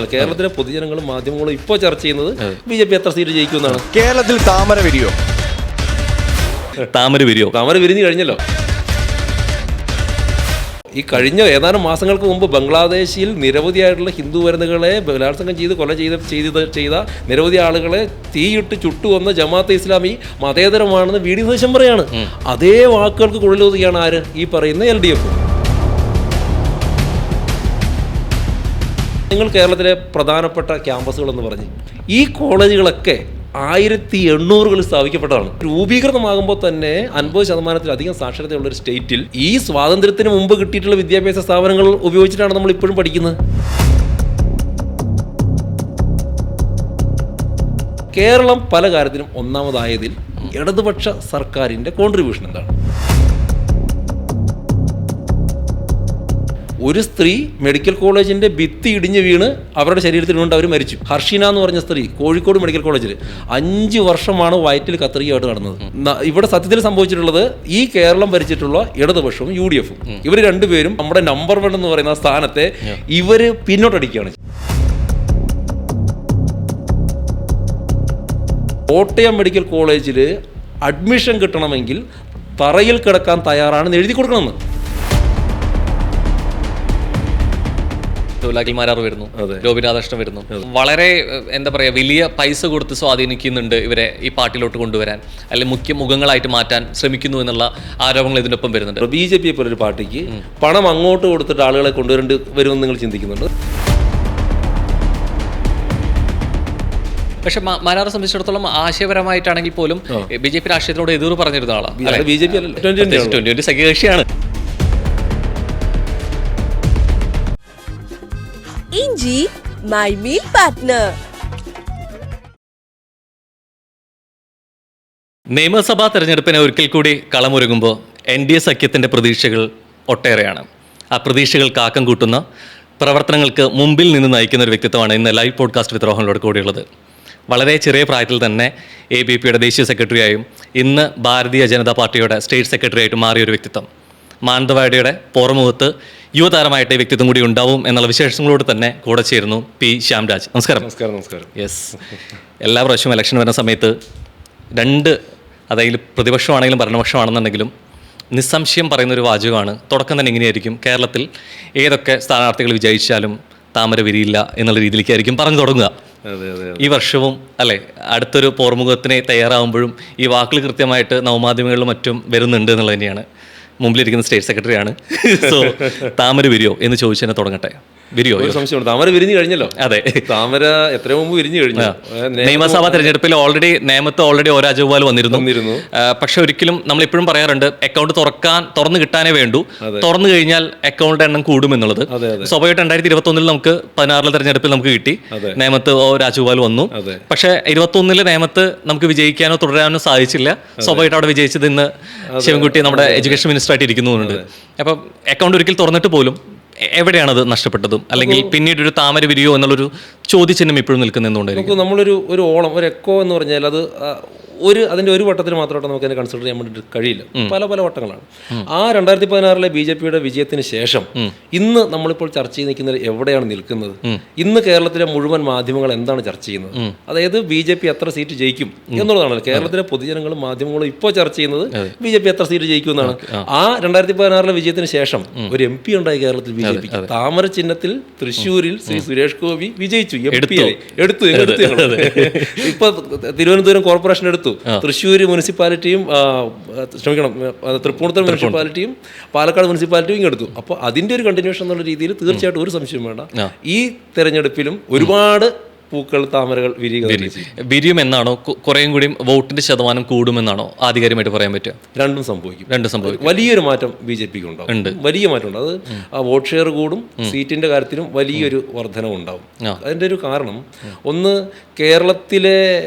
കേരളത്തിലെ പൊതുജനങ്ങളും മാധ്യമങ്ങളും ഇപ്പോൾ ചർച്ച ചെയ്യുന്നത് ബി.ജെ.പി എത്ര സീറ്റ് ജയിക്കുമെന്നാണ്. കേരളത്തിൽ താമര വിരിയോ? താമര വിരിഞ്ഞു കഴിഞ്ഞല്ലോ. ഈ കഴിഞ്ഞ ഏതാനും മാസങ്ങൾക്ക് മുമ്പ് ബംഗ്ലാദേശിൽ നിരവധിയായിട്ടുള്ള ഹിന്ദു വനിതകളെ ബലാത്സംഗം ചെയ്ത് കൊല ചെയ്ത നിരവധി ആളുകളെ തീയിട്ട് ചുട്ടുകൊന്ന ജമാഅത്തെ ഇസ്ലാമി മതേതരമാണെന്ന് വി.ഡി. സതീശൻ പറയാണ്. അതേ വാക്കുകൾക്ക് കുഴലൂതുകയാണ് ആര്? ഈ പറയുന്ന എൽ.ഡി.എഫ്. നിങ്ങൾ കേരളത്തിലെ പ്രധാനപ്പെട്ട ക്യാമ്പസുകളെന്ന് പറഞ്ഞ് ഈ കോളേജുകളൊക്കെ 1800 സ്ഥാപിക്കപ്പെട്ടതാണ്. രൂപീകൃതമാകുമ്പോൾ തന്നെ 50% സാക്ഷരതയുള്ള ഒരു സ്റ്റേറ്റിൽ ഈ സ്വാതന്ത്ര്യത്തിന് മുമ്പ് കിട്ടിയിട്ടുള്ള വിദ്യാഭ്യാസ സ്ഥാപനങ്ങൾ ഉപയോഗിച്ചിട്ടാണ് നമ്മൾ ഇപ്പോഴും പഠിക്കുന്നത്. കേരളം പല കാര്യത്തിലും ഒന്നാമതായതിൽ ഇടതുപക്ഷ സർക്കാരിൻ്റെ കോൺട്രിബ്യൂഷൻ എന്താണ്? ഒരു സ്ത്രീ മെഡിക്കൽ കോളേജിൻ്റെ ഭിത്തി ഇടിഞ്ഞ് വീണ് അവരുടെ ശരീരത്തിൽ വീണ് അവർ മരിച്ചു. ഹർഷിന എന്ന് പറഞ്ഞ സ്ത്രീ കോഴിക്കോട് മെഡിക്കൽ കോളേജിൽ 5 വർഷമാണ് വയറ്റിൽ കത്രികയായിട്ട് നടന്നത്. ഇവിടെ സത്യത്തിൽ സംഭവിച്ചിട്ടുള്ളത് ഈ കേരളം ഭരിച്ചിട്ടുള്ള ഇടതുപക്ഷവും UDF-ഉം ഇവർ രണ്ടുപേരും നമ്മുടെ നമ്പർ 1 എന്ന് പറയുന്ന സ്ഥാനത്തെ ഇവർ പിന്നോട്ടടിക്കുകയാണ്. കോട്ടയം മെഡിക്കൽ കോളേജിൽ അഡ്മിഷൻ കിട്ടണമെങ്കിൽ തറയിൽ കിടക്കാൻ തയ്യാറാണെന്ന് എഴുതി കൊടുക്കണമെന്ന്. ലാൽമാരാർ വരുന്നു, ഗോപിനാഥകൃഷ്ണൻ വരുന്നു. വളരെ എന്താ പറയുക, വലിയ പൈസ കൊടുത്ത് സ്വാധീനിക്കുന്നുണ്ട് ഇവരെ ഈ പാർട്ടിയിലോട്ട് കൊണ്ടുവരാൻ, അല്ലെങ്കിൽ മുഖ്യ മുഖങ്ങളായിട്ട് മാറ്റാൻ ശ്രമിക്കുന്നു എന്നുള്ള ആരോപണങ്ങൾ ഇതിനൊപ്പം വരുന്നുണ്ട്. ബി.ജെ.പി പോലൊരു പാർട്ടിക്ക് പണം അങ്ങോട്ട് കൊടുത്തിട്ട് ആളുകളെ കൊണ്ടുവരേണ്ടി വരുമെന്ന് നിങ്ങൾ ചിന്തിക്കുന്നുണ്ട്? പക്ഷെ മാരാറെ സംബന്ധിച്ചിടത്തോളം ആശയപരമായിട്ടാണെങ്കിൽ പോലും ബി.ജെ.പി രാഷ്ട്രീയത്തിനോട് എതിർ പറഞ്ഞിരുന്ന ആളാണ്. ബി.ജെ.പി 2020 സഖ്യകക്ഷിയാണ്. ഇഞ്ചി മൈ മീൽ പാർട്ട്ണർ. നിയമസഭാ തെരഞ്ഞെടുപ്പിനെ ഒരിക്കൽ കൂടി കളമൊരുങ്ങുമ്പോൾ NDA സഖ്യത്തിൻ്റെ പ്രതീക്ഷകൾ ഒട്ടേറെയാണ്. ആ പ്രതീക്ഷകൾ കാക്കം കൂട്ടുന്ന പ്രവർത്തനങ്ങൾക്ക് മുമ്പിൽ നിന്ന് നയിക്കുന്ന ഒരു വ്യക്തിത്വമാണ് ഇന്ന് ലൈവ് പോഡ്കാസ്റ്റ് വിത്ത് റോഹനിലൂടെ കൂടിയുള്ളത്. വളരെ ചെറിയ പ്രായത്തിൽ തന്നെ ABPയുടെ ദേശീയ സെക്രട്ടറിയായും ഇന്ന് ഭാരതീയ ജനതാ പാർട്ടിയുടെ സ്റ്റേറ്റ് സെക്രട്ടറി ആയിട്ട് മാറിയൊരു വ്യക്തിത്വം. മാനന്തവാടിയുടെ പോർമുഖത്ത് യുവതാരമായിട്ട് ഈ വ്യക്തിത്വം കൂടി ഉണ്ടാവും എന്നുള്ള വിശേഷങ്ങളോട് തന്നെ കൂടെ ചേരുന്നു P. ശ്യാംരാജ്. നമസ്കാരം. യെസ്, എല്ലാ പ്രാവശ്യവും ഇലക്ഷൻ വരുന്ന സമയത്ത് അതായത് പ്രതിപക്ഷമാണെങ്കിലും ഭരണപക്ഷമാണെന്നുണ്ടെങ്കിലും നിസ്സംശയം പറയുന്നൊരു വാചകമാണ്, തുടക്കം തന്നെ ഇങ്ങനെയായിരിക്കും: കേരളത്തിൽ ഏതൊക്കെ സ്ഥാനാർത്ഥികൾ വിജയിച്ചാലും താമര വിരിയില്ല എന്നുള്ള രീതിയിലേക്കായിരിക്കും പറഞ്ഞു തുടങ്ങുക. ഈ വർഷവും അല്ലേ, അടുത്തൊരു പോർമുഖത്തിന് തയ്യാറാവുമ്പോഴും ഈ വാക്കുകൾ കൃത്യമായിട്ട് നവമാധ്യമങ്ങളിലും മറ്റും വരുന്നുണ്ട് എന്നുള്ളത് തന്നെയാണ്. മുമ്പിലിരിക്കുന്ന സ്റ്റേറ്റ് സെക്രട്ടറിയാണ്. സോ താമര വിരിയോ എന്ന് ചോദിച്ചതിനെ തുടങ്ങട്ടെ. വിരിയോ? ഒരു സംശയമുണ്ട്, താമര വിരിഞ്ഞു കഴിഞ്ഞല്ലോ. അതെ, താമര എത്രയോ മുമ്പ് വിരിഞ്ഞു കഴിഞ്ഞു. നിയമസഭാ തെരഞ്ഞെടുപ്പിൽ നേമത്ത് ഓൾറെഡി ഒ രാജഗോപാൽ വന്നിരുന്നു. പക്ഷെ ഒരിക്കലും നമ്മളിപ്പോഴും പറയാറുണ്ട്, അക്കൗണ്ട് തുറന്നു കിട്ടാനേ വേണ്ടൂ, തുറന്നു കഴിഞ്ഞാൽ അക്കൗണ്ടിന്റെ എണ്ണം കൂടുമെന്നുള്ളത്. സ്വാഭാവികമായിട്ട് 2021 നമുക്ക് 16 തെരഞ്ഞെടുപ്പിൽ നമുക്ക് കിട്ടി. നേമത്ത് ഒ രാജഗോപാൽ വന്നു. പക്ഷെ 21 നേമത്ത് നമുക്ക് വിജയിക്കാനോ തുടരാനോ സാധിച്ചില്ല. സ്വാഭാവികമായിട്ട് അവിടെ വിജയിച്ചത് ഇന്ന് ശിവൻകുട്ടി നമ്മുടെ എഡ്യൂക്കേഷൻ മിനിസ്റ്റർ ആയിട്ട് ഇരിക്കുന്നുണ്ട്. അപ്പം അക്കൗണ്ട് ഒരിക്കൽ തുറന്നിട്ട് പോലും എവിടെയാണത് നഷ്ടപ്പെട്ടതും, അല്ലെങ്കിൽ പിന്നീട് ഒരു താമര വിരിയോ എന്നുള്ളൊരു ചോദ്യചിഹ്നം ഇപ്പോഴും നിൽക്കുന്നതുകൊണ്ടായിരിക്കും. നമ്മളൊരു ഓളം, ഒരു എക്കോ എന്ന് പറഞ്ഞാൽ അത് അതിൻ്റെ ഒരു വട്ടത്തിൽ മാത്രമായിട്ട് നമുക്ക് അതിനെ കൺസിഡർ ചെയ്യാൻ വേണ്ടിയിട്ട് കഴിയില്ല. പല വട്ടങ്ങളാണ്. ആ 2016 ബി.ജെ.പിയുടെ വിജയത്തിന് ശേഷം ഇന്ന് നമ്മളിപ്പോൾ ചർച്ച ചെയ്ത് നിൽക്കുന്നത് എവിടെയാണ് നിൽക്കുന്നത്? ഇന്ന് കേരളത്തിലെ മുഴുവൻ മാധ്യമങ്ങൾ എന്താണ് ചർച്ച ചെയ്യുന്നത്? അതായത് ബി.ജെ.പി എത്ര സീറ്റ് ജയിക്കും എന്നുള്ളതാണല്ലോ കേരളത്തിലെ പൊതുജനങ്ങളും മാധ്യമങ്ങളും ഇപ്പോൾ ചർച്ച ചെയ്യുന്നത്. ബി.ജെ.പി എത്ര സീറ്റ് ജയിക്കും എന്നാണ്. ആ 2016 വിജയത്തിന് ശേഷം ഒരു MP ഉണ്ടായി കേരളത്തിൽ ബി.ജെ.പി. താമര ചിഹ്നത്തിൽ തൃശ്ശൂരിൽ ശ്രീ സുരേഷ് ഗോപി വിജയിച്ചു. എടുത്തു. ഇപ്പൊ തിരുവനന്തപുരം കോർപ്പറേഷൻ എടുത്തു. തൃശ്ശൂർ മുനിസിപ്പാലിറ്റിയും തൃപ്പൂണിത്തുറ മുനിസിപ്പാലിറ്റിയും പാലക്കാട് മുനിസിപ്പാലിറ്റിയും ഇങ്ങെടുത്തു. അപ്പോൾ അതിൻ്റെ ഒരു കണ്ടിന്യൂഷൻ എന്നുള്ള രീതിയിൽ തീർച്ചയായിട്ടും ഒരു സംശയം വേണ്ട, ഈ തെരഞ്ഞെടുപ്പിലും ഒരുപാട് പൂക്കൾ, താമരകൾ വിരിയും എന്നാണോ, കുറേയും കൂടി വോട്ടിന്റെ ശതമാനം കൂടുമെന്നാണോ ആധികാരികമായിട്ട് പറയാൻ പറ്റുക? രണ്ടും സംഭവിക്കും. വലിയൊരു മാറ്റം ബി.ജെ.പിക്ക് ഉണ്ടാവും. വലിയ മാറ്റമുണ്ട്. അത് വോട്ട് ഷെയർ കൂടും, സീറ്റിന്റെ കാര്യത്തിലും വലിയൊരു വർധനവ് ഉണ്ടാവും. അതിൻ്റെ ഒരു കാരണം, ഒന്ന്, കേരളത്തിലെ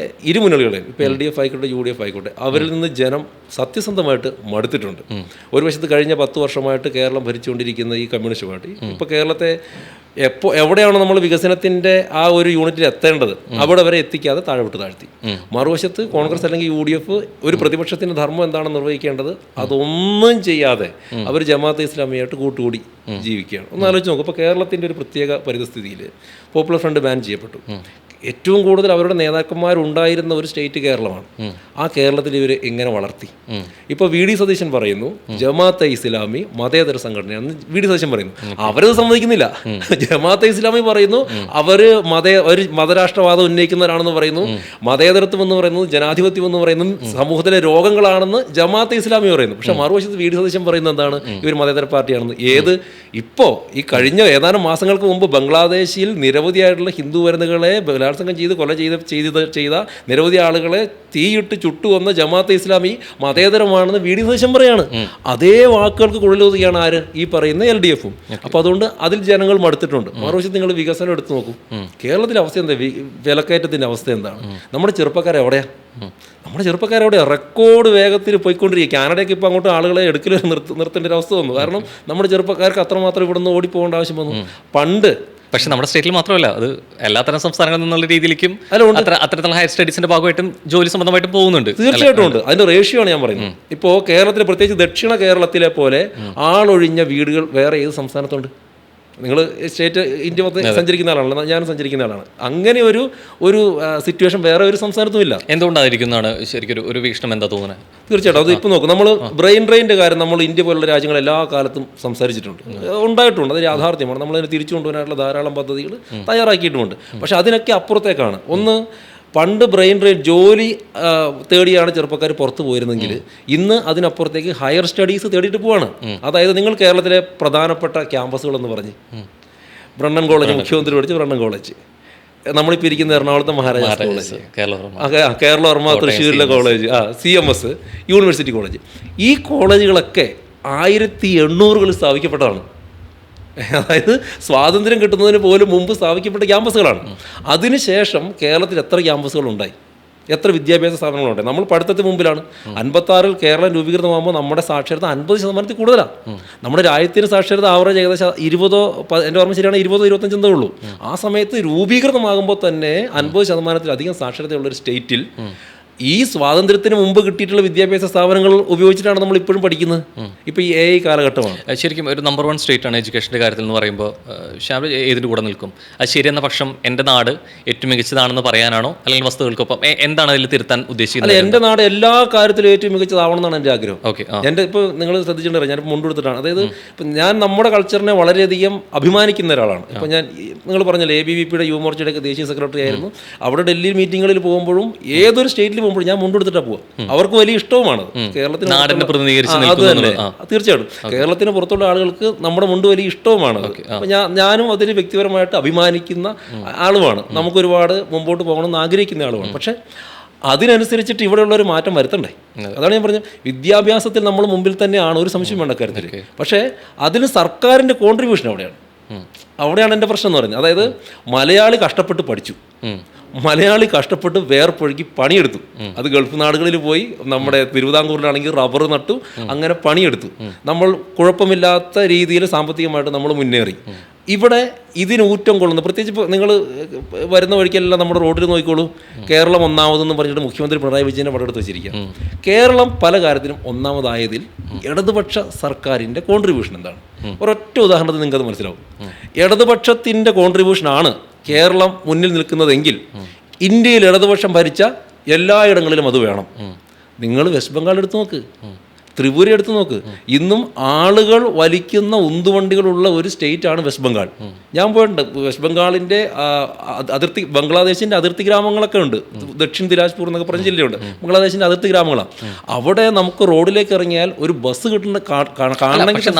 ഇരുമുന്നണികളെയും, ഇപ്പോൾ LDF ആയിക്കോട്ടെ UDF ആയിക്കോട്ടെ, അവരിൽ നിന്ന് ജനം സത്യസന്ധമായിട്ട് മടുത്തിട്ടുണ്ട്. ഒരു വശത്ത് കഴിഞ്ഞ 10 വർഷമായിട്ട് കേരളം ഭരിച്ചുകൊണ്ടിരിക്കുന്ന ഈ കമ്മ്യൂണിസ്റ്റ് പാർട്ടി ഇപ്പോൾ കേരളത്തെ എവിടെയാണോ നമ്മൾ വികസനത്തിന്റെ ആ ഒരു യൂണിറ്റിൽ എത്തേണ്ടത് അവിടെ വരെ എത്തിക്കാതെ താഴോട്ട് താഴ്ത്തി. മറുവശത്ത് കോൺഗ്രസ് അല്ലെങ്കിൽ UDF ഒരു പ്രതിപക്ഷത്തിന്റെ ധർമ്മം എന്താണെന്ന് നിർവഹിക്കേണ്ടത് അതൊന്നും ചെയ്യാതെ അവർ ജമാഅത്തെ ഇസ്ലാമിയായിട്ട് കൂട്ടുകൂടി ജീവിക്കുകയാണ്. ഒന്ന് ആലോചിച്ച് നോക്കും. ഇപ്പോൾ കേരളത്തിന്റെ ഒരു പ്രത്യേക പരിതസ്ഥിതിയിൽ പോപ്പുലർ ഫ്രണ്ട് ബാൻ ചെയ്യപ്പെട്ടു. ഏറ്റവും കൂടുതൽ അവരുടെ നേതാക്കന്മാരുണ്ടായിരുന്ന ഒരു സ്റ്റേറ്റ് കേരളമാണ്. ആ കേരളത്തിൽ ഇവർ എങ്ങനെ വളർത്തി? ഇപ്പോൾ VD സതീശൻ പറയുന്നു ജമാഅത്തെ ഇസ്ലാമി മതേതര സംഘടനയാണെന്ന് VD സതീശൻ പറയുന്നു. അവരത് സമ്മതിക്കുന്നില്ല. ജമാഅത്തെ ഇസ്ലാമി പറയുന്നു അവർ ഒരു മതരാഷ്ട്രവാദം ഉന്നയിക്കുന്നവരാണെന്ന് പറയുന്നു. മതേതരത്വം എന്ന് പറയുന്നത് ജനാധിപത്യം എന്ന് പറയുന്നത് സമൂഹത്തിലെ രോഗങ്ങളാണെന്ന് ജമാഅത്തെ ഇസ്ലാമി പറയുന്നു. പക്ഷെ മറുവശത്ത് VD സതീശൻ പറയുന്നത് എന്താണ്? ഇവർ മതേതര പാർട്ടിയാണെന്ന്. ഇപ്പോൾ ഈ കഴിഞ്ഞ ഏതാനും മാസങ്ങൾക്ക് മുമ്പ് ബംഗ്ലാദേശിൽ നിരവധിയായിട്ടുള്ള ഹിന്ദു വരുന്നകളെ ബലാത്സംഗം ചെയ്ത് കൊല ചെയ്ത നിരവധി ആളുകളെ തീയിട്ട് ചുട്ടുവന്ന ജമാഅത്തെ ഇസ്ലാമി മതേതരമാണെന്ന് VD സതീശൻ പറയാണ്. അതേ വാക്കുകൾക്ക് കുഴലൂതുകയാണ് ആര്? ഈ പറയുന്ന LDF-ഉം. അപ്പോൾ അതുകൊണ്ട് അതിൽ ജനങ്ങൾ മടുത്തിട്ടുണ്ട്. മറുവശത്ത് നിങ്ങൾ വികസനം എടുത്തു നോക്കൂ. കേരളത്തിലെ അവസ്ഥ എന്താ? വിലക്കയറ്റത്തിൻ്റെ അവസ്ഥ എന്താണ്? നമ്മുടെ ചെറുപ്പക്കാരെവിടെയാ? റെക്കോർഡ് വേഗത്തിൽ പോയിക്കൊണ്ടിരിക്കുക. കാനഡയ്ക്ക് ഇപ്പോൾ അങ്ങോട്ട് ആളുകളെ എടുക്കൽ നിർത്തേണ്ട ഒരു അവസ്ഥ വന്നു. കാരണം നമ്മുടെ ചെറുപ്പക്കാർക്ക് അത്രമാത്രം ഇവിടെ നിന്ന് ഓടിപ്പോകേണ്ട ആവശ്യം വന്നു. പണ്ട് പക്ഷെ നമ്മുടെ സ്റ്റേറ്റിൽ മാത്രമല്ല, അത് എല്ലാത്തരം സംസ്ഥാനങ്ങളിൽ നിന്നുള്ള രീതിയിലേക്കും അത്തരത്തിലുള്ള ഹയർ സ്റ്റഡീസിന്റെ ഭാഗമായിട്ടും ജോലി സംബന്ധമായിട്ടും പോകുന്നുണ്ട്. തീർച്ചയായിട്ടും ഉണ്ട്. അതിന്റെ റേഷ്യോ ആണ് ഞാൻ പറയുന്നത്. ഇപ്പോൾ കേരളത്തിലെ പ്രത്യേകിച്ച് ദക്ഷിണ കേരളത്തിലെ പോലെ ആളൊഴിഞ്ഞ വീടുകൾ വേറെ ഏത് സംസ്ഥാനത്തുണ്ട്? നിങ്ങൾ സ്റ്റേറ്റ് ഇന്ത്യ മൊത്തം സഞ്ചരിക്കുന്ന ആളാണല്ലോ, ഞാനും സഞ്ചരിക്കുന്ന ആളാണ്. അങ്ങനെ ഒരു സിറ്റുവേഷൻ വേറെ ഒരു സംസ്ഥാനത്തും ഇല്ല. എന്തുകൊണ്ടായിരിക്കുന്നതാണ് ശരിക്കും ഒരു വീക്ഷണം എന്താ തോന്നുന്നത്? തീർച്ചയായിട്ടും അത് ഇപ്പോൾ നോക്കും. നമ്മൾ ബ്രെയിൻ ഡ്രെയിൻ്റെ കാര്യം നമ്മൾ ഇന്ത്യ പോലുള്ള രാജ്യങ്ങൾ എല്ലാ കാലത്തും സംസാരിച്ചിട്ടുണ്ട്, ഉണ്ടായിട്ടുണ്ട്. അത് യാഥാർത്ഥ്യമാണ്. നമ്മളതിനെ തിരിച്ചു കൊണ്ടുവരാനുള്ള ധാരാളം പദ്ധതികൾ തയ്യാറാക്കിയിട്ടുമുണ്ട്. പക്ഷെ അതിനൊക്കെ അപ്പുറത്തേക്കാണ്. ഒന്ന്, പണ്ട് ബ്രെയിൻ ഡ്രെയിൻ ജോലി തേടിയാണ് ചെറുപ്പക്കാർ പുറത്തു പോയിരുന്നെങ്കിൽ ഇന്ന് അതിനപ്പുറത്തേക്ക് ഹയർ സ്റ്റഡീസ് തേടിയിട്ട് പോവാണ്. അതായത് നിങ്ങൾ കേരളത്തിലെ പ്രധാനപ്പെട്ട ക്യാമ്പസുകൾ എന്ന് പറഞ്ഞ് ബ്രണ്ണൻ കോളേജ്, മുഖ്യമന്ത്രി പഠിച്ച ബ്രണ്ണൻ കോളേജ്, നമ്മളിപ്പോൾ ഇരിക്കുന്ന എറണാകുളത്തെ മഹാരാജാസ് കോളേജ്, കേരളവർമ്മ തൃശ്ശൂരിലെ കോളേജ്, CMS യൂണിവേഴ്സിറ്റി കോളേജ്, ഈ കോളേജുകളൊക്കെ 1800-കളിൽ സ്ഥാപിക്കപ്പെട്ടതാണ്. അതായത് സ്വാതന്ത്ര്യം കിട്ടുന്നതിന് പോലും മുമ്പ് സ്ഥാപിക്കപ്പെട്ട ക്യാമ്പസുകളാണ്. അതിനുശേഷം കേരളത്തിൽ എത്ര ക്യാമ്പസുകളുണ്ടായി, എത്ര വിദ്യാഭ്യാസ സ്ഥാപനങ്ങളുണ്ടായി? നമ്മൾ പഠിത്തത്തിന് മുമ്പിലാണ്. 56-ൽ കേരളം രൂപീകൃതമാകുമ്പോൾ നമ്മുടെ സാക്ഷരത 50% കൂടുതലാണ്. നമ്മുടെ രാജ്യത്തിന് സാക്ഷരത ആവറേജ് ഏകദേശം 20, എൻ്റെ ഓർമ്മ ശരിയാണ്, 20-25 ഉള്ളൂ. ആ സമയത്ത് രൂപീകൃതമാകുമ്പോൾ തന്നെ 50%-ലധികം സാക്ഷരതയുള്ളൊരു സ്റ്റേറ്റിൽ ഈ സ്വാതന്ത്ര്യത്തിന് മുമ്പ് കിട്ടിയിട്ടുള്ള വിദ്യാഭ്യാസ സ്ഥാപനങ്ങൾ ഉപയോഗിച്ചിട്ടാണ് നമ്മൾ ഇപ്പോഴും പഠിക്കുന്നത്. ഇപ്പോൾ ഈ AI കാലഘട്ടമാണ്. ശരിക്കും ഒരു നമ്പർ 1 സ്റ്റേറ്റ് ആണ് എഡ്യൂക്കേഷൻ്റെ കാര്യത്തിൽ എന്ന് പറയുമ്പോൾ ഷാബ് ഏതിൻ്റെ കൂടെ നിൽക്കും? അത് ശരിയെന്ന പക്ഷം എൻ്റെ നാട് ഏറ്റവും മികച്ചതാണെന്ന് പറയാനാണോ, അല്ലെങ്കിൽ വസ്തുക്കൾക്കൊപ്പം എന്താണ് അതിൽ തിരുത്താൻ ഉദ്ദേശിക്കുന്നത്? അല്ല, എൻ്റെ നാട് എല്ലാ കാര്യത്തിലും ഏറ്റവും മികച്ചതാവണമെന്നാണ് എൻ്റെ ആഗ്രഹം. ഓക്കെ. എൻ്റെ ഇപ്പോൾ നിങ്ങൾ ശ്രദ്ധിച്ചിട്ടുണ്ടോ, ഞാൻ മുണ്ടെടുത്തിട്ടാണ്. അതായത് ഇപ്പം ഞാൻ നമ്മുടെ കൾച്ചറിനെ വളരെയധികം അഭിമാനിക്കുന്ന ഒരാളാണ്. ഇപ്പം ഞാൻ നിങ്ങൾ പറഞ്ഞല്ലോ ABVP-യുടെ യുവമോർച്ചയുടെയൊക്കെ ദേശീയ സെക്രട്ടറി ആയിരുന്നു. അവിടെ ഡൽഹി മീറ്റിങ്ങുകളിൽ പോകുമ്പോഴും ഏതൊരു സ്റ്റേറ്റിൽ ഞാൻ മുണ്ടെടുത്തിട്ടാണ് പോവുക. അവർക്ക് വലിയ ഇഷ്ടവുമാണ്. കേരളത്തിന് അത് തന്നെ തീർച്ചയായിട്ടും കേരളത്തിന് പുറത്തുള്ള ആളുകൾക്ക് നമ്മുടെ മുണ്ട് വലിയ ഇഷ്ടവുമാണ്. അപ്പം ഞാനും അതിൽ വ്യക്തിപരമായിട്ട് അഭിമാനിക്കുന്ന ആളുമാണ്. നമുക്കൊരുപാട് മുമ്പോട്ട് പോകണമെന്ന് ആഗ്രഹിക്കുന്ന ആളുമാണ്. പക്ഷെ അതിനനുസരിച്ചിട്ട് ഇവിടെയുള്ളൊരു മാറ്റം വരുത്തണ്ടേ? അതാണ് ഞാൻ പറഞ്ഞത്. വിദ്യാഭ്യാസത്തിൽ നമ്മൾ മുമ്പിൽ തന്നെയാണ്, ഒരു സംശയം വേണ്ട കാര്യത്തിൽ. പക്ഷേ അതിന് സർക്കാരിൻ്റെ കോൺട്രിബ്യൂഷൻ അവിടെയാണ് എൻ്റെ പ്രശ്നം എന്ന് പറയുന്നത്. അതായത് മലയാളി കഷ്ടപ്പെട്ട് പഠിച്ചു, മലയാളി കഷ്ടപ്പെട്ട് വേർപ്പൊഴുക്കി പണിയെടുത്തു. അത് ഗൾഫ് നാടുകളിൽ പോയി, നമ്മുടെ തിരുവിതാംകൂറിലാണെങ്കിൽ റബ്ബർ നട്ടു, അങ്ങനെ പണിയെടുത്തു. നമ്മൾ കുഴപ്പമില്ലാത്ത രീതിയിൽ സാമ്പത്തികമായിട്ട് നമ്മൾ മുന്നേറി. ഇവിടെ ഇതിന് ഊറ്റം കൊള്ളുന്നു. പ്രത്യേകിച്ച് ഇപ്പോൾ നിങ്ങൾ വരുന്ന വഴിക്കെല്ലാം നമ്മുടെ റോഡിൽ നോക്കിക്കോളൂ, കേരളം ഒന്നാമതെന്ന് പറഞ്ഞിട്ട് മുഖ്യമന്ത്രി പിണറായി വിജയനെ പടമെടുത്ത് വെച്ചിരിക്കുക. കേരളം പല കാര്യത്തിലും ഒന്നാമതായതിൽ ഇടതുപക്ഷ സർക്കാരിൻ്റെ കോൺട്രിബ്യൂഷൻ എന്താണ്? ഒരൊറ്റ ഉദാഹരണത്തിൽ നിങ്ങൾക്കത് മനസ്സിലാവും. ഇടതുപക്ഷത്തിൻ്റെ കോൺട്രിബ്യൂഷനാണ് കേരളം മുന്നിൽ നിൽക്കുന്നതെങ്കിൽ ഇന്ത്യയിൽ ഇടതുപക്ഷം ഭരിച്ച എല്ലായിടങ്ങളിലും അത് വേണം. നിങ്ങൾ വെസ്റ്റ് ബംഗാൾ എടുത്തു നോക്ക്, ത്രിപുര എടുത്തു നോക്ക്. ഇന്നും ആളുകൾ വലിക്കുന്ന ഉന്തുവണ്ടികളുള്ള ഒരു സ്റ്റേറ്റ് ആണ് വെസ്റ്റ് ബംഗാൾ. ഞാൻ പോയിട്ടുണ്ട്. വെസ്റ്റ് ബംഗാളിൻ്റെ അതിർത്തി, ബംഗ്ലാദേശിൻ്റെ അതിർത്തി ഗ്രാമങ്ങളൊക്കെ ഉണ്ട്. ദക്ഷിൺ ദിനാജ്പൂർ എന്നൊക്കെ പറഞ്ഞ ജില്ലയുണ്ട്, ബംഗ്ലാദേശിൻ്റെ അതിർത്തി ഗ്രാമങ്ങളാണ്. അവിടെ നമുക്ക് റോഡിലേക്ക് ഇറങ്ങിയാൽ ഒരു ബസ് കിട്ടുന്ന കാണണമെങ്കിൽ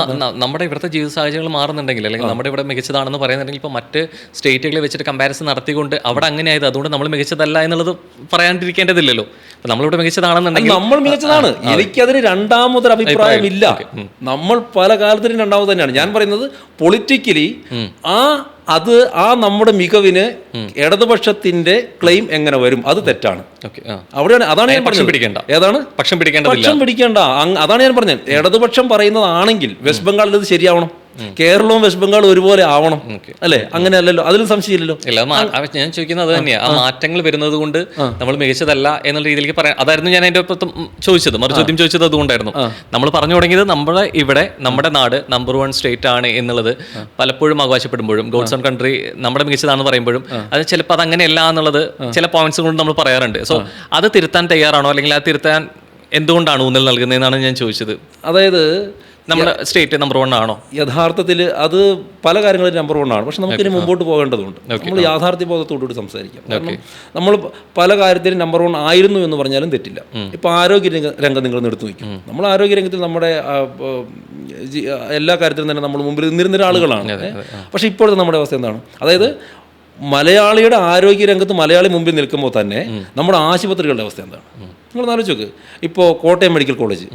നമ്മുടെ ഇവിടുത്തെ ജീവിത സാഹചര്യങ്ങൾ മാറുന്നുണ്ടെങ്കിൽ, അല്ലെങ്കിൽ നമ്മുടെ ഇവിടെ മികച്ചതാണെന്ന് പറയുന്നുണ്ടെങ്കിൽ, ഇപ്പോൾ മറ്റ് സ്റ്റേറ്റുകളെ വെച്ചിട്ട് കമ്പാരിസൺ നടത്തിക്കൊണ്ട് അവിടെ അങ്ങനെ ആയത് അതുകൊണ്ട് നമ്മൾ മികച്ചതല്ല എന്നുള്ളത് പറയാണ്ടിരിക്കേണ്ടതില്ലല്ലോ. നമ്മളിവിടെ മികച്ചതാണെന്നുണ്ടെങ്കിൽ നമ്മൾ മികച്ചതാണ്. എനിക്കതിന് രണ്ടാമതൊരു അഭിപ്രായമില്ല. നമ്മൾ പല കാലത്തിനും രണ്ടാമത് തന്നെയാണ്. ഞാൻ പറയുന്നത് പൊളിറ്റിക്കലി ആ നമ്മുടെ മികവിന് ഇടതുപക്ഷത്തിന്റെ ക്ലെയിം എങ്ങനെ വരും? അത് തെറ്റാണ്. അവിടെയാണ്, അതാണ് ഞാൻ പറഞ്ഞത്. ഏതാണ് പക്ഷം പിടിക്കേണ്ട? അതാണ് ഞാൻ പറഞ്ഞത്. ഇടതുപക്ഷം പറയുന്നതാണെങ്കിൽ വെസ്റ്റ് ബംഗാളിൽ ഇത് ശരിയാവണം. കേരളവും വെസ്റ്റ് ബംഗാളും ഒരുപോലെ ആവണം അല്ലേ? അങ്ങനെയല്ലല്ലോ, അതിലും സംശയമില്ലല്ലോ. ഇല്ല, ഞാൻ ചോദിക്കുന്നത് അത് തന്നെയാണ്. ആ മാറ്റങ്ങൾ വരുന്നത് കൊണ്ട് നമ്മൾ മികച്ചതല്ല എന്നുള്ള രീതിയിലേക്ക് പറയാം. അതായിരുന്നു ഞാൻ അതിന്റെ ഒപ്പം ചോദിച്ചത്, മറുചോദ്യം ചോദിച്ചത് അതുകൊണ്ടായിരുന്നു. നമ്മൾ പറഞ്ഞു തുടങ്ങിയത് നമ്മുടെ ഇവിടെ നമ്മുടെ നാട് നമ്പർ 1 സ്റ്റേറ്റ് ആണ് എന്നുള്ളത് പലപ്പോഴും അവകാശപ്പെടുമ്പോഴും ഗോഡ്സ് ഓൺ കൺട്രി നമ്മുടെ മികച്ചതാണെന്ന് പറയുമ്പോഴും അത് ചിലപ്പോൾ അത് അങ്ങനെയല്ല എന്നുള്ളത് ചില പോയിന്റ്സ് കൊണ്ട് നമ്മൾ പറയാറുണ്ട്. സോ അത് തിരുത്താൻ തയ്യാറാണോ, അല്ലെങ്കിൽ അത് തിരുത്താൻ എന്തുകൊണ്ടാണ് ഊന്നൽ നൽകുന്നതെന്നാണ് ഞാൻ ചോദിച്ചത്. അതായത് നമ്മുടെ സ്റ്റേറ്റ് നമ്പർ 1 ആണോ? യഥാർത്ഥത്തിൽ അത് പല കാര്യങ്ങളും നമ്പർ 1 ആണ്. പക്ഷെ നമുക്കിനി മുമ്പോട്ട് പോകേണ്ടതുണ്ട്. നമ്മൾ യാഥാർത്ഥ്യ ബോധത്തോടുകൂടി സംസാരിക്കാം. കാരണം നമ്മൾ പല കാര്യത്തിലും നമ്പർ 1 ആയിരുന്നു എന്ന് പറഞ്ഞാലും തെറ്റില്ല. ഇപ്പോൾ ആരോഗ്യ രംഗം നിങ്ങൾ എടുത്തു വയ്ക്കും. നമ്മൾ ആരോഗ്യരംഗത്തിൽ നമ്മുടെ എല്ലാ കാര്യത്തിലും തന്നെ നമ്മൾ മുമ്പിൽ നിന്നിരുന്ന ആളുകളാണ്. പക്ഷെ ഇപ്പോഴത്തെ നമ്മുടെ അവസ്ഥ എന്താണ്? അതായത് മലയാളിയുടെ ആരോഗ്യ രംഗത്ത് മലയാളി മുമ്പിൽ നിൽക്കുമ്പോൾ തന്നെ നമ്മുടെ ആശുപത്രികളുടെ അവസ്ഥ എന്താണ്? നിങ്ങൾ ആലോചിച്ച് നോക്ക്. ഇപ്പോൾ കോട്ടയം മെഡിക്കൽ കോളേജ്,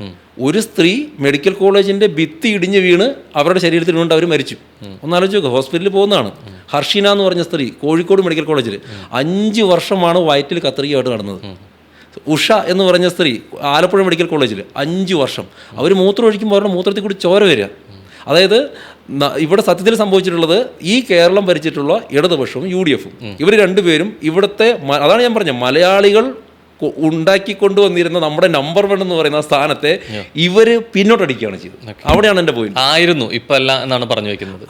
ഒരു സ്ത്രീ മെഡിക്കൽ കോളേജിൻ്റെ ഭിത്തി ഇടിഞ്ഞ് വീണ് അവരുടെ ശരീരത്തിൽ വീണ് അവർ മരിച്ചു. ഒന്നാലോചിച്ച് നോക്ക്, ഹോസ്പിറ്റലിൽ പോകുന്നതാണ്. ഹർഷിന എന്ന് പറഞ്ഞ സ്ത്രീ കോഴിക്കോട് മെഡിക്കൽ കോളേജിൽ 5 വർഷമാണ് വയറ്റിൽ കത്രികയായിട്ട് നടന്നത്. ഉഷ എന്ന് പറഞ്ഞ സ്ത്രീ ആലപ്പുഴ മെഡിക്കൽ കോളേജിൽ 5 വർഷം. അവർ മൂത്രം ഒഴിക്കുമ്പോൾ അവരുടെ മൂത്രത്തിൽ കൂടി ചോര വരിക. അതായത് ഇവിടെ സത്യത്തിൽ സംഭവിച്ചിട്ടുള്ളത്, ഈ കേരളം ഭരിച്ചിട്ടുള്ള ഇടതുപക്ഷവും UDF-ഉം ഇവർ രണ്ടുപേരും ഇവിടുത്തെ, അതാണ് ഞാൻ പറഞ്ഞത്, മലയാളികൾ ഉണ്ടാക്കിക്കൊണ്ടുവന്നിരുന്ന നമ്മുടെ നമ്പർ 1 എന്ന് പറയുന്ന സ്ഥാനത്തെ ഇവര് പിന്നോട്ടടിക്കുകയാണ് ചെയ്തത്. അവിടെയാണ് എൻ്റെ പോയിന്റ്. ആയിരുന്നു, ഇപ്പൊ അല്ല എന്നാണ് പറഞ്ഞു വെക്കുന്നത്.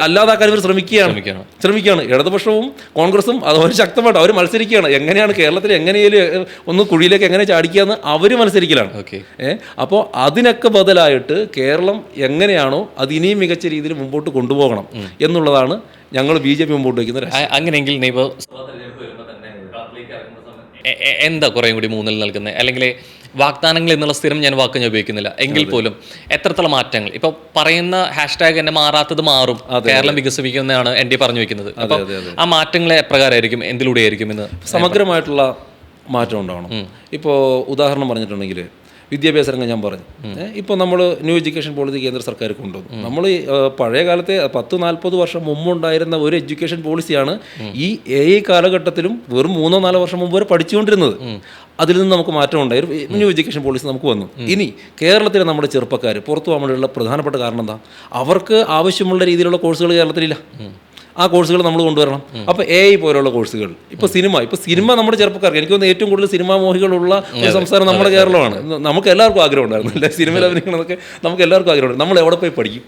അല്ലാതാക്കാൻ ഇവർ ശ്രമിക്കുകയാണ്. ഇടതുപക്ഷവും കോൺഗ്രസും അതുപോലെ ശക്തമായിട്ട് അവർ മത്സരിക്കുകയാണ്. എങ്ങനെയാണ് കേരളത്തിൽ എങ്ങനെയും ഒന്ന് കുഴിയിലേക്ക് എങ്ങനെ ചാടിക്കുകയെന്ന് അവർ മത്സരിക്കലാണ്. അപ്പോൾ അതിനൊക്കെ ബദലായിട്ട് കേരളം എങ്ങനെയാണോ അത് ഇനിയും മികച്ച രീതിയിൽ മുമ്പോട്ട് കൊണ്ടുപോകണം എന്നുള്ളതാണ് ഞങ്ങൾ BJP മുമ്പോട്ട് വയ്ക്കുന്നത്. അങ്ങനെയെങ്കിൽ എന്താ കുറേയും കൂടി മൂന്നൽ നൽകുന്നത്? അല്ലെങ്കിൽ വാഗ്ദാനങ്ങൾ എന്നുള്ള സ്ഥിരം ഞാൻ വാക്ക് ഞാൻ ഉപയോഗിക്കുന്നില്ല എങ്കിൽ പോലും എത്രത്തോളം മാറ്റങ്ങൾ ഇപ്പോൾ പറയുന്ന #, എന്നെ മാറാത്തത് മാറും, കേരളം വികസിപ്പിക്കുന്നതാണ് NDA പറഞ്ഞു വെക്കുന്നത്. അപ്പം ആ മാറ്റങ്ങൾ എപ്രകാരമായിരിക്കും, എന്തിലൂടെയായിരിക്കും എന്ന്? സമഗ്രമായിട്ടുള്ള മാറ്റം ഉണ്ടാവണം. ഇപ്പോൾ ഉദാഹരണം പറഞ്ഞിട്ടുണ്ടെങ്കിൽ വിദ്യാഭ്യാസ രംഗം ഞാൻ പറഞ്ഞു. ഇപ്പോൾ നമ്മൾ ന്യൂ എഡ്യൂക്കേഷൻ പോളിസി കേന്ദ്ര സർക്കാർ കൊണ്ടുവന്നു. നമ്മൾ പഴയ കാലത്തെ 10-40 വർഷം മുമ്പുണ്ടായിരുന്ന ഒരു എഡ്യൂക്കേഷൻ പോളിസിയാണ് ഈ AI കാലഘട്ടത്തിലും വെറും 3-4 വർഷം മുമ്പ് വരെ പഠിച്ചുകൊണ്ടിരുന്നത്. അതിൽ നിന്ന് നമുക്ക് മാറ്റം ഉണ്ടായി, ന്യൂ എഡ്യൂക്കേഷൻ പോളിസി നമുക്ക് വന്നു. ഇനി കേരളത്തിലെ നമ്മുടെ ചെറുപ്പക്കാർ പുറത്തു പോകാൻ വേണ്ടിയുള്ള പ്രധാനപ്പെട്ട കാരണം എന്താ? അവർക്ക് ആവശ്യമുള്ള രീതിയിലുള്ള കോഴ്സുകൾ കേരളത്തിലില്ല. ആ കോഴ്സുകൾ നമ്മൾ കൊണ്ടുവരണം. അപ്പോൾ AI പോലുള്ള കോഴ്സുകൾ, ഇപ്പോൾ സിനിമ നമ്മുടെ ചെറുപ്പക്കാർക്ക്, എനിക്ക് തോന്നുന്നു ഏറ്റവും കൂടുതൽ സിനിമാ മോഹികളുള്ള ഒരു സംസ്ഥാനം നമ്മുടെ കേരളമാണ്. നമുക്ക് എല്ലാവർക്കും ആഗ്രഹം ഉണ്ടായിരുന്നു അല്ലേ, സിനിമയിൽ അഭിനയിക്കണമെന്നൊക്കെ നമുക്ക് എല്ലാവർക്കും ആഗ്രഹമുണ്ട്. നമ്മൾ എവിടെ പോയി പഠിക്കും?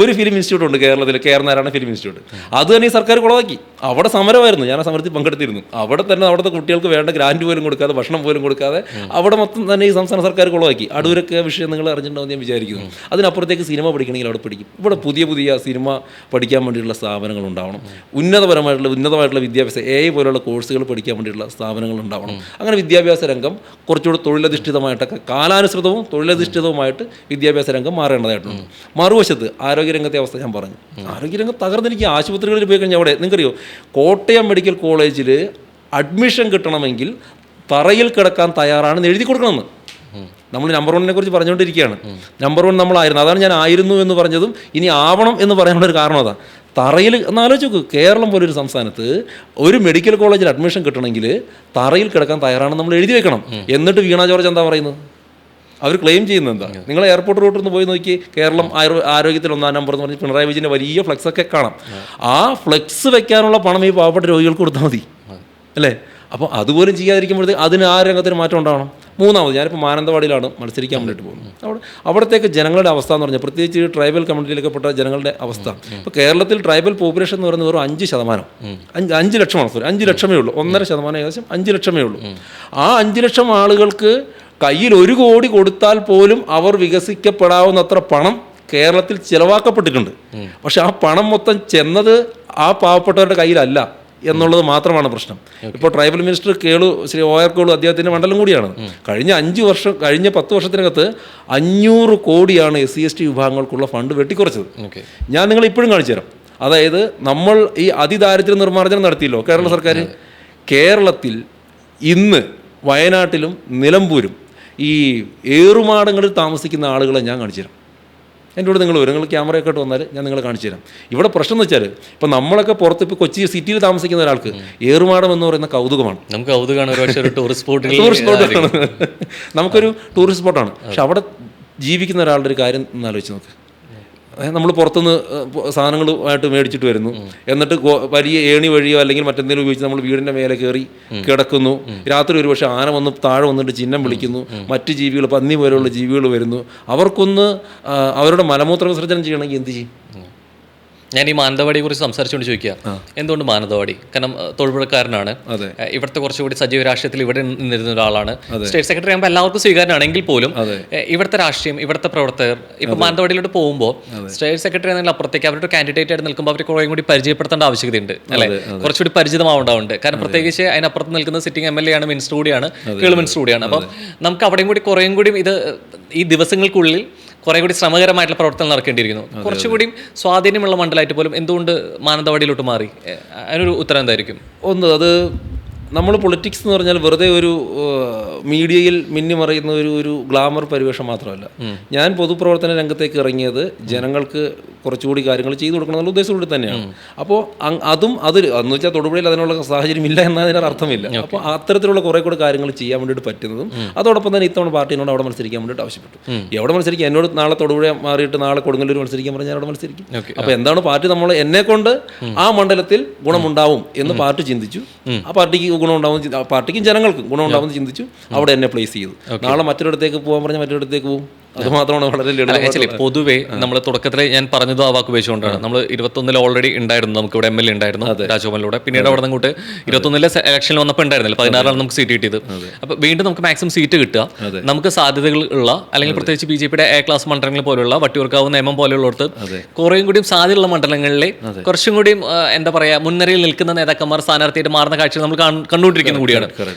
ഒരു ഫിലിം ഇൻസ്റ്റിറ്റ്യൂട്ട് ഉണ്ട് കേരളത്തിൽ, KR നാരായണ ഫിലിം ഇൻസ്റ്റിറ്റ്യൂട്ട്. അത് തന്നെ ഈ സർക്കാർ കുളവാക്കി. അവിടെ സമരമായിരുന്നു, ഞാൻ ആ സമരത്തിൽ പങ്കെടുത്തിരുന്നു. അവിടെ തന്നെ അവിടുത്തെ കുട്ടികൾക്ക് വേണ്ട ഗ്രാൻഡ് പോലും കൊടുക്കാതെ, ഭക്ഷണം പോലും കൊടുക്കാതെ അവിടെ മൊത്തം തന്നെ ഈ സംസ്ഥാന സർക്കാർ കുളവാക്കി. അടൂരൊക്കെ വിഷയം നിങ്ങൾ അറിഞ്ഞിട്ടുണ്ടാവും ഞാൻ വിചാരിക്കുന്നു. അതിനപ്പുറത്തേക്ക് സിനിമ പഠിക്കണമെങ്കിൽ അവിടെ പഠിക്കും. ഇവിടെ പുതിയ സിനിമ പഠിക്കാൻ വേണ്ടിയിട്ടുള്ള സ്ഥാപനങ്ങൾ ഉണ്ടാവണം. ഉന്നതമായിട്ടുള്ള വിദ്യാഭ്യാസം, AI പോലുള്ള കോഴ്സുകൾ പഠിക്കാൻ വേണ്ടിയിട്ടുള്ള സ്ഥാപനങ്ങൾ ഉണ്ടാവണം. അങ്ങനെ വിദ്യാഭ്യാസ രംഗം കുറച്ചുകൂടി തൊഴിലധിഷ്ഠിതമായിട്ടൊക്കെ, കാലാനുസൃതവും തൊഴിലധിഷ്ഠിതവുമായിട്ട് വിദ്യാഭ്യാസ രംഗം മാറേണ്ടതായിട്ടുണ്ട്. മറുവശത്ത് ആരോഗ്യരംഗത്തെ അവസ്ഥ ഞാൻ പറഞ്ഞു. ആരോഗ്യരംഗം തകർന്നിരിക്കുക. ആശുപത്രികളിൽ പോയി കഴിഞ്ഞാൽ അവിടെ നിങ്ങൾക്കറിയോ, കോട്ടയം മെഡിക്കൽ കോളേജിൽ അഡ്മിഷൻ കിട്ടണമെങ്കിൽ തറയിൽ കിടക്കാൻ തയ്യാറാണെന്ന് എഴുതി കൊടുക്കണമെന്ന്. നമ്മൾ നമ്പർ 1 കുറിച്ച് പറഞ്ഞുകൊണ്ടിരിക്കുകയാണ്. നമ്പർ 1 നമ്മളായിരുന്നു. അതാണ് ഞാൻ ആയിരുന്നു എന്ന് പറഞ്ഞതും ഇനി ആവണം എന്ന് പറയാനുള്ളൊരു കാരണം അതാണ്. തറയിൽ എന്നാലോചിച്ച് നോക്ക്, കേരളം പോലൊരു സംസ്ഥാനത്ത് ഒരു മെഡിക്കൽ കോളേജിൽ അഡ്മിഷൻ കിട്ടണമെങ്കിൽ തറയിൽ കിടക്കാൻ തയ്യാറാണെന്ന് നമ്മൾ എഴുതി വെക്കണം. എന്നിട്ട് വീണ ജോർജ് എന്താ പറയുന്നത്? അവർ ക്ലെയിം ചെയ്യുന്നത് എന്താ? നിങ്ങൾ എയർപോർട്ട് റൂട്ടിൽ നിന്ന് പോയി നോക്കി, കേരളം ആരോഗ്യത്തിൽ 1-ാം നമ്പർ എന്ന് പറഞ്ഞ് പിണറായി വിജയൻ്റെ വലിയ ഫ്ലെക്സൊക്കെ കാണാം. ആ ഫ്ലെക്സ് വെക്കാനുള്ള പണം ഈ പാവപ്പെട്ട രോഗികൾക്ക് കൊടുത്താൽ മതി അല്ലേ? അപ്പോൾ അതുപോലും ചെയ്യാതിരിക്കുമ്പോഴത്തേക്ക് അതിന് ആ രംഗത്തിന് മാറ്റം ഉണ്ടാവണം. മൂന്നാമത്, ഞാനിപ്പോൾ മാനന്തവാടിയിലാണ് മത്സരിക്കാൻ വേണ്ടിയിട്ട് പോകുന്നത്. അവിടത്തേക്ക് ജനങ്ങളുടെ അവസ്ഥ എന്ന് പറഞ്ഞാൽ, പ്രത്യേകിച്ച് ട്രൈബൽ കമ്മ്യൂണിറ്റിയിലൊക്കെ പെട്ട ജനങ്ങളുടെ അവസ്ഥ. ഇപ്പോൾ കേരളത്തിൽ ട്രൈബൽ പോപ്പുലേഷൻ എന്ന് പറയുന്നത് വെറും 5%, 5 ലക്ഷമാണ്. 5 ലക്ഷമേ ഉള്ളൂ. 1.5% ഏകദേശം 5 ലക്ഷമേ ഉള്ളൂ. ആ 5 ലക്ഷം ആളുകൾക്ക് കയ്യിൽ 1 കോടി കൊടുത്താൽ പോലും അവർ വികസിക്കപ്പെടാവുന്നത്ര പണം കേരളത്തിൽ ചിലവാക്കപ്പെട്ടിട്ടുണ്ട്. പക്ഷെ ആ പണം മൊത്തം ചെന്നത് ആ പാവപ്പെട്ടവരുടെ കയ്യിലല്ല എന്നുള്ളത് മാത്രമാണ് പ്രശ്നം. ഇപ്പോൾ tribal minister Shri OR Kelu അദ്ദേഹത്തിൻ്റെ മണ്ഡലം കൂടിയാണ്. കഴിഞ്ഞ 10 വർഷത്തിനകത്ത് 500 കോടിയാണ് SC/ST വിഭാഗങ്ങൾക്കുള്ള ഫണ്ട് വെട്ടിക്കുറച്ചത്. ഞാൻ നിങ്ങൾ ഇപ്പോഴും കാണിച്ചു തരാം. അതായത് നമ്മൾ ഈ അതിദാരിദ്ര്യ നിർമ്മാർജ്ജനം നടത്തിയല്ലോ കേരള സർക്കാർ. കേരളത്തിൽ ഇന്ന് വയനാട്ടിലും നിലമ്പൂരും ഈ ഏറുമാടങ്ങളിൽ താമസിക്കുന്ന ആളുകളെ ഞാൻ കാണിച്ചു തരാം. എൻ്റെ കൂടെ നിങ്ങൾ ക്യാമറയൊക്കെ ഇട്ട് വന്നാൽ ഞാൻ നിങ്ങളെ കാണിച്ചു തരാം. ഇവിടെ പ്രശ്നം എന്ന് വെച്ചാൽ, ഇപ്പോൾ നമ്മളൊക്കെ പുറത്ത്, ഇപ്പോൾ കൊച്ചി സിറ്റിയിൽ താമസിക്കുന്ന ഒരാൾക്ക് ഏറുമാടം എന്ന് പറയുന്ന കൗതുകമാണ്. നമുക്കൊരു ടൂറിസ്റ്റ് സ്പോട്ടാണ്. പക്ഷെ അവിടെ ജീവിക്കുന്ന ഒരാളുടെ ഒരു കാര്യം ഒന്ന് ആലോചിച്ച് നോക്ക്. നമ്മൾ പുറത്തുനിന്ന് സാധനങ്ങളുമായിട്ട് മേടിച്ചിട്ട് വരുന്നു, എന്നിട്ട് വലിയ ഏണി വഴിയോ അല്ലെങ്കിൽ മറ്റെന്തെങ്കിലും ഉപയോഗിച്ച് നമ്മൾ വീടിൻ്റെ മേലെ കയറി കിടക്കുന്നു. രാത്രി ഒരു പക്ഷേ ആന വന്ന് താഴെ വന്നിട്ട് ചിഹ്നം വിളിക്കുന്നു, മറ്റ് ജീവികൾ, പന്നി പോലെയുള്ള ജീവികൾ വരുന്നു. അവർക്കൊന്ന് അവരുടെ മലമൂത്ര വിസർജനം ചെയ്യണമെങ്കിൽ എന്ത് ചെയ്യും? ഞാൻ ഈ മാനന്തവാടിയെ കുറിച്ച് സംസാരിച്ചുകൊണ്ട് ചോദിക്കുക, എന്തുകൊണ്ട് മാനന്തവാടി? കാരണം തൊഴിൽപുഴക്കാരനാണ്, ഇവിടുത്തെ കുറച്ചുകൂടി സജീവ രാഷ്ട്രീയത്തിൽ ഇവിടെ നിന്നിരുന്ന ഒരാളാണ്. സ്റ്റേറ്റ് സെക്രട്ടറി ആകുമ്പോൾ എല്ലാവർക്കും സ്വീകാര്യമാണെങ്കിൽ പോലും ഇവിടുത്തെ രാഷ്ട്രീയം, ഇവിടുത്തെ പ്രവർത്തകർ ഇപ്പൊ മാനന്തവാടിയിലോട്ട് പോകുമ്പോൾ സ്റ്റേറ്റ് സെക്രട്ടറി എന്നതിൽ അപ്പുറത്തേക്ക് അവരുടെ കാൻഡിഡേറ്റ് ആയിട്ട് നിൽക്കുമ്പോൾ അവർ കുറേ കൂടി പരിചയപ്പെടുത്തേണ്ട ആവശ്യകതയുണ്ട് അല്ലെ, കുറച്ചുകൂടി പരിചിതമാവേണ്ടതുണ്ട്. കാരണം പ്രത്യേകിച്ച് അതിനപ്പുറത്ത് നിൽക്കുന്ന സിറ്റിംഗ് MLA ആണ്, മിനിസ്റ്റർ കൂടിയാണ്, കേള് മിനിസ്റ്റർ കൂടിയാണ്. അപ്പം നമുക്ക് അവിടെയും കൂടി കുറേയും കൂടി ഇത് ഈ ദിവസങ്ങൾക്കുള്ളിൽ കുറെ കൂടി ശ്രമകരമായിട്ടുള്ള പ്രവർത്തനം നടക്കേണ്ടിയിരിക്കുന്നു. കുറച്ചുകൂടി സ്വാധീനമുള്ള മണ്ഡലമായിട്ട് പോലും എന്തുകൊണ്ട് മാനന്തവാടിയിലോട്ട് മാറി? അതിനൊരു ഉത്തരം എന്തായിരിക്കും? ഒന്ന്, അത് നമ്മൾ പൊളിറ്റിക്സ് എന്ന് പറഞ്ഞാൽ വെറുതെ ഒരു മീഡിയയിൽ മിന്നിമറിയുന്ന ഒരു ഗ്ലാമർ പരിവേഷം മാത്രമല്ല. ഞാൻ പൊതുപ്രവർത്തന രംഗത്തേക്ക് ഇറങ്ങിയത് ജനങ്ങൾക്ക് കുറച്ചുകൂടി കാര്യങ്ങൾ ചെയ്തു കൊടുക്കണം എന്നുള്ള ഉദ്ദേശത്തോടെ തന്നെയാണ്. അപ്പോൾ അതെന്ന് വെച്ചാൽ തൊടുപുഴയിൽ അതിനുള്ള സാഹചര്യം ഇല്ല എന്നതിന് അർത്ഥമില്ല. അപ്പോൾ അത്തരത്തിലുള്ള കുറേ കൂടെ കാര്യങ്ങൾ ചെയ്യാൻ വേണ്ടിയിട്ട് പറ്റുന്നതും അതോടൊപ്പം തന്നെ ഇത്തവണ പാർട്ടിനോട് അവിടെ മത്സരിക്കാൻ വേണ്ടിയിട്ട് ആവശ്യപ്പെട്ടു. എവിടെ മത്സരിക്കും? എന്നോട് നാളെ തൊടുപുഴ മാറിയിട്ട് നാളെ കൊടുങ്ങല്ലൂർ മത്സരിക്കാൻ പറഞ്ഞാൽ അവിടെ മത്സരിക്കും. അപ്പോൾ എന്താണ് പാർട്ടി എന്നെ കൊണ്ട് ആ മണ്ഡലത്തിൽ ഗുണമുണ്ടാവും എന്ന് പാർട്ടി ചിന്തിച്ചു. ആ പാർട്ടിക്ക് ഗുണമുണ്ടാവും, പാർട്ടിക്കും ജനങ്ങൾക്കും ഗുണമുണ്ടാവും ചിന്തിച്ചു, അവിടെ എന്നെ പ്ലേസ് ചെയ്തു. നാളെ മറ്റൊരിടത്തേക്ക് പോകാൻ പറഞ്ഞാൽ മറ്റൊരിടത്തേക്ക് പോകും. അത് മാത്രമാണ് വളരെ ലളിതം. പൊതുവേ നമ്മൾ തുടക്കത്തിൽ ഞാൻ പറഞ്ഞത് ആ വാക്ക് ഉപയോഗിച്ചുകൊണ്ടാണ്. നമ്മൾ 21 ഓൾറെഡി ഉണ്ടായിരുന്നു, നമുക്ക് ഇവിടെ MLA ഉണ്ടായിരുന്നു രാജഗോപാലിലൂടെ. പിന്നീട് അവിടെ നിന്ന് 21 ഇലക്ഷനിൽ വന്നപ്പോൾ ഉണ്ടായിരുന്നില്ല, 16 നമുക്ക് സീറ്റ് കിട്ടിയത്. അപ്പൊ വീണ്ടും നമുക്ക് മാക്സിമം സീറ്റ് കിട്ടുക, നമുക്ക് സാധ്യതകൾ ഉള്ള അല്ലെങ്കിൽ പ്രത്യേകിച്ച് BJPയുടെ A ക്ലാസ് മണ്ഡലങ്ങൾ പോലുള്ള വട്ടിയൂർക്കാവ്, നേമം പോലെയുള്ളടത്ത് കുറേയും കൂടിയും സാധ്യതയുള്ള മണ്ഡലങ്ങളിലെ കുറച്ചും കൂടിയും എന്താ പറയാ മുൻനിരയിൽ നിൽക്കുന്ന നേതാക്കന്മാർ സ്ഥാനാർത്ഥിയായിട്ട് മാറുന്ന കാഴ്ചകൾ നമ്മൾ കണ്ടുകൊണ്ടിരിക്കുന്ന കൂടിയാണ്.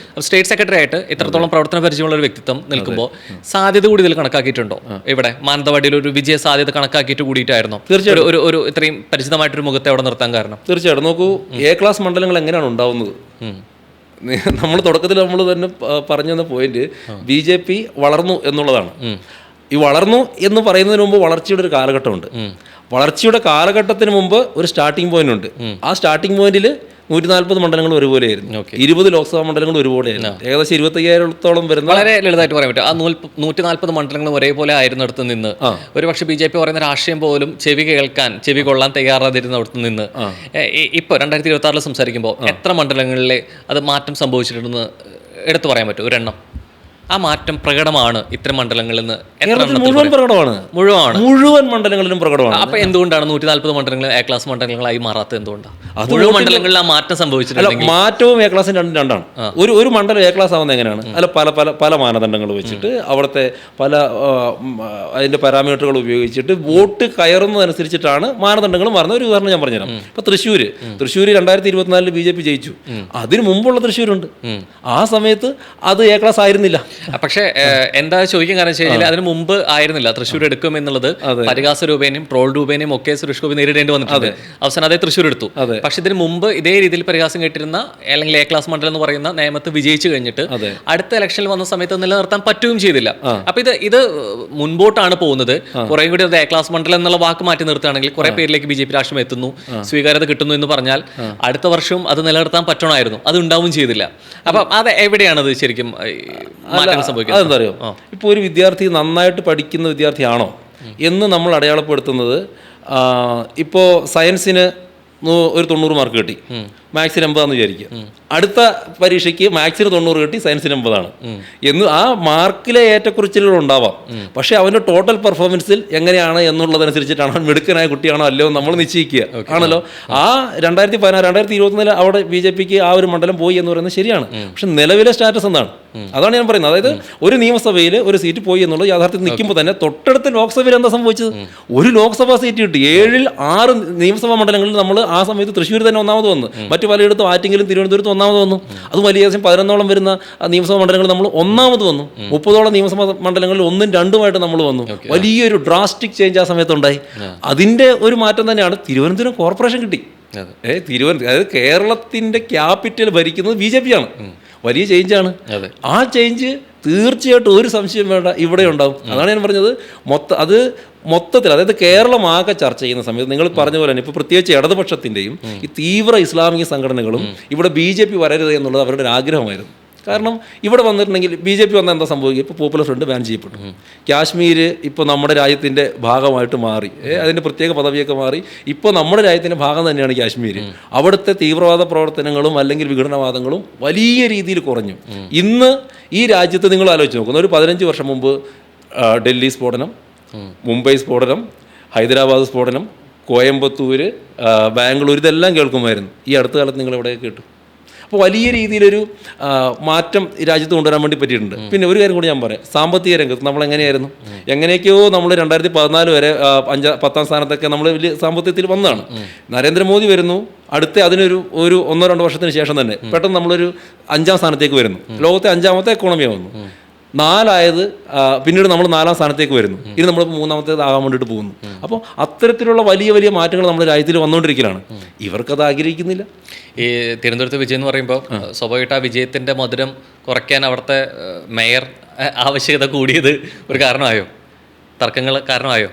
സ്റ്റേറ്റ് സെക്രട്ടറി ആയിട്ട് ഇത്രത്തോളം പ്രവർത്തന പരിചയമുള്ള ഒരു വ്യക്തിത്വം നിൽക്കുമ്പോൾ സാധ്യത കൂടി ഇതിൽ കണക്കാക്കിയിട്ടുണ്ട്. ഇവിടെ മാനന്തവാടിയിൽ ഒരു വിജയ സാധ്യത കണക്കാക്കിയിട്ട് കൂടിയിട്ടായിരുന്നു ഒരു ഇത്രയും പരിചിതമായിട്ടൊരു മുഖത്തെ അവിടെ നിർത്താൻ കാരണം? തീർച്ചയായിട്ടും. നോക്കൂ, A ക്ലാസ് മണ്ഡലങ്ങൾ എങ്ങനെയാണ് ഉണ്ടാവുന്നത്? നമ്മൾ തുടക്കത്തിൽ നമ്മൾ തന്നെ പറഞ്ഞു തന്ന പോയിന്റ് BJP വളർന്നു എന്നുള്ളതാണ്. ഈ വളർന്നു എന്ന് പറയുന്നതിന് മുമ്പ് വളർച്ചയുടെ ഒരു കാലഘട്ടമുണ്ട്. വളർച്ചയുടെ കാലഘട്ടത്തിന് മുമ്പ് ഒരു സ്റ്റാർട്ടിംഗ് പോയിന്റ് ഉണ്ട്. ആ സ്റ്റാർട്ടിംഗ് പോയിന്റിൽ 140 മണ്ഡലങ്ങൾ ഒരുപോലെയായിരുന്നു, 20 ലോക്സഭാ മണ്ഡലങ്ങൾ ഒരുപോലെയായിരുന്നു, ഏകദേശം 25,000-ഓളം വരുന്ന. വളരെ ലളിതമായിട്ട് പറയാൻ പറ്റും, ആ 140 മണ്ഡലങ്ങളും ഒരേപോലെ ആയിരുന്നിടത്ത് നിന്ന് ഒരുപക്ഷെ BJP പറയുന്ന രാഷ്ട്രീയം പോലും ചെവി കൊള്ളാൻ തയ്യാറാതിരുന്നിടത്ത് നിന്ന് ഇപ്പൊ 2026 സംസാരിക്കുമ്പോൾ എത്ര മണ്ഡലങ്ങളിലെ അത് മാറ്റം സംഭവിച്ചിട്ടുണ്ടെന്ന് എടുത്തു പറയാൻ പറ്റും? ഒരെണ്ണം. ആ മാറ്റം പ്രകടമാണ് ഇത്തരം മണ്ഡലങ്ങളിൽ നിന്ന്. മുഴുവൻ പ്രകടമാണ്, മുഴുവൻ മണ്ഡലങ്ങളിലും പ്രകടമാണ്. അപ്പൊ എന്തുകൊണ്ടാണ് 140 മണ്ഡലങ്ങൾ A ക്ലാസ് മണ്ഡലങ്ങളായി മാറാത്തത്? എന്തുകൊണ്ടാണ് മുഴുവൻ മണ്ഡലങ്ങളിൽ ആ മാറ്റം സംഭവിച്ചിട്ടുണ്ട്? മാറ്റവും A ക്ലാസും രണ്ടാണ്. ഒരു മണ്ഡലം A ക്ലാസ് ആവുന്നത് എങ്ങനെയാണ്? അല്ല, പല മാനദണ്ഡങ്ങൾ വെച്ചിട്ട് അവിടുത്തെ പല അതിന്റെ പാരാമീറ്ററുകൾ ഉപയോഗിച്ചിട്ട് വോട്ട് കയറുന്നതനുസരിച്ചിട്ടാണ് മാനദണ്ഡങ്ങൾ മാറുന്നത്. ഒരു ഉദാഹരണം ഞാൻ പറഞ്ഞുതരാം. ഇപ്പൊ തൃശ്ശൂർ 2024 BJP ജയിച്ചു. അതിന് മുമ്പുള്ള തൃശ്ശൂരുണ്ട്, ആ സമയത്ത് അത് A ക്ലാസ് ആയിരുന്നില്ല. പക്ഷേ എന്താ ചോദിക്കാൻ കാരണം വെച്ച് കഴിഞ്ഞാൽ അതിന് മുമ്പ് ആയിരുന്നില്ല തൃശ്ശൂർ എടുക്കും എന്നുള്ളത്. പരിഹാസ രൂപേനയും ട്രോൾ രൂപേനയും ഒക്കെ സുരേഷ് ഗോപി നേരിടേണ്ടി വന്നിട്ടുണ്ട്. അവസാനം അതേ തൃശ്ശൂർ എടുത്തു. പക്ഷെ ഇതിന് മുമ്പ് ഇതേ രീതിയിൽ പരിഹാസം കേട്ടിരുന്ന അല്ലെങ്കിൽ A ക്ലാസ് മണ്ഡലം എന്ന് പറയുന്ന നിയമത്ത് വിജയിച്ചു കഴിഞ്ഞിട്ട് അടുത്ത ഇലക്ഷനിൽ വന്ന സമയത്ത് നിലനിർത്താൻ പറ്റുകയും ചെയ്തില്ല. അപ്പൊ ഇത് മുൻപോട്ടാണ് പോകുന്നത്. കുറെ കൂടി A ക്ലാസ് മണ്ഡലം എന്നുള്ള വാക്ക് മാറ്റി നിർത്തുകയാണെങ്കിൽ കുറെ പേരിലേക്ക് BJP രാഷ്ട്രീയം എത്തുന്നു, സ്വീകാര്യത കിട്ടുന്നു എന്ന് പറഞ്ഞാൽ അടുത്ത വർഷവും അത് നിലനിർത്താൻ പറ്റണമായിരുന്നു. അത് ഉണ്ടാവും ചെയ്തില്ല. അപ്പൊ അത് എവിടെയാണത് ശരിക്കും അതെന്താ അറിയോ? ഇപ്പോൾ ഒരു വിദ്യാർത്ഥി നന്നായിട്ട് പഠിക്കുന്ന വിദ്യാർത്ഥിയാണോ എന്ന് നമ്മൾ അടയാളപ്പെടുത്തുന്നത്, ഇപ്പോൾ സയൻസിന് ഒരു 90 മാർക്ക് കിട്ടി, മാത്സിന് 80 വിചാരിക്കുക. അടുത്ത പരീക്ഷയ്ക്ക് മാത്സിന് 90 കിട്ടി, സയൻസിന് 80 എന്ന് ആ മാർക്കിലെ ഏറ്റക്കുറിച്ചിലുകൾ ഉണ്ടാവാം. പക്ഷെ അവൻ്റെ ടോട്ടൽ പെർഫോമൻസിൽ എങ്ങനെയാണ് എന്നുള്ളതനുസരിച്ചിട്ടാണ് അവൻ മിടുക്കനായ കുട്ടിയാണോ അല്ലയോ നമ്മൾ നിശ്ചയിക്കുക ആണല്ലോ. ആ 2021 അവിടെ BJPക്ക് ആ ഒരു മണ്ഡലം പോയി എന്ന് പറയുന്നത് ശരിയാണ്. പക്ഷെ നിലവിലെ സ്റ്റാറ്റസ് എന്താണ്? അതാണ് ഞാൻ പറയുന്നത്. അതായത് ഒരു നിയമസഭയിൽ ഒരു സീറ്റ് പോയി എന്നുള്ളത് യാഥാർത്ഥ്യം നിൽക്കുമ്പോൾ തന്നെ തൊട്ടടുത്ത ലോക്സഭയിൽ എന്താ സംഭവിച്ചത്? ഒരു ലോക്സഭാ സീറ്റ് കിട്ടി. 7-ൽ 6 നിയമസഭാ മണ്ഡലങ്ങളിൽ നമ്മൾ ആ സമയത്ത് തൃശ്ശൂർ തന്നെ ഒന്നാമത് വന്നു, മറ്റു പലയിടത്തും ആറ്റിങ്ങലും തിരുവനന്തപുരത്തും ഒന്നാമത് വന്നു. അത് വലിയ 11ഓളം വരുന്ന നിയമസഭാ മണ്ഡലങ്ങൾ നമ്മൾ ഒന്നാമത് വന്നു. 30ഓളം നിയമസഭാ മണ്ഡലങ്ങളിൽ 1ഉം 2ഉമായിട്ട് നമ്മൾ വന്നു. വലിയൊരു ഡ്രാസ്റ്റിക് ചേഞ്ച് ആ സമയത്തുണ്ടായി. അതിൻ്റെ ഒരു മാറ്റം തന്നെയാണ് തിരുവനന്തപുരം കോർപ്പറേഷൻ കിട്ടി. അതായത് കേരളത്തിൻ്റെ ക്യാപിറ്റൽ ഭരിക്കുന്നത് BJP ആണ്. വലിയ ചേഞ്ചാണ്. ആ ചേഞ്ച് തീർച്ചയായിട്ടും ഒരു സംശയം വേണ്ട ഇവിടെ ഉണ്ടാവും. അതാണ് ഞാൻ പറഞ്ഞത്. മൊത്തത്തിൽ അതായത് കേരളമാകെ ചർച്ച ചെയ്യുന്ന സമയത്ത് നിങ്ങൾ പറഞ്ഞ പോലെ തന്നെ ഇപ്പോൾ പ്രത്യേകിച്ച് ഇടതുപക്ഷത്തിൻ്റെയും ഈ തീവ്ര ഇസ്ലാമിക സംഘടനകളും ഇവിടെ BJP വരരുത് എന്നുള്ളത് അവരുടെ ഒരു ആഗ്രഹമായിരുന്നു. കാരണം ഇവിടെ വന്നിട്ടുണ്ടെങ്കിൽ BJP വന്നാൽ എന്താ സംഭവിക്കുക? ഇപ്പോൾ പോപ്പുലർ ഫ്രണ്ട് ബാൻ ചെയ്യപ്പെട്ടു, കാശ്മീർ ഇപ്പോൾ നമ്മുടെ രാജ്യത്തിൻ്റെ ഭാഗമായിട്ട് മാറി, അതിൻ്റെ പ്രത്യേക പദവിയൊക്കെ മാറി, ഇപ്പോൾ നമ്മുടെ രാജ്യത്തിൻ്റെ ഭാഗം തന്നെയാണ് കാശ്മീർ. അവിടുത്തെ തീവ്രവാദ പ്രവർത്തനങ്ങളും അല്ലെങ്കിൽ വിഘടനവാദങ്ങളും വലിയ രീതിയിൽ കുറഞ്ഞു. ഇന്ന് ഈ രാജ്യത്ത് നിങ്ങൾ ആലോചിച്ച് നോക്കുന്നു, ഒരു 15 വർഷം മുമ്പ് ഡൽഹി സ്ഫോടനം, മുംബൈ സ്ഫോടനം, ഹൈദരാബാദ് സ്ഫോടനം, കോയമ്പത്തൂർ, ബാംഗ്ലൂർ, ഇതെല്ലാം കേൾക്കുമായിരുന്നു. ഈ അടുത്ത കാലത്ത് നിങ്ങൾ എവിടെ കേട്ടു? അപ്പോൾ വലിയ രീതിയിലൊരു മാറ്റം ഈ രാജ്യത്ത് കൊണ്ടുവരാൻ വേണ്ടി പറ്റിയിട്ടുണ്ട്. പിന്നെ ഒരു കാര്യം കൂടി ഞാൻ പറയാം, സാമ്പത്തിക രംഗത്ത് നമ്മൾ എങ്ങനെയൊക്കെയോ നമ്മൾ 2014 വരെ 10ാം സ്ഥാനത്തൊക്കെ നമ്മൾ വലിയ സാമ്പത്തികത്തിൽ വന്നതാണ്. നരേന്ദ്രമോദി വരുന്നു, അടുത്ത അതിനൊരു 1-2 വർഷത്തിന് ശേഷം തന്നെ പെട്ടെന്ന് നമ്മളൊരു 5ാം സ്ഥാനത്തേക്ക് വരുന്നു. ലോകത്തെ 5ാമത്തെ എക്കോണമിയാണ് വന്നു. 4 പിന്നീട് നമ്മൾ 4ാം സ്ഥാനത്തേക്ക് വരുന്നു. ഇനി നമ്മൾ 3ാമത്തേത് ആകാൻ വേണ്ടിയിട്ട് പോകുന്നു. അപ്പോൾ അത്തരത്തിലുള്ള വലിയ വലിയ മാറ്റങ്ങൾ നമ്മുടെ രാജ്യത്തിൽ വന്നുകൊണ്ടിരിക്കുകയാണ്. ഇവർക്കത് ആഗ്രഹിക്കുന്നില്ല. ഈ തിരുവനന്തപുരത്ത് വിജയം എന്ന് പറയുമ്പോൾ സ്വാഭാവികമായിട്ട് ആ വിജയത്തിൻ്റെ മധുരം കുറയ്ക്കാൻ അവിടുത്തെ മേയർ ആവശ്യകത കൂടിയത് ഒരു കാരണമായോ? തർക്കങ്ങൾ കാരണമായോ?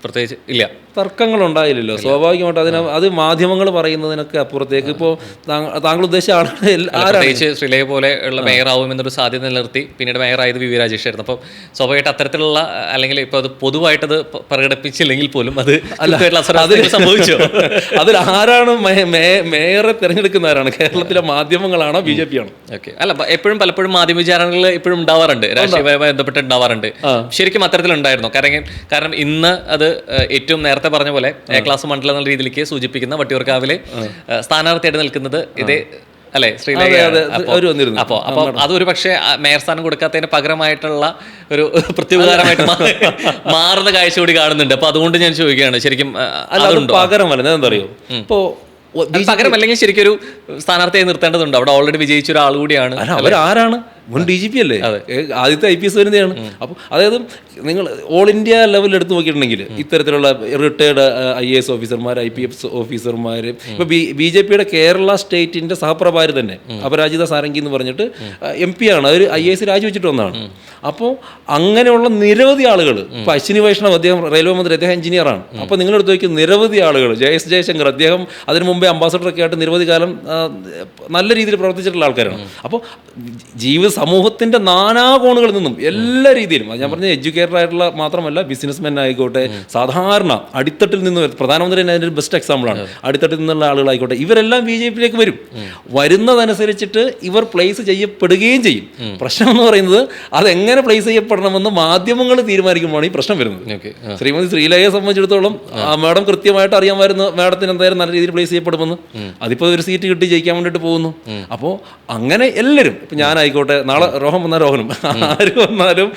പ്രത്യേകിച്ച് ഇല്ല, തർക്കങ്ങളുണ്ടായില്ലല്ലോ. സ്വാഭാവികമായിട്ട് അത് മാധ്യമങ്ങൾ പറയുന്നതിനൊക്കെ അപ്പുറത്തേക്ക് ഇപ്പോൾ താങ്കൾ ഉദ്ദേശിച്ച പ്രത്യേകിച്ച് ശ്രീലയെ പോലെ ഉള്ള മേയർ ആവുമെന്നൊരു സാധ്യത നിലനിർത്തി പിന്നീട് മേയറായത് വി രാജേഷ് ആയിരുന്നു. അപ്പം സ്വാഭാവികമായിട്ട് അത്തരത്തിലുള്ള അല്ലെങ്കിൽ ഇപ്പോൾ അത് പൊതുവായിട്ടത് പ്രകടിപ്പിച്ചില്ലെങ്കിൽ പോലും അത് സംഭവിച്ചു. അതിൽ ആരാണ് മേയറെ തിരഞ്ഞെടുക്കുന്ന ആരാണ്? കേരളത്തിലെ മാധ്യമങ്ങളാണോ BJP ആണോ? ഓക്കെ, അല്ല എപ്പോഴും പലപ്പോഴും മാധ്യമ വിചാരണകൾ ഇപ്പോഴും ഉണ്ടാവാറുണ്ട്, രാഷ്ട്രീയവുമായി ബന്ധപ്പെട്ട് ഉണ്ടാവാറുണ്ട്. ശരിക്കും അത്തരത്തിലുണ്ടായിരുന്നു. കാരണം ഇന്ന് അത് ഏറ്റവും നേരത്തെ പറഞ്ഞ പോലെ എ ക്ലാസ് മണ്ഡലം എന്ന രീതിയിലേക്ക് സൂചിപ്പിക്കുന്ന വട്ടിയൂർക്കാവിലെ സ്ഥാനാർത്ഥിയായിട്ട് നിൽക്കുന്നത് ഇതേ അല്ലെ ശ്രീലേഖ. അപ്പോൾ അതൊരു പക്ഷേ മേയർ സ്ഥാനം കൊടുക്കാത്തതിന് പകരമായിട്ടുള്ള ഒരു പ്രത്യുപകാരമായിട്ട് മാറുന്ന കാഴ്ച കൂടി കാണുന്നുണ്ട്. അപ്പൊ അതുകൊണ്ട് ഞാൻ ചോദിക്കുകയാണ്, ശരിക്കും പകരമല്ല എന്താ അറിയോ, ഇപ്പോ പകരം അല്ലെങ്കിൽ ശരിക്കും ഒരു സ്ഥാനാർത്ഥിയെ നിർത്തേണ്ടതുണ്ട്. അവിടെ ഓൾറെഡി വിജയിച്ച ഒരാൾ കൂടിയാണ്. അവരാരാണ്? മുൻ DGP അല്ലേ, ആദ്യത്തെ IPS വനിതയാണ്. അപ്പോൾ അതായത് നിങ്ങൾ ഓൾ ഇന്ത്യ ലെവലിൽ എടുത്ത് നോക്കിയിട്ടുണ്ടെങ്കിൽ ഇത്തരത്തിലുള്ള റിട്ടയർഡ് IAS ഓഫീസർമാർ, IPS ഓഫീസർമാർ, ഇപ്പോൾ BJPയുടെ കേരള സ്റ്റേറ്റിൻ്റെ സഹപ്രഭാരി തന്നെ അപരാജിത സാരംഗി എന്ന് പറഞ്ഞിട്ട് MP ആണ്, അവർ IAS രാജിവെച്ചിട്ട് വന്നതാണ്. അപ്പോൾ അങ്ങനെയുള്ള നിരവധി ആളുകൾ, ഇപ്പോൾ അശ്വിനി വൈഷ്ണവ് അദ്ദേഹം റെയിൽവേ മന്ത്രി, അദ്ദേഹം എഞ്ചിനീയറാണ്. അപ്പോൾ നിങ്ങളെടുത്ത് നോക്കി നിരവധി ആളുകൾ, JS ജയശങ്കർ അദ്ദേഹം അതിന് മുമ്പേ അംബാസഡറൊക്കെ ആയിട്ട് നിരവധി കാലം നല്ല രീതിയിൽ പ്രവർത്തിച്ചിട്ടുള്ള ആൾക്കാരാണ്. അപ്പോൾ സമൂഹത്തിൻ്റെ നാനാകോണുകളിൽ നിന്നും എല്ലാ രീതിയിലും, ഞാൻ പറഞ്ഞ എഡ്യൂക്കേറ്റഡ് ആയിട്ടുള്ള മാത്രമല്ല, ബിസിനസ്മെൻ ആയിക്കോട്ടെ, സാധാരണ അടിത്തട്ടിൽ നിന്ന്, പ്രധാനമന്ത്രി തന്നെ അതിൻ്റെ ഒരു ബെസ്റ്റ് എക്സാമ്പിളാണ്, അടിത്തട്ടിൽ നിന്നുള്ള ആളുകളായിക്കോട്ടെ, ഇവരെല്ലാം BJPയിലേക്ക് വരും. വരുന്നതനുസരിച്ചിട്ട് ഇവർ പ്ലേസ് ചെയ്യപ്പെടുകയും ചെയ്യും. പ്രശ്നം എന്ന് പറയുന്നത് അതെങ്ങനെ പ്ലേസ് ചെയ്യപ്പെടണമെന്ന് മാധ്യമങ്ങൾ തീരുമാനിക്കുമ്പോഴാണ് ഈ പ്രശ്നം വരുന്നത്. ശ്രീമതി ശ്രീലേഖയെ സംബന്ധിച്ചിടത്തോളം മാഡം കൃത്യമായിട്ട് അറിയാമായിരുന്നു മാഡത്തിന് എന്തായാലും നല്ല രീതിയിൽ പ്ലേസ് ചെയ്യപ്പെടുമെന്ന്. അതിപ്പോൾ ഒരു സീറ്റ് കിട്ടി ജയിക്കാൻ വേണ്ടിയിട്ട് പോകുന്നു. അപ്പോൾ അങ്ങനെ എല്ലാവരും, ഇപ്പം ഞാനായിക്കോട്ടെ, നാളെ രോഹം വന്നാൽ രോഹനും, ആര് വന്നാലും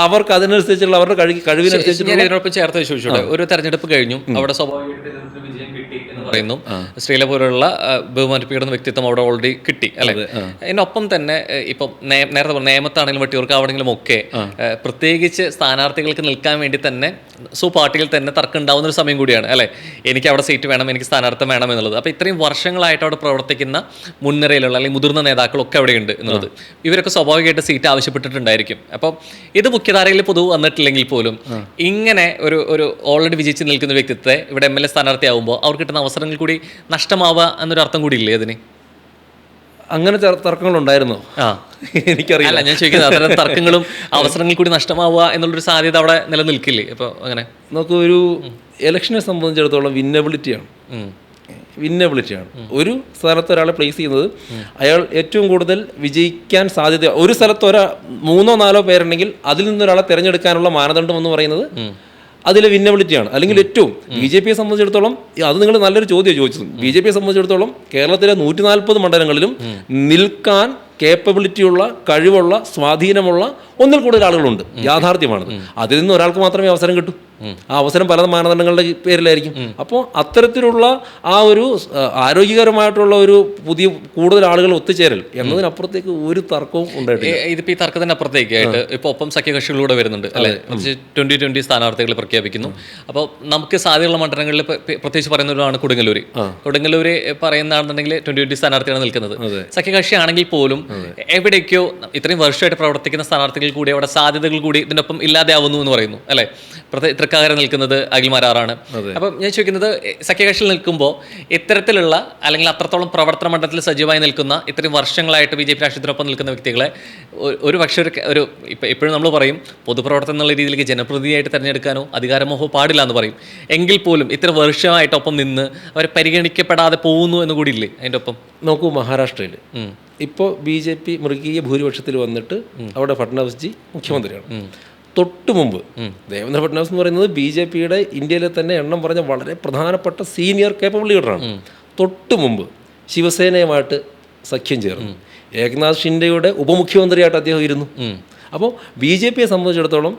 അവർക്ക് അതിനനുസരിച്ചുള്ള അവരുടെ കഴിവിനനുസരിച്ച് ചേർത്ത് ചോദിച്ചോട്ടെ. ഒരു തെരഞ്ഞെടുപ്പ് കഴിഞ്ഞു, അവിടെ സ്വാഭാവികമായിട്ട് വിജയം കിട്ടി എന്ന് പറയുന്നു. ശ്രീല പോലുള്ള ബഹുമാനിപ്പിക്കുന്ന വ്യക്തിത്വം അവിടെ ഓൾറെഡി കിട്ടി അല്ലെ. അതിനൊപ്പം തന്നെ ഇപ്പം നേരത്തെ പറഞ്ഞ നിയമത്താണെങ്കിലും വട്ടിയൂർക്കാവണെങ്കിലും ഒക്കെ പ്രത്യേകിച്ച് സ്ഥാനാർത്ഥികൾക്ക് നിൽക്കാൻ വേണ്ടി തന്നെ പാർട്ടിയിൽ തന്നെ തർക്കം ഉണ്ടാവുന്ന ഒരു സമയം കൂടിയാണ് അല്ലെ. എനിക്ക് അവിടെ സീറ്റ് വേണം, എനിക്ക് സ്ഥാനാർത്ഥം വേണം എന്നുള്ളത്. അപ്പോൾ ഇത്രയും വർഷങ്ങളായിട്ട് അവിടെ പ്രവർത്തിക്കുന്ന മുൻനിരയിലുള്ള അല്ലെങ്കിൽ മുതിർന്ന നേതാക്കളൊക്കെ അവിടെയുണ്ട് എന്നുള്ളത്. ഇവരൊക്കെ സ്വാഭാവികമായിട്ട് സീറ്റ് ആവശ്യപ്പെട്ടിട്ടുണ്ടായിരിക്കും. അപ്പോൾ ഇത് മുഖ്യധാരയിൽ പൊതുവെ വന്നിട്ടില്ലെങ്കിൽ പോലും ഇങ്ങനെ ഒരു ഓൾറെഡി വിജയിച്ച് നിൽക്കുന്ന വ്യക്തിത്വത്തെ ഇവിടെ MLA സ്ഥാനാർത്ഥിയാവുമ്പോൾ അവർക്ക് കിട്ടുന്ന അവസരങ്ങൾ കൂടി നഷ്ടമാവുക എന്നൊരു അർത്ഥം കൂടി ഇല്ലേ അതിന്? അങ്ങനെ തർക്കങ്ങളുണ്ടായിരുന്നോ? എനിക്കറിയില്ല, ഞാൻ ചോദിക്കുന്നത് അത്തരം തർക്കങ്ങളും അവസരങ്ങൾ കൂടി നഷ്ടമാവുക എന്നുള്ളൊരു സാധ്യത അവിടെ നിലനിൽക്കില്ലേ? അപ്പോൾ അങ്ങനെ നമുക്ക് ഒരു ഇലക്ഷനെ സംബന്ധിച്ചിടത്തോളം വിന്നബിലിറ്റിയാണ്. ഒരു സ്ഥലത്ത് ഒരാളെ പ്ലേസ് ചെയ്യുന്നത് അയാൾ ഏറ്റവും കൂടുതൽ വിജയിക്കാൻ സാധ്യത, ഒരു സ്ഥലത്ത് 3-4 പേരുണ്ടെങ്കിൽ അതിൽ നിന്നൊരാളെ തിരഞ്ഞെടുക്കാനുള്ള മാനദണ്ഡം എന്ന് പറയുന്നത് അതിലെ വിന്നബിലിറ്റിയാണ്. അല്ലെങ്കിൽ ഏറ്റവും BJPയെ സംബന്ധിച്ചിടത്തോളം, അത് നിങ്ങൾ നല്ലൊരു ചോദ്യം ചോദിച്ചത്, BJPയെ സംബന്ധിച്ചിടത്തോളം കേരളത്തിലെ 140 മണ്ഡലങ്ങളിലും നിൽക്കാൻ കേപ്പബിലിറ്റിയുള്ള, കഴിവുള്ള, സ്വാധീനമുള്ള ഒന്നിൽ കൂടുതൽ ആളുകളുണ്ട്. യാഥാർത്ഥ്യമാണത്. അതിൽ നിന്ന് ഒരാൾക്ക് മാത്രമേ അവസരം കിട്ടൂ. ആ അവസരം പല മാനദണ്ഡങ്ങളുടെ പേരിലായിരിക്കും. അപ്പോൾ അത്തരത്തിലുള്ള ആ ഒരു ആരോഗ്യകരമായിട്ടുള്ള ഒരു കൂടുതൽ ആളുകൾ ഒത്തുചേരൽ എന്നതിനപ്പുറത്തേക്ക് ഒരു തർക്കവും ഉണ്ടായിട്ടില്ല. ഇതിപ്പോൾ ഈ തർക്കത്തിന് അപ്പുറത്തേക്കായിട്ട് ഇപ്പോൾ ഒപ്പം സഖ്യകക്ഷികളൂടെ വരുന്നുണ്ട് അല്ലെ. 2020 സ്ഥാനാർത്ഥികൾ പ്രഖ്യാപിക്കുന്നു. അപ്പോൾ നമുക്ക് സാധ്യതയുള്ള മണ്ഡലങ്ങളിൽ പ്രത്യേകിച്ച് പറയുന്നവരാണ് കൊടുങ്ങല്ലൂർ. കൊടുങ്ങല്ലൂർ പറയുന്നതാണെന്നുണ്ടെങ്കിൽ 2020 സ്ഥാനാർത്ഥിയാണ് നിൽക്കുന്നത്. സഖ്യകക്ഷി ആണെങ്കിൽ പോലും എവിടേക്കോ ഇത്രയും വർഷമായിട്ട് പ്രവർത്തിക്കുന്ന സ്ഥാനാർത്ഥികൾ കൂടി അവിടെ സാധ്യതകൾ കൂടി ഇതിനൊപ്പം ഇല്ലാതെ ആവുന്നു എന്ന് പറയുന്നു അല്ലെ. തൃക്കാക്കര നിൽക്കുന്നത് അഖിൽമാരാറാണ്. അപ്പം ഞാൻ ചോദിക്കുന്നത്, സഖ്യകക്ഷിയിൽ നിൽക്കുമ്പോൾ ഇത്തരത്തിലുള്ള അല്ലെങ്കിൽ അത്രത്തോളം പ്രവർത്തന മണ്ഡലത്തിൽ സജീവമായി നിൽക്കുന്ന ഇത്രയും വർഷങ്ങളായിട്ട് BJP രാഷ്ട്രീയത്തിനൊപ്പം നിൽക്കുന്ന വ്യക്തികളെ ഒരു പക്ഷേ ഒരു എപ്പോഴും നമ്മൾ പറയും പൊതുപ്രവർത്തനം എന്നുള്ള രീതിയിലേക്ക് ജനപ്രതിനിധിയായിട്ട് തിരഞ്ഞെടുക്കാനോ അധികാരമോഹോ പാടില്ല എന്ന് പറയും. എങ്കിൽ പോലും ഇത്ര വർഷമായിട്ടൊപ്പം നിന്ന് അവരെ പരിഗണിക്കപ്പെടാതെ പോകുന്നു എന്ന് കൂടി ഇല്ലേ അതിൻ്റെ ഒപ്പം? നോക്കൂ, മഹാരാഷ്ട്രയിൽ ഇപ്പോൾ BJP മൃഗീയ ഭൂരിപക്ഷത്തിൽ വന്നിട്ട് അവിടെ ഫഡ്നാവിസ്ജി മുഖ്യമന്ത്രിയാണ്. തൊട്ട് മുമ്പ് ദേവേന്ദ്ര ഫഡ്നാവിസ് എന്ന് പറയുന്നത് BJPയുടെ ഇന്ത്യയിലെ തന്നെ എണ്ണം പറഞ്ഞ വളരെ പ്രധാനപ്പെട്ട സീനിയർ കേപ്പബിൾ ലീഡറാണ്. തൊട്ട് മുമ്പ് ശിവസേനയുമായിട്ട് സഖ്യം ചേർന്നു. ഏകനാഥ് ഷിൻഡെയുടെ ഉപമുഖ്യമന്ത്രിയായിട്ട് അദ്ദേഹം ഇരുന്നു. അപ്പോൾ BJPയെ സംബന്ധിച്ചിടത്തോളം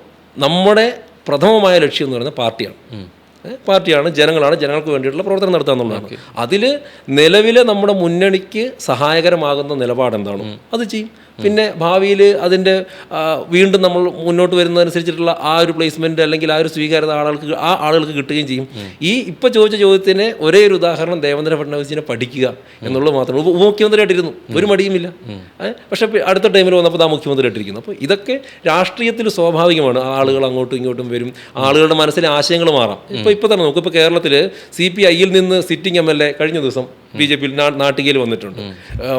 നമ്മുടെ പ്രഥമമായ ലക്ഷ്യം എന്ന് പറയുന്നത് പാർട്ടിയാണ്, ജനങ്ങൾക്ക് വേണ്ടിയിട്ടുള്ള പ്രവർത്തനം നടത്തുക എന്നുള്ളതാണ്. അതിൽ നിലവിലെ നമ്മുടെ മുന്നണിക്ക് സഹായകരമാകുന്ന നിലപാട് എന്താണോ അത് ചെയ്യും. പിന്നെ ഭാവിയിൽ അതിൻ്റെ വീണ്ടും നമ്മൾ മുന്നോട്ട് വരുന്നതനുസരിച്ചിട്ടുള്ള ആ ഒരു പ്ലേസ്മെൻറ്റ് അല്ലെങ്കിൽ ആ ഒരു സ്വീകാര്യത ആളുകൾക്ക് കിട്ടുകയും ചെയ്യും. ഈ ഇപ്പോൾ ചോദിച്ച ചോദ്യത്തിന് ഒരേ ഒരു ഉദാഹരണം ദേവേന്ദ്ര ഫഡ്നാവിസിനെ പഠിക്കുക എന്നുള്ളത് മാത്രമേ. ഉപമുഖ്യമന്ത്രിയായിട്ടിരുന്നു, ഒരു മടിയുമില്ല. പക്ഷേ അടുത്ത ടൈമിൽ വന്നപ്പോൾ ആ മുഖ്യമന്ത്രിയായിട്ടിരിക്കുന്നു. അപ്പോൾ ഇതൊക്കെ രാഷ്ട്രീയത്തിൽ സ്വാഭാവികമാണ്. ആളുകൾ അങ്ങോട്ടും ഇങ്ങോട്ടും വരും, ആളുകളുടെ മനസ്സിലെ ആശയങ്ങൾ മാറാം. ഇപ്പോൾ തന്നെ നോക്കും, ഇപ്പോൾ കേരളത്തിൽ CPIയിൽ നിന്ന് സിറ്റിംഗ് MLA കഴിഞ്ഞ ദിവസം BJPയിൽ നാട്ടികയിൽ വന്നിട്ടുണ്ട്.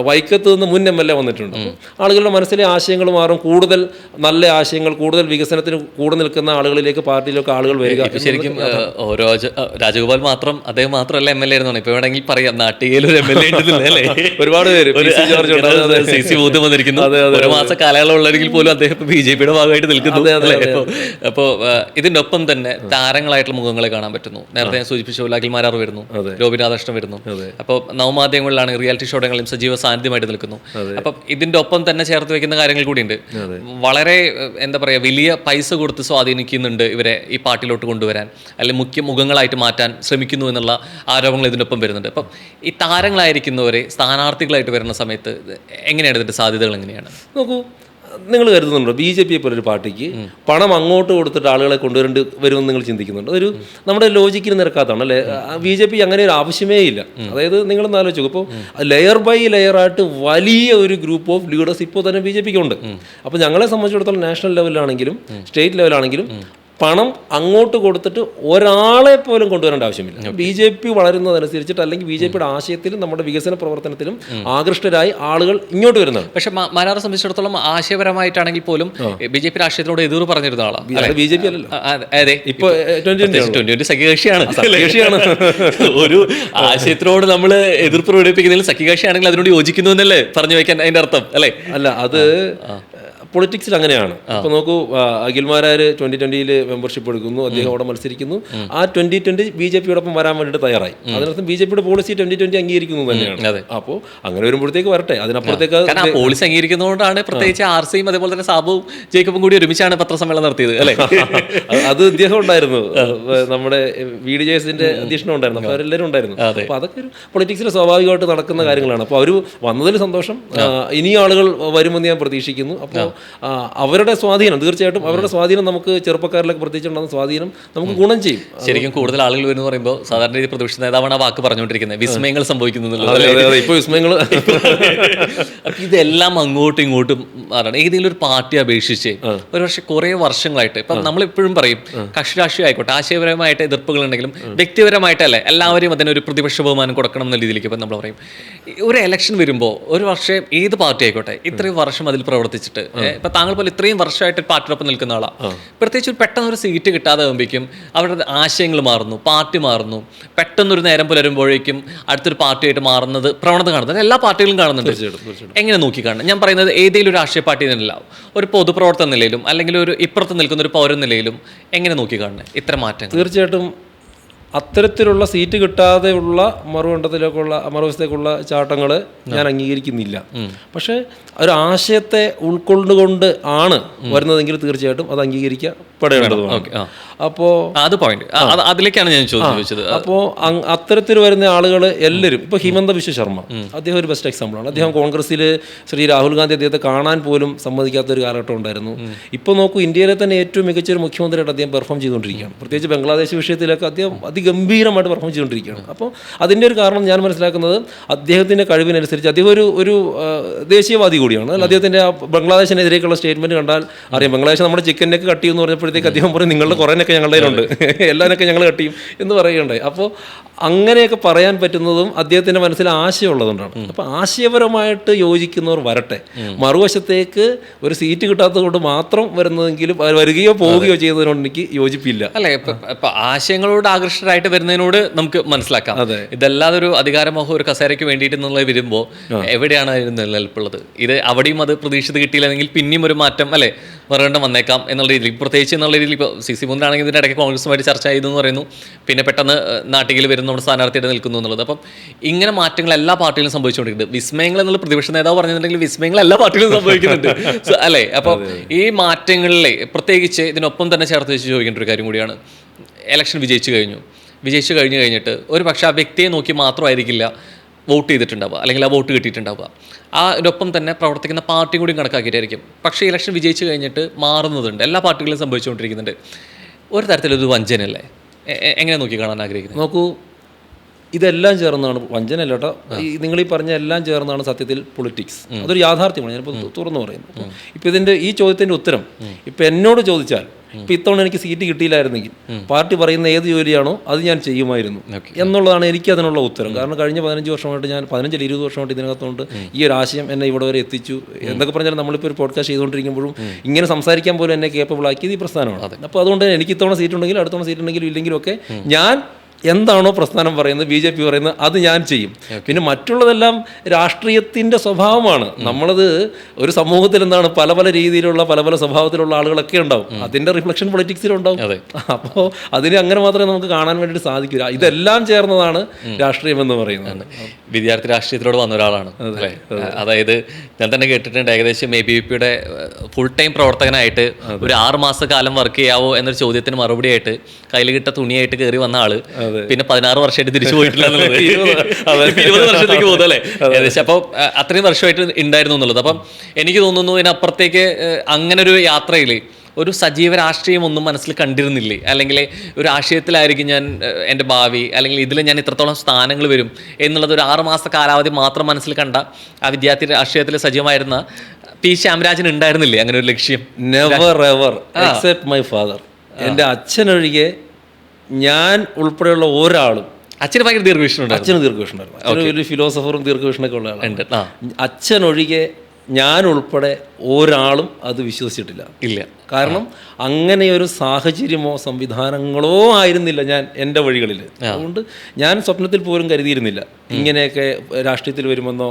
വൈക്കത്ത് നിന്ന് മുൻ MLA വന്നിട്ടുണ്ട്. ആളുകളുടെ മനസ്സിലെ ആശയങ്ങൾ മാറും. കൂടുതൽ നല്ല ആശയങ്ങൾ, കൂടുതൽ വികസനത്തിന് കൂടെ നിൽക്കുന്ന ആളുകളിലേക്ക് പാർട്ടിയിലൊക്കെ ആളുകൾ വരിക. ശരിക്കും ഓരോ രാജഗോപാൽ അദ്ദേഹം മാത്രമല്ല MLA ആയിരുന്നു. ഇപ്പൊ വേണമെങ്കിൽ പറയാം നാട്ടികയിൽ ഒരു MLA ഉണ്ടെന്നല്ലേ. ഒരുപാട് പേര് CC ബൂത്ത് വന്നിരിക്കുന്നു. ഒരു മാസ കാലയളവുള്ളെങ്കിൽ പോലും അദ്ദേഹം BJPയുടെ ഭാഗമായിട്ട് നിൽക്കുന്നു. അപ്പോൾ ഇതിന്റെ ഒപ്പം തന്നെ താരങ്ങളായിട്ടുള്ള മുഖങ്ങളെ കാണാൻ പറ്റുന്നു. നേരത്തെ ഞാൻ സൂചിപ്പിച്ചു അഖിൽമാരാർ വരുന്നു, ഗോപിനാഥകൃഷ്ണൻ വരുന്നു. അപ്പോൾ നവമാധ്യമങ്ങളിലാണ് റിയാലിറ്റി ഷോകളിലും സജീവ സാന്നിധ്യമായിട്ട് നിൽക്കുന്നു. അപ്പം ഇതിന്റെ ഒപ്പം തന്നെ ചേർത്ത് വെക്കുന്ന കാര്യങ്ങൾ കൂടിയുണ്ട്. വളരെ എന്താ പറയുക, വലിയ പൈസ കൊടുത്ത് സ്വാധീനിക്കുന്നുണ്ട് ഇവരെ ഈ പാർട്ടിയിലോട്ട് കൊണ്ടുവരാൻ, അല്ലെങ്കിൽ മുഖ്യ മുഖങ്ങളായിട്ട് മാറ്റാൻ ശ്രമിക്കുന്നു എന്നുള്ള ആരോപണങ്ങൾ ഇതിനൊപ്പം വരുന്നുണ്ട്. അപ്പം ഈ താരങ്ങളായിരിക്കുന്നവരെ സ്ഥാനാർത്ഥികളായിട്ട് വരുന്ന സമയത്ത് എങ്ങനെയാണ് ഇതിന്റെ സാധ്യതകൾ എങ്ങനെയാണ്? നോക്കൂ, നിങ്ങൾ കരുതുന്നുണ്ടോ BJP പോലൊരു പാർട്ടിക്ക് പണം അങ്ങോട്ട് കൊടുത്തിട്ട് ആളുകളെ കൊണ്ടുവരേണ്ടി വരുമെന്ന് നിങ്ങൾ ചിന്തിക്കുന്നുണ്ട്? ഒരു നമ്മുടെ ലോജിക്കിന് നിരക്കാത്തതാണ് അല്ലേ? BJP അങ്ങനെ ഒരു ആവശ്യമേ ഇല്ല. അതായത് നിങ്ങളൊന്ന് ആലോചിച്ചു, ഇപ്പോൾ ലെയർ ബൈ ലെയർ ആയിട്ട് വലിയ ഒരു ഗ്രൂപ്പ് ഓഫ് ലീഡേഴ്സ് ഇപ്പോൾ തന്നെ BJPക്ക് ഉണ്ട്. അപ്പോൾ ഞങ്ങളെ സംബന്ധിച്ചിടത്തോളം നാഷണൽ ലെവലിലാണെങ്കിലും സ്റ്റേറ്റ് ലെവലാണെങ്കിലും പണം അങ്ങോട്ട് കൊടുത്തിട്ട് ഒരാളെ പോലും കൊണ്ടുവരേണ്ട ആവശ്യമില്ല. BJP വളരുന്നതനുസരിച്ചിട്ട് അല്ലെങ്കിൽ BJPയുടെ ആശയത്തിലും നമ്മുടെ വികസന പ്രവർത്തനത്തിലും ആകൃഷ്ടരായി ആളുകൾ ഇങ്ങോട്ട് വരുന്നതാണ്. പക്ഷെ മാരാറെ സംബന്ധിച്ചിടത്തോളം ആശയപരമായിട്ടാണെങ്കിൽ പോലും BJP രാഷ്ട്രീയത്തിനോട് എതിർ പറഞ്ഞിരുന്ന ആളാണ്. BJP അല്ലല്ലോ, അതെ, ഇപ്പൊ 2020 സഖ്യകക്ഷിയാണ്. ഒരു ആശയത്തിനോട് നമ്മൾ എതിർപ്പ് പ്രകടിപ്പിക്കുന്നതിൽ സഖ്യകക്ഷിയാണെങ്കിൽ അതിനോട് യോജിക്കുന്നു എന്നല്ലേ പറഞ്ഞു വെക്കാൻ അതിന്റെ അർത്ഥം അല്ലേ? അല്ല, അത് പൊളിറ്റിക്സിൽ അങ്ങനെയാണ്. ഇപ്പോൾ നോക്കൂ, അഖിൽമാരാർ 2020 മെമ്പർഷിപ്പ് എടുക്കുന്നു, അദ്ദേഹം അവിടെ മത്സരിക്കുന്നു. ആ 2020 BJPയോടൊപ്പം വരാൻ വേണ്ടിയിട്ട് തയ്യാറായി. അതിനർത്ഥം BJPയുടെ പോളിസി 2020 അംഗീകരിക്കുന്നു തന്നെയാണ്. അപ്പോൾ അങ്ങനെ വരുമ്പോഴത്തേക്ക് വരട്ടെ. അതിനപ്പുറത്തേക്ക് പോളിസി അംഗീകരിക്കുന്നതുകൊണ്ടാണ് പ്രത്യേകിച്ച് RCയും അതേപോലെ തന്നെ സാബുവും ജേക്കബും കൂടി ഒരുമിച്ചാണ് പത്രസമ്മേളനം നടത്തിയത് അല്ലേ? അത് ഇദ്ദേഹം ഉണ്ടായിരുന്നു, നമ്മുടെ VDJSന്റെ അധ്യക്ഷനും ഉണ്ടായിരുന്നു, അപ്പോൾ അവരെല്ലാവരും ഉണ്ടായിരുന്നു. അപ്പോൾ അതൊക്കെ ഒരു പൊളിറ്റിക്സിൽ സ്വാഭാവികമായിട്ട് നടക്കുന്ന കാര്യങ്ങളാണ്. അപ്പോൾ അവർ വന്നതിൽ സന്തോഷം. ഇനിയും ആളുകൾ വരുമെന്ന് ഞാൻ പ്രതീക്ഷിക്കുന്നു. അപ്പോൾ അവരുടെ സ്വാധീനം, തീർച്ചയായിട്ടും അവരുടെ സ്വാധീനം നമുക്ക് ചെറുപ്പക്കാരിലൊക്കെ പ്രത്യേകിച്ചുണ്ടാകുന്ന സ്വാധീനം നമുക്ക് ഗുണം ചെയ്യും. ശരിക്കും കൂടുതൽ ആളുകൾ വരുന്നു പറയുമ്പോൾ സാധാരണ രീതി പ്രതിപക്ഷ നേതാവാണ് ആ വാക്ക് പറഞ്ഞുകൊണ്ടിരിക്കുന്നത്, വിസ്മയങ്ങൾ സംഭവിക്കുന്നു. ഇപ്പോൾ വിസ്മയങ്ങൾ ഇതെല്ലാം അങ്ങോട്ടും ഇങ്ങോട്ടും മാറണം. ഏതെങ്കിലും ഒരു പാർട്ടി അപേക്ഷിച്ച് ഒരു പക്ഷേ കുറേ വർഷങ്ങളായിട്ട് ഇപ്പം നമ്മളെപ്പോഴും പറയും കക്ഷി രാഷ്ട്രീയം ആയിക്കോട്ടെ, ആശയപരമായിട്ട് എതിർപ്പുകൾ ഉണ്ടെങ്കിലും വ്യക്തിപരമായിട്ടല്ലേ എല്ലാവരും അതിനൊരു പ്രതിപക്ഷ ബഹുമാനം കൊടുക്കണം എന്ന രീതിയിലേക്ക് ഇപ്പം നമ്മൾ പറയും. ഒരു ഇലക്ഷൻ വരുമ്പോൾ ഒരു വർഷം ഏത് പാർട്ടി ആയിക്കോട്ടെ ഇത്രയും വർഷം അതിൽ പ്രവർത്തിച്ചിട്ട് ഇപ്പൊ താങ്കൾ പോലെ ഇത്രയും വർഷമായിട്ട് പാർട്ടിയോടൊപ്പം നിൽക്കുന്ന ആളാണ്, പ്രത്യേകിച്ച് പെട്ടെന്ന് ഒരു സീറ്റ് കിട്ടാതെ ആകുമ്പോഴേക്കും അവരുടെ ആശയങ്ങൾ മാറുന്നു, പാർട്ടി മാറുന്നു, പെട്ടെന്നൊരു നേരം പുലരുമ്പോഴേക്കും അടുത്തൊരു പാർട്ടിയായിട്ട് മാറുന്നത് പ്രവണത കാണുന്നത് എല്ലാ പാർട്ടികളും കാണുന്നുണ്ട്. എങ്ങനെ നോക്കി കാണണം? ഞാൻ പറയുന്നത് ഏതെങ്കിലും ഒരു രാഷ്ട്രീയ പാർട്ടി എന്നല്ല, ഒരു പൊതുപ്രവർത്തന നിലയിലും അല്ലെങ്കിൽ ഒരു ഇപ്പുറത്ത് നിൽക്കുന്ന ഒരു പൗരൻ നിലയിലും എങ്ങനെ നോക്കി കാണണം ഇത്തരം മാറ്റങ്ങൾ? തീർച്ചയായിട്ടും അത്തരത്തിലുള്ള സീറ്റ് കിട്ടാതെയുള്ള മറുവശത്തേക്കുള്ള ചാട്ടങ്ങൾ ഞാൻ അംഗീകരിക്കുന്നില്ല. പക്ഷേ ഒരു ആശയത്തെ ഉൾക്കൊണ്ടുകൊണ്ട് ആണ് വരുന്നതെങ്കിൽ തീർച്ചയായിട്ടും അത് അംഗീകരിക്കപ്പെടേണ്ടതുമാണ്. അപ്പോൾ അത് പോയിന്റ് അതിലേക്കാണ് ഞാൻ ചോദിച്ചത്. അപ്പോൾ അത്തരത്തിൽ വരുന്ന ആളുകൾ എല്ലാവരും, ഇപ്പോൾ ഹിമന്ത ബിശ്വ ശർമ്മ അദ്ദേഹം ഒരു ബെസ്റ്റ് എക്സാമ്പിളാണ്. അദ്ദേഹം കോൺഗ്രസ്സിൽ ശ്രീ രാഹുൽ ഗാന്ധി അദ്ദേഹത്തെ കാണാൻ പോലും സമ്മതിക്കാത്തൊരു കാലഘട്ടം ഉണ്ടായിരുന്നു. ഇപ്പോൾ നോക്കൂ, ഇന്ത്യയിലെ തന്നെ ഏറ്റവും മികച്ചൊരു മുഖ്യമന്ത്രിയായിട്ട് അദ്ദേഹം പെർഫോം ചെയ്തുകൊണ്ടിരിക്കുകയാണ്. പ്രത്യേകിച്ച് ബംഗ്ലാദേശ് വിഷയത്തിലൊക്കെ അദ്ദേഹം അതിഗംഭീരമായിട്ട് പെർഫോം ചെയ്തുകൊണ്ടിരിക്കുകയാണ്. അപ്പോൾ അതിൻ്റെ ഒരു കാരണം ഞാൻ മനസ്സിലാക്കുന്നത് അദ്ദേഹത്തിൻ്റെ കഴിവിനനുസരിച്ച് അദ്ദേഹം ഒരു ദേശീയവാദി കൂടിയാണ്. അദ്ദേഹത്തിൻ്റെ ബംഗ്ലാദേശിനെതിരേക്കുള്ള സ്റ്റേറ്റ്മെൻറ്റ് കണ്ടാൽ അറിയാം, ബംഗ്ലാദേശ് നമ്മുടെ ചിക്കനൊക്കെ കട്ട് ചെയ്യുമെന്ന് പറഞ്ഞപ്പോഴത്തേക്ക് അദ്ദേഹം പറയും നിങ്ങളുടെ കുറേനൊക്കെ ഞങ്ങളുടെ കയ്യിലുണ്ട്, എല്ലാവരൊക്കെ ഞങ്ങൾ കട്ട് ചെയ്യും എന്ന് പറയുകയുണ്ടായി. അപ്പോൾ അങ്ങനെയൊക്കെ പറയാൻ പറ്റുന്നതും അദ്ദേഹത്തിൻ്റെ മനസ്സിൽ ആശയമുള്ളതുകൊണ്ടാണ്. അപ്പോൾ ആശയപരമായിട്ട് യോജിക്കുന്നവർ വരട്ടെ. മറുവശത്തേക്ക് ഒരു സീറ്റ് കിട്ടാത്തത് കൊണ്ട് മാത്രം വരുന്നതെങ്കിലും വരികയോ പോവുകയോ ചെയ്യുന്നതിനോട് എനിക്ക് യോജിപ്പില്ല. അല്ലെ, ഇപ്പൊ ആശയങ്ങളോട് ആകർഷകരായിട്ട് വരുന്നതിനോട് നമുക്ക് മനസ്സിലാക്കാം. ഇതല്ലാതെ ഒരു അധികാരമോഹം ഒരു കസേരയ്ക്ക് വേണ്ടിയിട്ട് എന്നുള്ളത് വരുമ്പോൾ എവിടെയാണ് അതിന് നിലനിൽപ്പുള്ളത്? ഇത് അവിടെയും അത് പ്രതീക്ഷിത് കിട്ടിയില്ലെങ്കിൽ പിന്നെയും ഒരു മാറ്റം അല്ലെ മറുകണ്ഠം വന്നേക്കാം എന്നുള്ള രീതിയിൽ, പ്രത്യേകിച്ച് എന്നുള്ള രീതിയിൽ ഇപ്പോൾ CC മുന്നാണെങ്കിൽ ഇതിൻ്റെ ഇടയ്ക്ക് കോൺഗ്രസുമായിട്ട് ചർച്ച ചെയ്തെന്ന് പറയുന്നു, പിന്നെ പെട്ടെന്ന് നാട്ടിൽ വരുന്ന നമ്മുടെ സ്ഥാനാർത്ഥിയുടെ നിൽക്കുന്നു എന്നുള്ളത്. അപ്പം ഇങ്ങനെ മാറ്റങ്ങൾ എല്ലാ പാർട്ടിയിലും സംഭവിച്ചുകൊണ്ടിരിക്കുന്നുണ്ട്. വിസ്മയങ്ങൾ എന്നുള്ള പ്രതിപക്ഷ നേതാവ് പറഞ്ഞിട്ടുണ്ടെങ്കിൽ വിസ്മയങ്ങൾ എല്ലാ പാർട്ടിയിലും സംഭവിക്കുന്നുണ്ട് അല്ലേ? അപ്പോൾ ഈ മാറ്റങ്ങളിലെ പ്രത്യേകിച്ച് ഇതിനൊപ്പം തന്നെ ചേർത്ത് വെച്ച് ചോദിക്കേണ്ട ഒരു കാര്യം കൂടിയാണ്, ഇലക്ഷൻ വിജയിച്ചു കഴിഞ്ഞിട്ട് ഒരു പക്ഷേ ആ വ്യക്തിയെ നോക്കി മാത്രമായിരിക്കില്ല വോട്ട് ചെയ്തിട്ടുണ്ടാവുക, അല്ലെങ്കിൽ ആ വോട്ട് കിട്ടിയിട്ടുണ്ടാവുക, അതിനൊപ്പം തന്നെ പ്രവർത്തിക്കുന്ന പാർട്ടി കൂടി കണക്കാക്കിയിട്ടായിരിക്കും. പക്ഷേ ഇലക്ഷൻ വിജയിച്ചു കഴിഞ്ഞിട്ട് മാറുന്നതുണ്ട്, എല്ലാ പാർട്ടികളും സംഭവിച്ചുകൊണ്ടിരിക്കുന്നുണ്ട്. ഒരു തരത്തിലൊരു വഞ്ചനയല്ലേ? എങ്ങനെ നോക്കി കാണാൻ ആഗ്രഹിക്കുന്നത്? നോക്കൂ, ഇതെല്ലാം ചേർന്നാണ് വഞ്ചനല്ല കേട്ടോ, നിങ്ങൾ ഈ പറഞ്ഞ എല്ലാം ചേർന്നാണ് സത്യത്തിൽ പൊളിറ്റിക്സ്. അതൊരു യാഥാർത്ഥ്യമാണ്, ഞാനിപ്പോൾ തുറന്നു പറയുന്നത്. ഇപ്പം ഇതിൻ്റെ ഈ ചോദ്യത്തിൻ്റെ ഉത്തരം ഇപ്പം എന്നോട് ചോദിച്ചാൽ, ഇപ്പം ഇത്തവണ എനിക്ക് സീറ്റ് കിട്ടിയില്ലായിരുന്നെങ്കിൽ പാർട്ടി പറയുന്ന ഏത് ജോലിയാണോ അത് ഞാൻ ചെയ്യുമായിരുന്നു എന്നുള്ളതാണ് എനിക്ക് അതിനുള്ള ഉത്തരം. കാരണം കഴിഞ്ഞ 15 വർഷമായിട്ട് ഞാൻ 15-20 വർഷമായിട്ട് ഇതിനകത്തുകൊണ്ട് ഈ ഒരു ആശയം എന്നെ ഇവിടെ വരെ എത്തിച്ചു. എന്തൊക്കെ പറഞ്ഞാലും നമ്മളിപ്പോൾ ഒരു പോഡ്കാസ്റ്റ് ചെയ്തുകൊണ്ടിരിക്കുമ്പോഴും ഇങ്ങനെ സംസാരിക്കാൻ പോലും എന്നെ കേപ്പബിൾ ആക്കിയത് ഈ പ്രസ്ഥാനമാണ്. അപ്പോൾ അതുകൊണ്ട് എനിക്ക് ഇത്തവണ സീറ്റ് ഉണ്ടെങ്കിലും അടുത്തവണ സീറ്റ് ഉണ്ടെങ്കിലും ഇല്ലെങ്കിലും ഒക്കെ ഞാൻ എന്താണോ പ്രസ്ഥാനം പറയുന്നത്, BJP പറയുന്നത്, അത് ഞാൻ ചെയ്യും. പിന്നെ മറ്റുള്ളതെല്ലാം രാഷ്ട്രീയത്തിൻ്റെ സ്വഭാവമാണ്. നമ്മളത് ഒരു സമൂഹത്തിൽ എന്താണ് പല പല രീതിയിലുള്ള പല പല സ്വഭാവത്തിലുള്ള ആളുകളൊക്കെ ഉണ്ടാവും, അതിൻ്റെ റിഫ്ലക്ഷൻ പൊളിറ്റിക്സിലുണ്ടാവും. അപ്പോൾ അതിന് അങ്ങനെ മാത്രമേ നമുക്ക് കാണാൻ വേണ്ടിയിട്ട് സാധിക്കൂ. ഇതെല്ലാം ചേർന്നതാണ് രാഷ്ട്രീയം എന്ന് പറയുന്നത്. വിദ്യാർത്ഥി രാഷ്ട്രീയത്തിലൂടെ വന്ന ഒരാളാണ് അല്ലേ? അതായത് ഞാൻ തന്നെ കേട്ടിട്ടുണ്ട്, ഏകദേശം ABVP-യുടെ ഫുൾ ടൈം പ്രവർത്തകനായിട്ട് ഒരു 6 മാസക്കാലം വർക്ക് ചെയ്യാവോ എന്നൊരു ചോദ്യത്തിന് മറുപടിയായിട്ട് കയ്യിൽ കിട്ട തുണിയായിട്ട് കയറി വന്ന ആള് പിന്നെ 16 വർഷമായിട്ട് തിരിച്ചു പോയിട്ടില്ല എന്നുള്ളത്. 20 വർഷത്തേക്ക് പോകുന്നു അല്ലേ ഏകദേശം. അപ്പോൾ അത്രയും വർഷമായിട്ട് ഉണ്ടായിരുന്നു എന്നുള്ളത്. അപ്പം എനിക്ക് തോന്നുന്നു ഇതിനപ്പുറത്തേക്ക് അങ്ങനെ ഒരു യാത്രയിൽ ഒരു സജീവ രാഷ്ട്രീയം ഒന്നും മനസ്സിൽ കണ്ടിരുന്നില്ലേ? അല്ലെങ്കിൽ ഒരു ആശയത്തിലായിരിക്കും ഞാൻ എൻ്റെ ഭാവി, അല്ലെങ്കിൽ ഇതിൽ ഞാൻ ഇത്രത്തോളം സ്ഥാനങ്ങൾ വരും എന്നുള്ളത് ഒരു 6 മാസ കാലാവധി മാത്രം മനസ്സിൽ കണ്ട ആ വിദ്യാർത്ഥി രാഷ്ട്രീയത്തിൽ സജീവമായിരുന്ന P. ശ്യാമരാജൻ ഉണ്ടായിരുന്നില്ലേ അങ്ങനെ ഒരു ലക്ഷ്യം? Never ever except my father. എൻ്റെ അച്ഛനൊഴികെ ഞാൻ ഉൾപ്പെടെയുള്ള ഒരാളും. അച്ഛന് ഭയങ്കര ദീർഘവീക്ഷണം, അച്ഛന് ദീർഘവീക്ഷണമായിരുന്നു. അച്ഛന് ഒരു ഫിലോസഫറും ദീർഘവീക്ഷണമൊക്കെ ഉള്ള ആളാണ്. അച്ഛനൊഴികെ ഞാൻ ഉൾപ്പെടെ ഒരാളും അത് വിശ്വസിച്ചിട്ടില്ല. ഇല്ല. കാരണം അങ്ങനെയൊരു സാഹചര്യമോ സംവിധാനങ്ങളോ ആയിരുന്നില്ല ഞാൻ എൻ്റെ വഴികളിൽ. അതുകൊണ്ട് ഞാൻ സ്വപ്നത്തിൽ പോലും കരുതിയിരുന്നില്ല ഇങ്ങനെയൊക്കെ രാഷ്ട്രീയത്തിൽ വരുമെന്നോ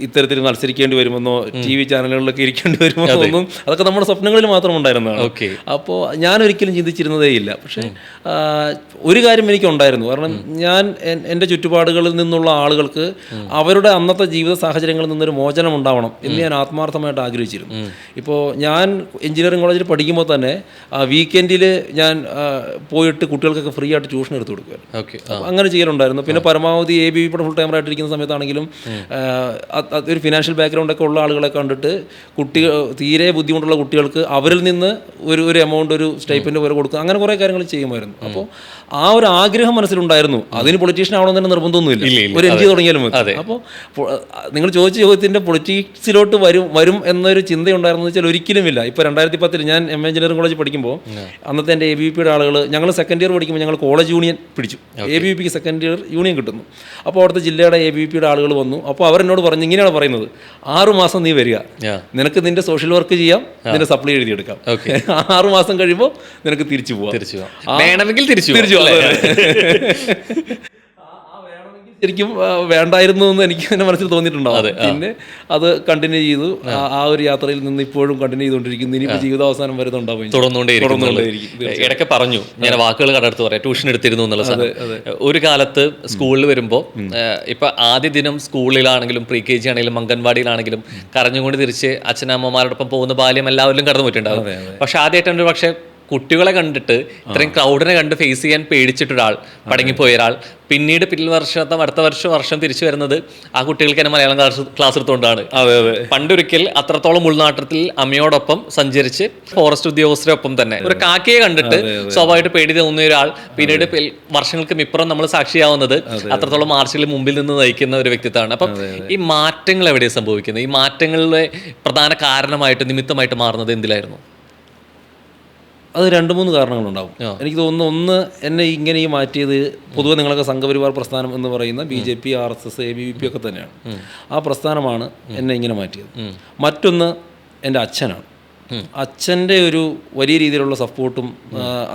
ഇത്തരത്തിൽ മത്സരിക്കേണ്ടി വരുമെന്നോ TV ചാനലുകളിലൊക്കെ ഇരിക്കേണ്ടി വരുമെന്നോ ഒന്നും, അതൊക്കെ നമ്മുടെ സ്വപ്നങ്ങളിൽ മാത്രം ഉണ്ടായിരുന്നതാണ്. അപ്പോൾ ഞാൻ ഒരിക്കലും ചിന്തിച്ചിരുന്നതേ ഇല്ല. പക്ഷേ ഒരു കാര്യം എനിക്കുണ്ടായിരുന്നു. കാരണം ഞാൻ എൻ്റെ ചുറ്റുപാടുകളിൽ നിന്നുള്ള ആളുകൾക്ക് അവരുടെ അന്നത്തെ ജീവിത സാഹചര്യങ്ങളിൽ നിന്നൊരു മോചനം ഉണ്ടാവണം എന്ന് ഞാൻ ആത്മാർത്ഥമായിട്ട് ആഗ്രഹിച്ചിരുന്നു. ഇപ്പോൾ ഞാൻ എഞ്ചിനീയറിംഗ് കോളേജിൽ പഠിക്കുമ്പോൾ തന്നെ വീക്കെൻഡിൽ ഞാൻ പോയിട്ട് കുട്ടികൾക്കൊക്കെ ഫ്രീ ആയിട്ട് ട്യൂഷൻ എടുത്ത് കൊടുക്കുമായിരുന്നു. അങ്ങനെ ചെയ്യലുണ്ടായിരുന്നു. പിന്നെ പരമാവധി ABVP-യുടെ ഫുൾ ടൈമറായിട്ടിരിക്കുന്ന സമയത്താണെങ്കിലും ഒരു ഫിനാൻഷ്യൽ ബാക്ക്ഗ്രൗണ്ടൊക്കെ ഉള്ള ആളുകളെ കണ്ടിട്ട് കുട്ടികൾ തീരെ ബുദ്ധിമുട്ടുള്ള കുട്ടികൾക്ക് അവരിൽ നിന്ന് ഒരു എമൗണ്ട് ഒരു സ്റ്റൈപ്പൻഡ് പോലെ കൊടുക്കുക, അങ്ങനെ കുറേ കാര്യങ്ങൾ ചെയ്യുമായിരുന്നു. അപ്പോൾ ആ ഒരു ആഗ്രഹം മനസ്സിലുണ്ടായിരുന്നു. അതിന് പൊളിറ്റീഷ്യൻ ആവണമെന്ന് തന്നെ നിർബന്ധമൊന്നുമില്ല, ഒരു NGO തുടങ്ങിയാലും മതി. അപ്പോൾ നിങ്ങൾ ചോദിച്ച ചോദ്യത്തിൻ്റെ പൊളിറ്റിക്സിലോട്ട് വരും എന്നൊരു ചിന്തയുണ്ടായിരുന്നു വെച്ചാൽ ഒരിക്കലുമില്ല. ഇപ്പോൾ 2010 ഞാൻ MA എഞ്ചിനീയറിംഗ് കോളേജ് പഠിക്കുമ്പോൾ അന്നത്തെ എൻ്റെ ABVP-യുടെ ആളുകൾ, ഞങ്ങൾ സെക്കൻഡ് ഇയർ പഠിക്കുമ്പോൾ ഞങ്ങൾ കോളേജ് യൂണിയൻ പിടിച്ചു. ABVP-ക്ക് സെക്കൻഡ് ഇയർ യൂണിയൻ കിട്ടുന്നു. അപ്പോൾ അവിടുത്തെ ജില്ലയുടെ ABVP-യുടെ ആളുകൾ വന്നു. അപ്പോൾ അവരെന്നോട് പറഞ്ഞു, ഇങ്ങനെയാണ് പറയുന്നത്, 6 മാസം നീ വരിക, നിനക്ക് നിന്റെ സോഷ്യൽ വർക്ക് ചെയ്യാം, നിന്റെ സപ്ലൈ എഴുതിയെടുക്കാം, 6 മാസം കഴിയുമ്പോൾ നിനക്ക് തിരിച്ചു പോവാം, വേണമെങ്കിൽ തിരിച്ചു ശരിക്കും വേണ്ടായിരുന്നു എന്ന് എനിക്ക് എൻ്റെ മനസ്സിൽ തോന്നിയിട്ടുണ്ടാവും. പിന്നെ അത് കണ്ടിന്യൂ ചെയ്തു. ആ ഒരു യാത്രയിൽ നിന്ന് ഇപ്പോഴും കണ്ടിന്യൂ ചെയ്തുകൊണ്ടിരിക്കുന്നു. ഇനിയിപ്പോൾ ജീവിതാവസാനം വരുന്നുണ്ടാവും, തുടർന്നുകൊണ്ടേയിരിക്കും. ഇടയ്ക്ക് പറഞ്ഞു, ഞാൻ വാക്കുകൾ കടർത്ത് പറയാം, ട്യൂഷൻ എടുത്തിരുന്നു എന്നുള്ള സാധനം. ഒരു കാലത്ത് സ്കൂളിൽ വരുമ്പോൾ ഇപ്പൊ ആദ്യ ദിനം സ്കൂളിലാണെങ്കിലും pre-KG ആണെങ്കിലും അംഗൻവാടിയിലാണെങ്കിലും കരഞ്ഞുകൊണ്ട് തിരിച്ച് അച്ഛനമ്മമാരോടൊപ്പം പോകുന്ന ബാല്യം എല്ലാവരിലും കടന്നു പോയിട്ടുണ്ടാവും. പക്ഷെ ആദ്യമായിട്ടുണ്ട് പക്ഷെ കുട്ടികളെ കണ്ടിട്ട് ഇത്രയും ക്രൗഡിനെ കണ്ട് ഫേസ് ചെയ്യാൻ പേടിച്ചിട്ടൊരാൾ പടങ്ങിപ്പോയ ഒരാൾ പിന്നീട് അടുത്ത വർഷം തിരിച്ചു വരുന്നത് ആ കുട്ടികൾക്ക് തന്നെ മലയാളം ക്ലാസ് എടുത്തുകൊണ്ടാണ്. പണ്ടൊരിക്കൽ അത്രത്തോളം ഉൾനാട്ടത്തിൽ അമ്മയോടൊപ്പം സഞ്ചരിച്ച് ഫോറസ്റ്റ് ഉദ്യോഗസ്ഥരൊപ്പം തന്നെ ഒരു കാക്കയെ കണ്ടിട്ട് സ്വാഭാവികമായിട്ട് പേടി തോന്നിയ ഒരാൾ പിന്നീട് വർഷങ്ങൾക്ക് ഇപ്പുറം നമ്മൾ സാക്ഷിയാവുന്നത് അത്രത്തോളം മാർച്ചിൽ മുമ്പിൽ നിന്ന് നയിക്കുന്ന ഒരു വ്യക്തിത്വമാണ്. അപ്പം ഈ മാറ്റങ്ങൾ എവിടെയാണ് സംഭവിക്കുന്നത്? ഈ മാറ്റങ്ങളുടെ പ്രധാന കാരണമായിട്ട് നിമിത്തമായിട്ട് മാറുന്നത് എന്തിലായിരുന്നു? അത് 2-3 കാരണങ്ങളുണ്ടാവും. എനിക്ക് തോന്നുന്നു, ഒന്ന്, എന്നെ ഇങ്ങനെ ഈ മാറ്റിയത് പൊതുവെ നിങ്ങളൊക്കെ സംഘപരിവാർ പ്രസ്ഥാനം എന്ന് പറയുന്ന BJP, RSS, ABVP ഒക്കെ തന്നെയാണ്. ആ പ്രസ്ഥാനമാണ് എന്നെ ഇങ്ങനെ മാറ്റിയത്. മറ്റൊന്ന് എൻ്റെ അച്ഛനാണ്. അച്ഛൻ്റെ ഒരു വലിയ രീതിയിലുള്ള സപ്പോർട്ടും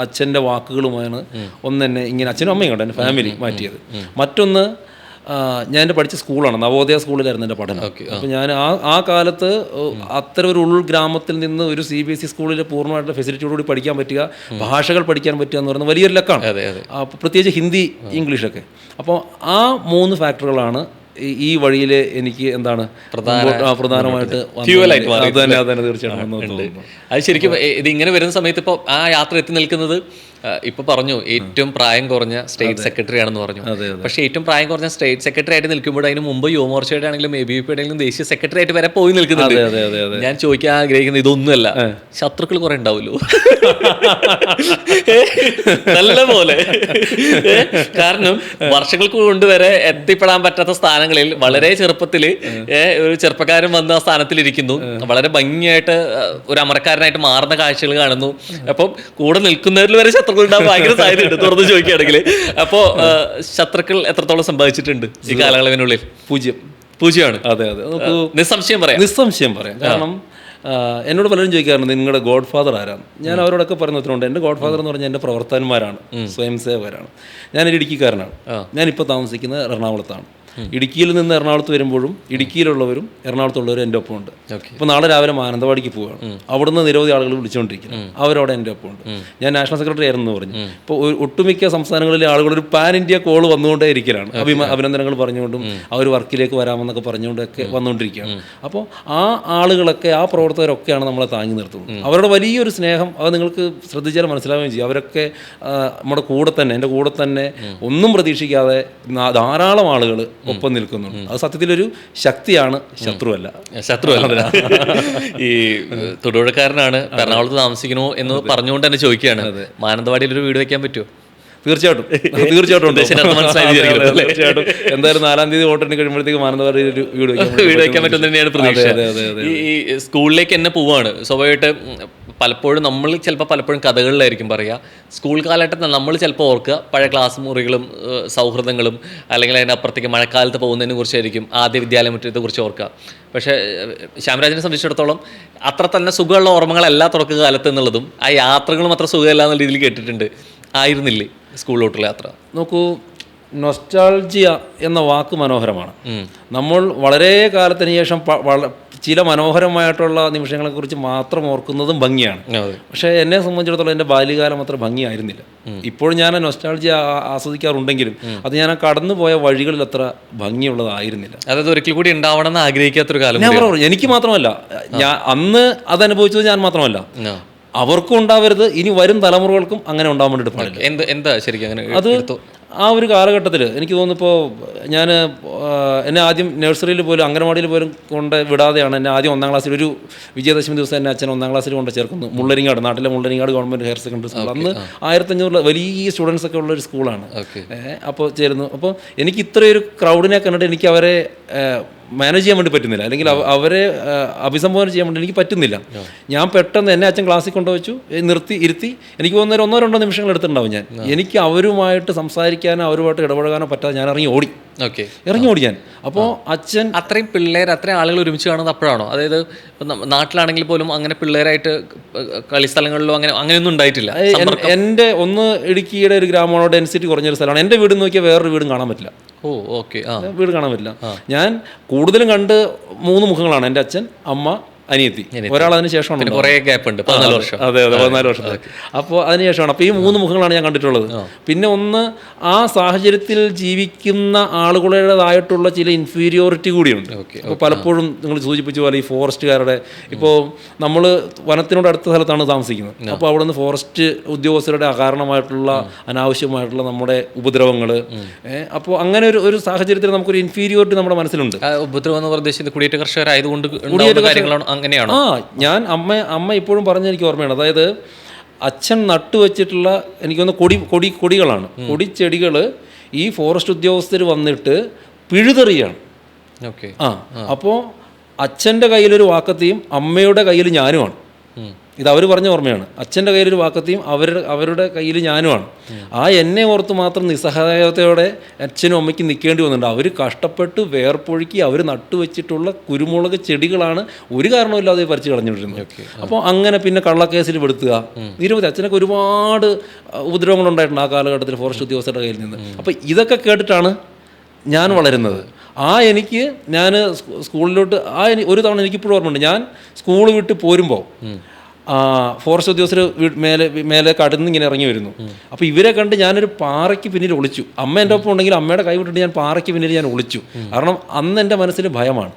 അച്ഛൻ്റെ വാക്കുകളുമാണ് എന്നെ ഇങ്ങനെ, അച്ഛനും അമ്മയും കണ്ടു എൻ്റെ ഫാമിലി മാറ്റിയത്. മറ്റൊന്ന്, ഞാൻ എൻ്റെ പഠിച്ച സ്കൂളാണ്, നവോദയ സ്കൂളിലായിരുന്നു എൻ്റെ പഠനം. അപ്പോൾ ഞാൻ ആ കാലത്ത് അത്തരം ഒരു ഉൾഗ്രാമത്തിൽ നിന്ന് ഒരു CBSE സ്കൂളിൽ പൂർണ്ണമായിട്ടുള്ള ഫെസിലിറ്റിയോടുകൂടി പഠിക്കാൻ പറ്റുക, ഭാഷകൾ പഠിക്കാൻ പറ്റുക എന്ന് പറയുന്നത് വലിയൊരു ലക്കാണ്. പ്രത്യേകിച്ച് ഹിന്ദി, ഇംഗ്ലീഷൊക്കെ. അപ്പോൾ ആ 3 ഫാക്ടറുകളാണ് ഈ വഴിയിൽ എനിക്ക് എന്താണ് പ്രധാനമായിട്ട് തീർച്ചയായിട്ടും. അത് ശരിക്കും ഇത് ഇങ്ങനെ വരുന്ന സമയത്ത് ഇപ്പോൾ ആ യാത്ര എത്തി നിൽക്കുന്നത് ഇപ്പൊ പറഞ്ഞു ഏറ്റവും പ്രായം കുറഞ്ഞ സ്റ്റേറ്റ് സെക്രട്ടറി ആണെന്ന് പറഞ്ഞു. പക്ഷേ ഏറ്റവും പ്രായം കുറഞ്ഞ സ്റ്റേറ്റ് സെക്രട്ടറി ആയിട്ട് നിൽക്കുമ്പോൾ അതിന് മുമ്പ് യുവമോർച്ചയുടെ ആണെങ്കിലും ABVP ആണെങ്കിലും ദേശീയ സെക്രട്ടറി ആയിട്ട് വരെ പോയി നിൽക്കുന്നുണ്ട്. ഞാൻ ചോദിക്കാൻ ആഗ്രഹിക്കുന്നത് ഇതൊന്നുമല്ല, ശത്രുക്കൾ കുറെ ഉണ്ടാവുമല്ലോ നല്ല പോലെ. കാരണം വർഷങ്ങൾക്ക് കൊണ്ട് വരെ എത്തിപ്പെടാൻ പറ്റാത്ത സ്ഥാനങ്ങളിൽ വളരെ ചെറുപ്പത്തിൽ ഒരു ചെറുപ്പക്കാരൻ വന്ന് ആ സ്ഥാനത്തിലിരിക്കുന്നു, വളരെ ഭംഗിയായിട്ട് ഒരു അമരക്കാരനായിട്ട് മാറുന്ന കാഴ്ചകൾ കാണുന്നു. അപ്പം കൂടെ നിൽക്കുന്നവരിൽ വരെ ശത്രുക്കൾ ഉണ്ടാകാൻ ഭയങ്കര സാധ്യതയുണ്ട് തുറന്ന് ചോദിക്കുകയാണെങ്കിൽ. അപ്പോൾ ശത്രുക്കൾ എത്രത്തോളം സംഭവിച്ചിട്ടുണ്ട് ഈ കാലയളവിനുള്ളിൽ? 0 അതെ. നിസ്സംശയം പറയാം. കാരണം എന്നോട് പലരും ചോദിക്കാറുണ്ട് നിങ്ങളുടെ ഗോഡ് ഫാദർ ആരാണ്. ഞാൻ അവരോടൊക്കെ പറയുന്ന ഉത്തരവുണ്ട്. എൻ്റെ ഗോഡ് ഫാദർ എന്ന് പറഞ്ഞാൽ എൻ്റെ പ്രവർത്തകന്മാരാണ്, സ്വയം സേവകരാണ്. ഞാനൊരു ഇടുക്കിക്കാരനാണ്. ഞാനിപ്പോൾ താമസിക്കുന്നത് എറണാകുളത്താണ്. ഇടുക്കിയിൽ നിന്ന് എറണാകുളത്ത് വരുമ്പോഴും ഇടുക്കിയിലുള്ളവരും എറണാകുളത്തുള്ളവരും എൻ്റെ ഒപ്പം ഉണ്ട്. ഇപ്പോൾ നാളെ രാവിലെ മാനന്തവാടിക്ക് പോവുകയാണ്, അവിടുന്ന് നിരവധി ആളുകൾ വിളിച്ചുകൊണ്ടിരിക്കുന്നു, അവരവിടെ എൻ്റെ ഒപ്പം ഉണ്ട്. ഞാൻ നാഷണൽ സെക്രട്ടറി ആയിരുന്നു പറഞ്ഞു. ഇപ്പോൾ ഒട്ടുമിക്ക സംസ്ഥാനങ്ങളിലെ ആളുകൾ ഒരു പാൻ ഇന്ത്യ കോൾ വന്നുകൊണ്ടേ ഇരിക്കലാണ്, അഭിനന്ദനങ്ങൾ പറഞ്ഞുകൊണ്ടും അവർ വർക്കിലേക്ക് വരാമെന്നൊക്കെ പറഞ്ഞുകൊണ്ടൊക്കെ വന്നുകൊണ്ടിരിക്കുകയാണ്. അപ്പോൾ ആ ആളുകളൊക്കെ, ആ പ്രവർത്തകരൊക്കെയാണ് നമ്മളെ താങ്ങി നിർത്തുന്നത്. അവരുടെ വലിയൊരു സ്നേഹം അത് നിങ്ങൾക്ക് ശ്രദ്ധിച്ചാൽ മനസ്സിലാവുകയും ചെയ്യും. അവരൊക്കെ നമ്മുടെ കൂടെ തന്നെ, എൻ്റെ കൂടെ തന്നെ ഒന്നും പ്രതീക്ഷിക്കാതെ ധാരാളം ആളുകൾ ഒപ്പം നിൽക്കുന്നുണ്ട്. അത് സത്യത്തിലൊരു ശക്തിയാണ്, ശത്രുവല്ല. ഈ തൊടുപുഴക്കാരനാണ്, എറണാകുളത്ത് താമസിക്കണോ എന്ന് പറഞ്ഞുകൊണ്ട് തന്നെ ചോദിക്കുകയാണ്, മാനന്തവാടിയിൽ ഒരു വീട് വെക്കാൻ പറ്റുമോ? തീർച്ചയായിട്ടും എന്തായാലും 4-ാം തീയതി വോട്ടെണ്ണി കഴിയുമ്പോഴത്തേക്ക് മാനന്തവാടി ഒരു വീട് വെക്കാൻ പറ്റും തന്നെയാണ് പ്രതീക്ഷ. ഈ സ്കൂളിലേക്ക് തന്നെ പോവാണ്. സ്വാഭാവികമായിട്ട് പലപ്പോഴും നമ്മൾ പലപ്പോഴും കഥകളിലായിരിക്കും പറയുക. സ്കൂൾ കാലഘട്ടത്തിൽ നമ്മൾ ചിലപ്പോൾ ഓർക്കുക പഴയ ക്ലാസ് മുറികളും സൗഹൃദങ്ങളും, അല്ലെങ്കിൽ അതിനപ്പുറത്തേക്ക് മഴക്കാലത്ത് പോകുന്നതിനെ കുറിച്ചായിരിക്കും, ആദ്യ വിദ്യാലയമുറ്റത്തെ കുറിച്ച് ഓർക്കുക. പക്ഷേ ശ്യാമരാജിനെ സംബന്ധിച്ചിടത്തോളം അത്ര തന്നെ സുഖമുള്ള ഓർമ്മകളല്ല തുടക്ക കാലത്ത് എന്നുള്ളതും ആ യാത്രകളും അത്ര സുഖമല്ല എന്നുള്ള രീതിയിൽ കേട്ടിട്ടുണ്ട്. ആയിരുന്നില്ലേ സ്കൂളിലോട്ടുള്ള യാത്ര? നോക്കൂ, നൊസ്റ്റാൾജിയ എന്ന വാക്ക് മനോഹരമാണ്. നമ്മൾ വളരെ കാലത്തിന് ശേഷം ചില മനോഹരമായിട്ടുള്ള നിമിഷങ്ങളെക്കുറിച്ച് മാത്രം ഓർക്കുന്നതും ഭംഗിയാണ്. പക്ഷേ എന്നെ സംബന്ധിച്ചിടത്തോളം എൻ്റെ ബാല്യകാലം അത്ര ഭംഗിയായിരുന്നില്ല. ഇപ്പോഴും ഞാൻ ആസ്വദിക്കുക ആസ്വദിക്കാറുണ്ടെങ്കിലും അത് ഞാൻ കടന്നുപോയ വഴികളിൽ അത്ര ഭംഗിയുള്ളതായിരുന്നില്ല. അതായത് ഒരിക്കൽ കൂടി ഉണ്ടാവണം എന്ന് ആഗ്രഹിക്കാത്തൊരു കാലം. ഞാൻ പറഞ്ഞു, എനിക്ക് മാത്രമല്ല, ഞാൻ അന്ന് അതനുഭവിച്ചത് ഞാൻ മാത്രമല്ല, അവർക്കും ഉണ്ടാവരുത്, ഇനി വരും തലമുറകൾക്കും അങ്ങനെ ഉണ്ടാവാൻ വേണ്ടിയിട്ട് പാടില്ല. എന്താ ശരിക്കും അങ്ങനെ? അത് ആ ഒരു കാലഘട്ടത്തിൽ എനിക്ക് തോന്നുന്നിപ്പോൾ ഞാൻ എന്നെ ആദ്യം നഴ്സറിയിൽ പോലും അംഗനവാടിയിൽ പോലും കൊണ്ട് വിടാതെയാണ് എന്നെ ആദ്യം 1-ാം ക്ലാസ്സിൽ, ഒരു വിജയദശമി ദിവസം എന്നെ അച്ഛൻ 1-ാം ക്ലാസ്സിൽ കൊണ്ട് ചേർക്കുന്നു. മുള്ളരിങ്ങാട്, നാട്ടിലെ Mullaringad government higher secondary school. അന്ന് 1500 വലിയ സ്റ്റുഡൻസ് ഒക്കെ ഉള്ളൊരു സ്കൂളാണ്. അപ്പോൾ ചേരുന്നു. അപ്പോൾ എനിക്ക് ഇത്രയൊരു ക്രൗഡിനെ കണ്ടിട്ട് എനിക്ക് അവരെ മാനേജ് ചെയ്യാൻ വേണ്ടി പറ്റുന്നില്ല, അല്ലെങ്കിൽ അവരെ അഭിസംബോധന ചെയ്യാൻ വേണ്ടി എനിക്ക് പറ്റുന്നില്ല. ഞാൻ പെട്ടെന്ന് എന്നെ അച്ഛൻ ക്ലാസ്സിൽ കൊണ്ടുവച്ചു, ഇരുത്തി. എനിക്ക് തോന്നുന്നൊരു 1-2 നിമിഷങ്ങൾ എടുത്തിട്ടുണ്ടാവും. എനിക്ക് അവരുമായിട്ട് സംസാരിക്കാനോ അവരുമായിട്ട് ഇടപഴകാനോ പറ്റാതെ ഞാൻ ഇറങ്ങി ഓടി ഞാൻ. അപ്പോൾ അച്ഛൻ അത്രയും പിള്ളേർ, അത്രയും ആളുകൾ ഒരുമിച്ച് കാണുന്നത് അപ്പോഴാണോ? അതായത് നാട്ടിലാണെങ്കിൽ പോലും അങ്ങനെ പിള്ളേരായിട്ട് കളിസ്ഥലങ്ങളിലോ അങ്ങനെയൊന്നും ഉണ്ടായിട്ടില്ല. എൻ്റെ ഒന്ന് ഇടുക്കിയുടെ ഒരു ഗ്രാമമാണോ, ഡെൻസിറ്റി കുറഞ്ഞൊരു സ്ഥലമാണ്. എൻ്റെ വീട് നോക്കിയാൽ വേറൊരു വീടും കാണാൻ പറ്റില്ല. വീട് കാണാൻ പറ്റില്ല. ഞാൻ കൂടുതലും കണ്ട് 3 മുഖങ്ങളാണ്, എൻ്റെ അച്ഛൻ, അമ്മ, അനിയത്തി, ഒരാൾ അതിന് ശേഷമാണ് പിന്നെ കുറേ ഗ്യാപ്പ് ഉണ്ട്, 14 വർഷം. അതെ 14 വർഷത്തേക്ക്. അപ്പോൾ അതിനുശേഷമാണ്. അപ്പോൾ ഈ 3 മുഖങ്ങളാണ് ഞാൻ കണ്ടിട്ടുള്ളത്. പിന്നെ ഒന്ന്, ആ സാഹചര്യത്തിൽ ജീവിക്കുന്ന ആളുകളുടേതായിട്ടുള്ള ചില ഇൻഫീരിയോറിറ്റി കൂടിയുണ്ട്. അപ്പോൾ പലപ്പോഴും നിങ്ങൾ സൂചിപ്പിച്ച പോലെ ഈ ഫോറസ്റ്റുകാരുടെ, ഇപ്പോൾ നമ്മൾ വനത്തിനോട് അടുത്ത സ്ഥലത്താണ് താമസിക്കുന്നത്. അപ്പോൾ അവിടെ നിന്ന് ഫോറസ്റ്റ് ഉദ്യോഗസ്ഥരുടെ അകാരണമായിട്ടുള്ള അനാവശ്യമായിട്ടുള്ള നമ്മുടെ ഉപദ്രവങ്ങൾ, അപ്പോൾ അങ്ങനെ ഒരു സാഹചര്യത്തിൽ നമുക്കൊരു ഇൻഫീരിയോറിറ്റി നമ്മുടെ മനസ്സിലുണ്ട്. ഉപദ്രവം എന്ന് ഉദ്ദേശിച്ചത് കുടിയേറ്റ കർഷകരായതുകൊണ്ട് കാര്യങ്ങളാണ്, അങ്ങനെയാണോ? ഞാൻ അമ്മ ഇപ്പോഴും പറഞ്ഞ എനിക്ക് ഓർമ്മയാണ്. അതായത് അച്ഛൻ നട്ടുവെച്ചിട്ടുള്ള എനിക്കൊന്ന് കൊടികളാണ്, കൊടിച്ചെടികൾ ഈ ഫോറസ്റ്റ് ഉദ്യോഗസ്ഥർ വന്നിട്ട് പിഴുതെറിയാണ്. ഓക്കെ. അപ്പോൾ അച്ഛൻ്റെ കയ്യിലൊരു വാക്കത്തിയും അമ്മയുടെ കയ്യിൽ ഞാനുമാണ്. ഇത് അവർ പറഞ്ഞ ഓർമ്മയാണ്. അച്ഛൻ്റെ കയ്യിലൊരു വാക്കത്തിയും അവരുടെ കയ്യിൽ ഞാനുമാണ്. ആ എന്നെ ഓർത്ത് മാത്രം നിസ്സഹായതയോടെ അച്ഛനും അമ്മയ്ക്കും നിൽക്കേണ്ടി വന്നിട്ടുണ്ട്. അവർ കഷ്ടപ്പെട്ട് വേർപ്പൊഴുക്കി അവർ നട്ടുവെച്ചിട്ടുള്ള കുരുമുളക് ചെടികളാണ് ഒരു കാരണമില്ലാതെ പറിച്ച് കളഞ്ഞിട്ടിരുന്നത്. അപ്പോൾ അങ്ങനെ പിന്നെ കള്ളക്കേസിൽ പെടുത്തുക, നിരവധി അച്ഛനൊക്കെ ഒരുപാട് ഉപദ്രവങ്ങളുണ്ടായിട്ടുണ്ട് ആ കാലഘട്ടത്തിൽ ഫോറസ്റ്റ് ഉദ്യോഗസ്ഥരുടെ കയ്യിൽ നിന്ന്. അപ്പോൾ ഇതൊക്കെ കേട്ടിട്ടാണ് ഞാൻ വളരുന്നത്. ഞാൻ സ്കൂളിലോട്ട് ഒരു തവണ എനിക്കിപ്പോഴും ഓർമ്മയുണ്ട്. ഞാൻ സ്കൂൾ വിട്ട് പോരുമ്പോൾ ഫോറസ്റ്റ് ഉദ്യോഗസ്ഥർ മേലെ കടന്ന് ഇങ്ങനെ ഇറങ്ങി വരുന്നു. അപ്പോൾ ഇവരെ കണ്ട് ഞാനൊരു പാറയ്ക്ക് പിന്നിൽ ഒളിച്ചു. അമ്മ എൻ്റെ ഒപ്പം ഉണ്ടെങ്കിൽ അമ്മയുടെ കൈ വിട്ടിട്ട് ഞാൻ പാറയ്ക്ക് പിന്നിൽ ഞാൻ ഒളിച്ചു. കാരണം അന്ന് എൻ്റെ മനസ്സിൽ ഭയമാണ്.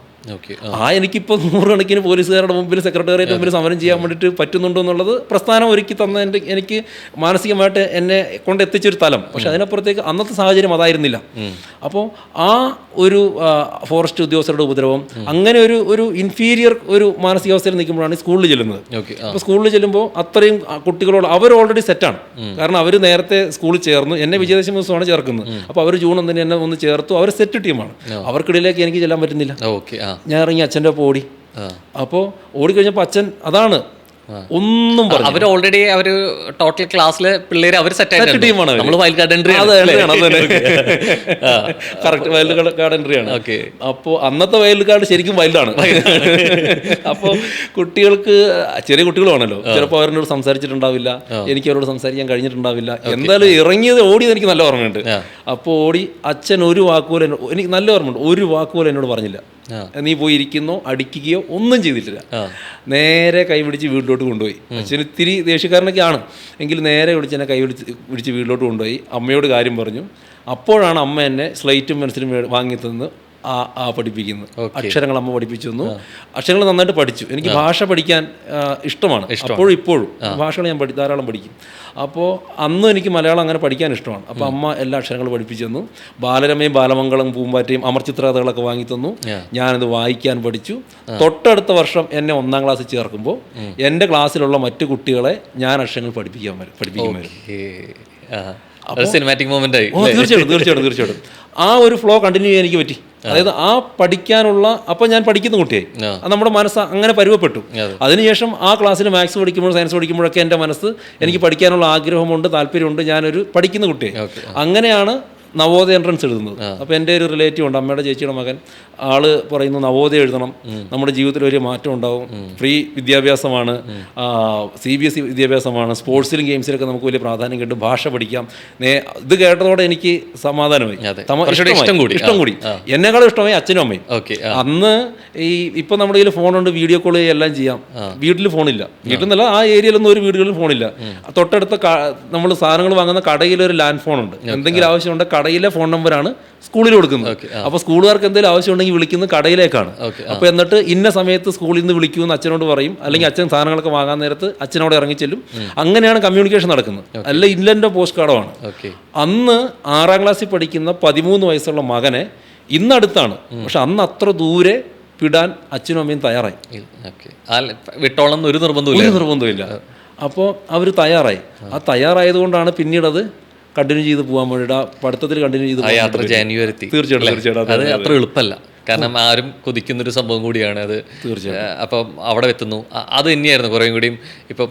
എനിക്കിപ്പോൾ 100 കണക്കിന് പോലീസുകാരുടെ മുമ്പിൽ, സെക്രട്ടേറിയറ്റ് മുമ്പിൽ സമരം ചെയ്യാൻ വേണ്ടിയിട്ട് പറ്റുന്നുണ്ടോ എന്നുള്ളത് പ്രസ്ഥാനം ഒരുക്കി തന്ന എനിക്ക് മാനസികമായിട്ട് എന്നെ കൊണ്ട് എത്തിച്ചൊരു തലം. പക്ഷെ അതിനപ്പുറത്തേക്ക് അന്നത്തെ സാഹചര്യം അതായിരുന്നില്ല. അപ്പോൾ ആ ഒരു ഫോറസ്റ്റ് ഉദ്യോഗസ്ഥരുടെ ഉപദ്രവം, അങ്ങനെ ഒരു ഇൻഫീരിയർ ഒരു മാനസികാവസ്ഥയിൽ നിൽക്കുമ്പോഴാണ് സ്കൂളിൽ ചെല്ലുന്നത്. അപ്പോൾ സ്കൂളിൽ ചെല്ലുമ്പോൾ അത്രയും കുട്ടികളോട് അവർ ഓൾറെഡി സെറ്റാണ്. കാരണം അവർ നേരത്തെ സ്കൂളിൽ ചേർന്നു, എന്നെ വിജയദശമി ദിവസമാണ് ചേർക്കുന്നത്. അപ്പോൾ അവർ ജൂൺ 1 എന്നെ ഒന്ന് ചേർത്തു. അവർ സെറ്റ് ടീമാണ്. അവർക്കിടയിലേക്ക് എനിക്ക് ചെല്ലാൻ പറ്റുന്നില്ല. ഞാൻ ഇറങ്ങി അച്ഛൻ്റെ ഒപ്പം ഓടി. അപ്പോൾ ഓടിക്കഴിഞ്ഞപ്പോൾ അച്ഛൻ അതാണ് ഒന്നും പറഞ്ഞു. അവർ ഓൾറെഡി ടോട്ടൽ ക്ലാസ്സിലെ പിള്ളേര് അവർ സെറ്റ് ടീമാണ്. നമ്മൾ wild card entry correct wild card entry ആണ്. അപ്പോൾ അന്നത്തെ വൈൽഡ് കാർഡ് ശരിക്കും വൈൽഡാണ്. അപ്പോൾ കുട്ടികൾക്ക്, ചെറിയ കുട്ടികളുമാണല്ലോ, ചിലപ്പോൾ അവരോട് സംസാരിച്ചിട്ടുണ്ടാവില്ല, എനിക്ക് അവരോട് സംസാരിക്കാൻ കഴിഞ്ഞിട്ടുണ്ടാവില്ല. എന്തായാലും ഇറങ്ങിയത് ഓടിയത് എനിക്ക് നല്ല ഓർമ്മയുണ്ട്. അപ്പോൾ ഓടി അച്ഛൻ ഒരു വാക്കുപോലും എനിക്ക് നല്ല ഓർമ്മയുണ്ട്, ഒരു വാക്കുപോലും എന്നോട് പറഞ്ഞില്ല. നീ പോയി ഇരിക്കുന്നോ അടിക്കുകയോ ഒന്നും ചെയ്തിട്ടില്ല. നേരെ കൈ പിടിച്ച് വീട്ടിലോട്ട് കൊണ്ടുപോയി. അച്ഛന് ഇത്തിരി ദേഷ്യക്കാരനൊക്കെ ആണ് എങ്കിലും നേരെ വിളിച്ച് എന്നെ കൈ പിടിച്ച് വീട്ടിലോട്ട് കൊണ്ടുപോയി. അമ്മയോട് കാര്യം പറഞ്ഞു. അപ്പോഴാണ് അമ്മ എന്നെ സ്ലേറ്റും പെൻസിലും വാങ്ങി തന്ന് പഠിപ്പിക്കുന്നു. അക്ഷരങ്ങൾ അമ്മ പഠിപ്പിച്ചു തന്നു. അക്ഷരങ്ങൾ നന്നായിട്ട് പഠിച്ചു. എനിക്ക് ഭാഷ പഠിക്കാൻ ഇഷ്ടമാണ്. അപ്പോഴും ഇപ്പോഴും ഭാഷകൾ ഞാൻ ധാരാളം പഠിക്കും. അപ്പോൾ അന്നും എനിക്ക് മലയാളം അങ്ങനെ പഠിക്കാൻ ഇഷ്ടമാണ്. അപ്പോൾ അമ്മ എല്ലാ അക്ഷരങ്ങളും പഠിപ്പിച്ചു തന്നു. ബാലരമയും ബാലമംഗളം പൂമ്പാറ്റയും അമർചിത്രകഥകളൊക്കെ വാങ്ങി തന്നു. ഞാനത് വായിക്കാൻ പഠിച്ചു. തൊട്ടടുത്ത വർഷം എന്നെ 1ാം ക്ലാസ്സിൽ ചേർക്കുമ്പോൾ എൻ്റെ ക്ലാസ്സിലുള്ള മറ്റു കുട്ടികളെ ഞാൻ അക്ഷരങ്ങൾ പഠിപ്പിക്കുമായിരുന്നു. സിനിമാറ്റിക് മൊമെന്റ് ആയി. തീർച്ചയായിട്ടും ആ ഒരു ഫ്ലോ കണ്ടിന്യൂ ചെയ്യാൻ എനിക്ക് പറ്റി. അതായത് ആ പഠിക്കാനുള്ള, അപ്പം ഞാൻ പഠിക്കുന്ന കുട്ടിയായി. നമ്മുടെ മനസ്സ് അങ്ങനെ പരുവപ്പെട്ടു. അതിനുശേഷം ആ ക്ലാസ്സിൽ മാത്സ് പഠിക്കുമ്പോൾ, സയൻസ് പഠിക്കുമ്പോഴൊക്കെ എൻ്റെ മനസ്സ് എനിക്ക് പഠിക്കാനുള്ള ആഗ്രഹമുണ്ട്, താല്പര്യമുണ്ട്. ഞാനൊരു പഠിക്കുന്ന കുട്ടിയായി. അങ്ങനെയാണ് നവോദയ എൻട്രൻസ് എഴുതുന്നത്. അപ്പോൾ എൻ്റെ ഒരു റിലേറ്റീവ് ഉണ്ട്, അമ്മയുടെ ചേച്ചിയുടെ മകൻ. ആള് പറയുന്നു നവോദയ എഴുതണം, നമ്മുടെ ജീവിതത്തിൽ വലിയ മാറ്റം ഉണ്ടാവും, ഫ്രീ വിദ്യാഭ്യാസമാണ്, CBSE വിദ്യാഭ്യാസമാണ്, സ്പോർട്സിലും ഗെയിംസിലൊക്കെ നമുക്ക് വലിയ പ്രാധാന്യം കിട്ടും, ഭാഷ പഠിക്കാം. ഇത് കേട്ടതോടെ എനിക്ക് സമാധാനമായി, ഇഷ്ടം കൂടി. എന്നെക്കാളും ഇഷ്ടമായി അച്ഛനും അമ്മയും. അന്ന് ഇപ്പം നമ്മുടെ കയ്യിൽ ഫോണുണ്ട്, വീഡിയോ കോൾ എല്ലാം ചെയ്യാം. വീട്ടിൽ ഫോണില്ല, വീട്ടിൽ നിന്നല്ല, ആ ഏരിയയിലൊന്നും ഒരു വീടുകളിൽ ഫോണില്ല. തൊട്ടടുത്ത നമ്മൾ സാധനങ്ങൾ വാങ്ങുന്ന കടയിലൊരു ലാൻഡ് ഫോണുണ്ട്. എന്തെങ്കിലും ആവശ്യമുണ്ട് കടയിലെ ഫോൺ നമ്പറാണ് സ്കൂളിൽ കൊടുക്കുന്നത്. അപ്പോൾ സ്കൂളുകാർക്ക് എന്തെങ്കിലും ആവശ്യമുണ്ടെങ്കിൽ വിളിക്കുന്നത് കടയിലേക്കാണ്. അപ്പോൾ എന്നിട്ട് ഇന്ന സമയത്ത് സ്കൂളിൽ നിന്ന് വിളിക്കുമെന്ന് അച്ഛനോട് പറയും. അല്ലെങ്കിൽ അച്ഛൻ സാധനങ്ങളൊക്കെ വാങ്ങാൻ നേരത്ത് അച്ഛനോട് ഇറങ്ങിച്ചെല്ലും. അങ്ങനെയാണ് കമ്മ്യൂണിക്കേഷൻ നടക്കുന്നത്. അല്ല ഇല്ലൻ്റെ പോസ്റ്റ് കാർഡുമാണ്. അന്ന് 6ാം ക്ലാസ്സിൽ പഠിക്കുന്ന 13 വയസ്സുള്ള മകനെ ഇന്നടുത്താണ്, പക്ഷെ അന്ന് അത്ര ദൂരെ വിടാൻ അച്ഛനും അമ്മയും തയ്യാറായി. വിട്ടോളം ഒരു നിർബന്ധമില്ല. അപ്പോൾ അവർ തയ്യാറായി. ആ തയ്യാറായതുകൊണ്ടാണ് പിന്നീട് അത് കണ്ടിന്യൂ ചെയ്ത് പോകാൻ വേണ്ടിയിട്ട്, ആ പഠിത്തത്തിൽ കണ്ടിന്യൂ ചെയ്ത് യാത്ര ജാനുവരി. തീർച്ചയായിട്ടും അത് അത്ര എളുപ്പമല്ല. കാരണം ആരും കൊതിക്കുന്നൊരു സംഭവം കൂടിയാണ് അത്. തീർച്ചയായും. അപ്പം അവിടെ എത്തുന്നു. അത് തന്നെയായിരുന്നു കുറേയും കൂടിയും ഇപ്പം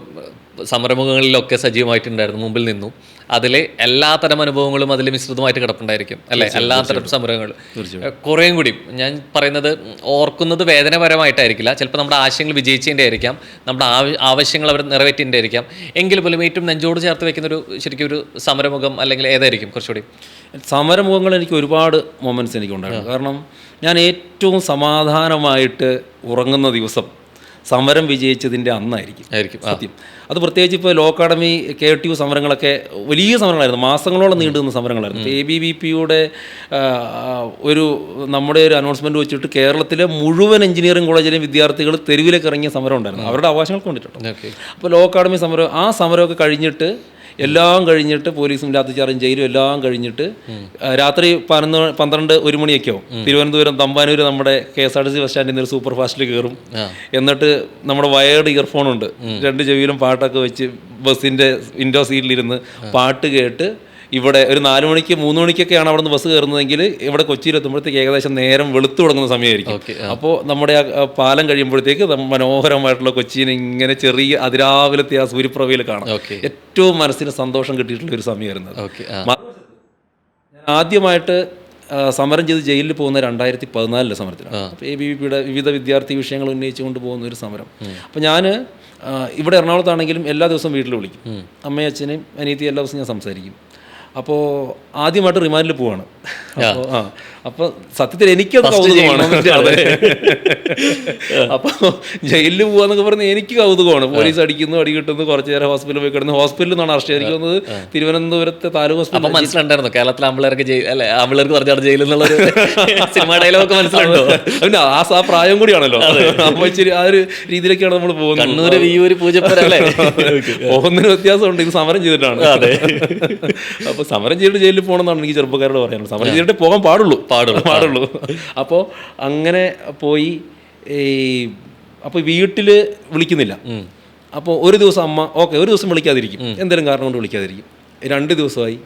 സമരമുഖങ്ങളിലൊക്കെ സജീവമായിട്ടുണ്ടായിരുന്നു, മുമ്പിൽ നിന്നു. അതിലെ എല്ലാത്തരം അനുഭവങ്ങളും അതിൽ മിശ്രിതമായിട്ട് കിടപ്പുണ്ടായിരിക്കും അല്ലേ? എല്ലാത്തരം സമരങ്ങൾ കുറേയും കൂടി ഞാൻ പറയുന്നത് ഓർക്കുന്നത് വേദനപരമായിട്ടായിരിക്കില്ല. ചിലപ്പോൾ നമ്മുടെ ആശയങ്ങൾ വിജയിച്ചതിൻ്റെ ആയിരിക്കാം, നമ്മുടെ ആവശ്യങ്ങൾ അവർ നിറവേറ്റിൻ്റെ ആയിരിക്കാം. എങ്കിൽ പോലും ഏറ്റവും നെഞ്ചോട് ചേർത്ത് വെക്കുന്നൊരു ശരിക്കും ഒരു സമരമുഖം അല്ലെങ്കിൽ ഏതായിരിക്കും കുറച്ചുകൂടി? സമരമുഖങ്ങൾ എനിക്ക് ഒരുപാട് മൊമെൻറ്റ്സ് എനിക്കുണ്ടായിരുന്നു. കാരണം ഞാൻ ഏറ്റവും സമാധാനമായിട്ട് ഉറങ്ങുന്ന ദിവസം സമരം വിജയിച്ചതിൻ്റെ അന്നായിരിക്കും ആയിരിക്കും. സത്യം. അത് പ്രത്യേകിച്ച് ഇപ്പോൾ ലോ അക്കാഡമി KTU സമരങ്ങളൊക്കെ വലിയ സമരങ്ങളായിരുന്നു, മാസങ്ങളോളം നീണ്ടു നിന്ന സമരങ്ങളായിരുന്നു. ABVPയുടെ ഒരു നമ്മുടെ ഒരു അനൗൺസ്മെൻറ്റ് വെച്ചിട്ട് കേരളത്തിലെ മുഴുവൻ എഞ്ചിനീയറിംഗ് കോളേജിലെയും വിദ്യാർത്ഥികൾ തെരുവിലേക്ക് ഇറങ്ങിയ സമരം ഉണ്ടായിരുന്നു അവരുടെ അവകാശങ്ങൾക്ക് വേണ്ടിയിട്ടുണ്ട്. അപ്പോൾ ലോ അക്കാഡമി സമരം, ആ സമരമൊക്കെ കഴിഞ്ഞിട്ട് എല്ലാം കഴിഞ്ഞിട്ട് പോലീസും ലാത്തിച്ചാർജും ജയിലും എല്ലാം കഴിഞ്ഞിട്ട് രാത്രി 12-1 മണിയൊക്കെ ആവും. തിരുവനന്തപുരം തമ്പാനൂർ നമ്മുടെ KSRTC ബസ് സ്റ്റാൻഡിൽ നിന്ന് ഒരു സൂപ്പർ ഫാസ്റ്റിൽ കയറും. എന്നിട്ട് നമ്മുടെ വയേർഡ് ഇയർഫോൺ ഉണ്ട്, 2 ചെവിയിലും പാട്ടൊക്കെ വെച്ച് ബസ്സിൻ്റെ വിൻഡോ സീറ്റിലിരുന്ന് പാട്ട് കേട്ട് ഇവിടെ ഒരു 4 മണിക്ക് 3 മണിക്കൊക്കെയാണ് അവിടെ നിന്ന് ബസ് കയറുന്നതെങ്കിൽ ഇവിടെ കൊച്ചിയിലെത്തുമ്പോഴത്തേക്ക് ഏകദേശം നേരം വെളുത്തു തുടങ്ങുന്ന സമയമായിരിക്കും. അപ്പോൾ നമ്മുടെ ആ പാലം കഴിയുമ്പോഴത്തേക്ക് മനോഹരമായിട്ടുള്ള കൊച്ചിനെ ഇങ്ങനെ ചെറിയ അതിരാവിലത്തെ ആ സൂര്യപ്രഭയിൽ കാണാം. ഏറ്റവും മനസ്സിന് സന്തോഷം കിട്ടിയിട്ടുള്ള ഒരു സമയമായിരുന്നു. ഞാൻ ആദ്യമായിട്ട് സമരം ചെയ്ത് ജയിലിൽ പോകുന്ന 2014 സമരത്തിലാണ്. അപ്പോൾ ABVPയുടെ വിവിധ വിദ്യാർത്ഥി വിഷയങ്ങൾ ഉന്നയിച്ചുകൊണ്ട് പോകുന്ന ഒരു സമരം. അപ്പോൾ ഞാൻ ഇവിടെ എറണാകുളത്താണെങ്കിലും എല്ലാ ദിവസവും വീട്ടിൽ വിളിക്കും, അമ്മയും അച്ഛനെയും അനിയത്തിയും എല്ലാ ദിവസവും ഞാൻ സംസാരിക്കും. അപ്പോൾ ആദ്യമായിട്ട് റിമാൻഡിൽ പോവാണ്. അപ്പോൾ സത്യത്തിൽ എനിക്കത് കൗതുകമാണ്. അപ്പോൾ ജയിലിൽ പോവാന്നൊക്കെ പറഞ്ഞ് എനിക്ക് കൗതുകമാണ്. പോലീസ് അടിക്കുന്നു, അടി കിട്ടുന്നു, കുറച്ച് നേരം ഹോസ്പിറ്റലിൽ പോയി കിടന്നു. ഹോസ്പിറ്റലിൽ നിന്നാണ് അറസ്റ്റ് ചെയ്തിരിക്കുന്നത്, തിരുവനന്തപുരത്തെ താലൂക്ക് ഹോസ്പിറ്റൽ. മനസ്സിലുണ്ടായിരുന്നു കേരളത്തിലെ ആമ്പിളർക്ക് പറഞ്ഞാൽ ജയിൽ എന്നുള്ള സിനിമ ഡയലോഗ് മനസ്സിലുണ്ടോ? പിന്നെ ആ പ്രായം കൂടിയാണല്ലോ. അപ്പോൾ ഇച്ചിരി ആ ഒരു രീതിയിലേക്കാണ് നമ്മൾ പോകുന്നത്. കണ്ണൂർ വിയ്യൂർ പൂജപ്പുരല്ലേ പോകുന്നതിന് വ്യത്യാസമുണ്ട്. ഇത് സമരം ചെയ്തിട്ടാണ്. അപ്പോൾ സമരം ചെയ്തിട്ട് ജയിലിൽ പോകണമെന്നാണ് എനിക്ക് ചെറുപ്പക്കാരോട് പറയാനുള്ളത്. സമരം ചെയ്തിട്ട് പോകാൻ പാടുള്ളൂ. അപ്പോൾ അങ്ങനെ പോയി. അപ്പോൾ വീട്ടിൽ വിളിക്കുന്നില്ല. അപ്പോൾ ഒരു ദിവസം അമ്മ ഒരു ദിവസം വിളിക്കാതിരിക്കും, എന്തെങ്കിലും കാരണം കൊണ്ട് വിളിക്കാതിരിക്കും. 2 ദിവസമായി,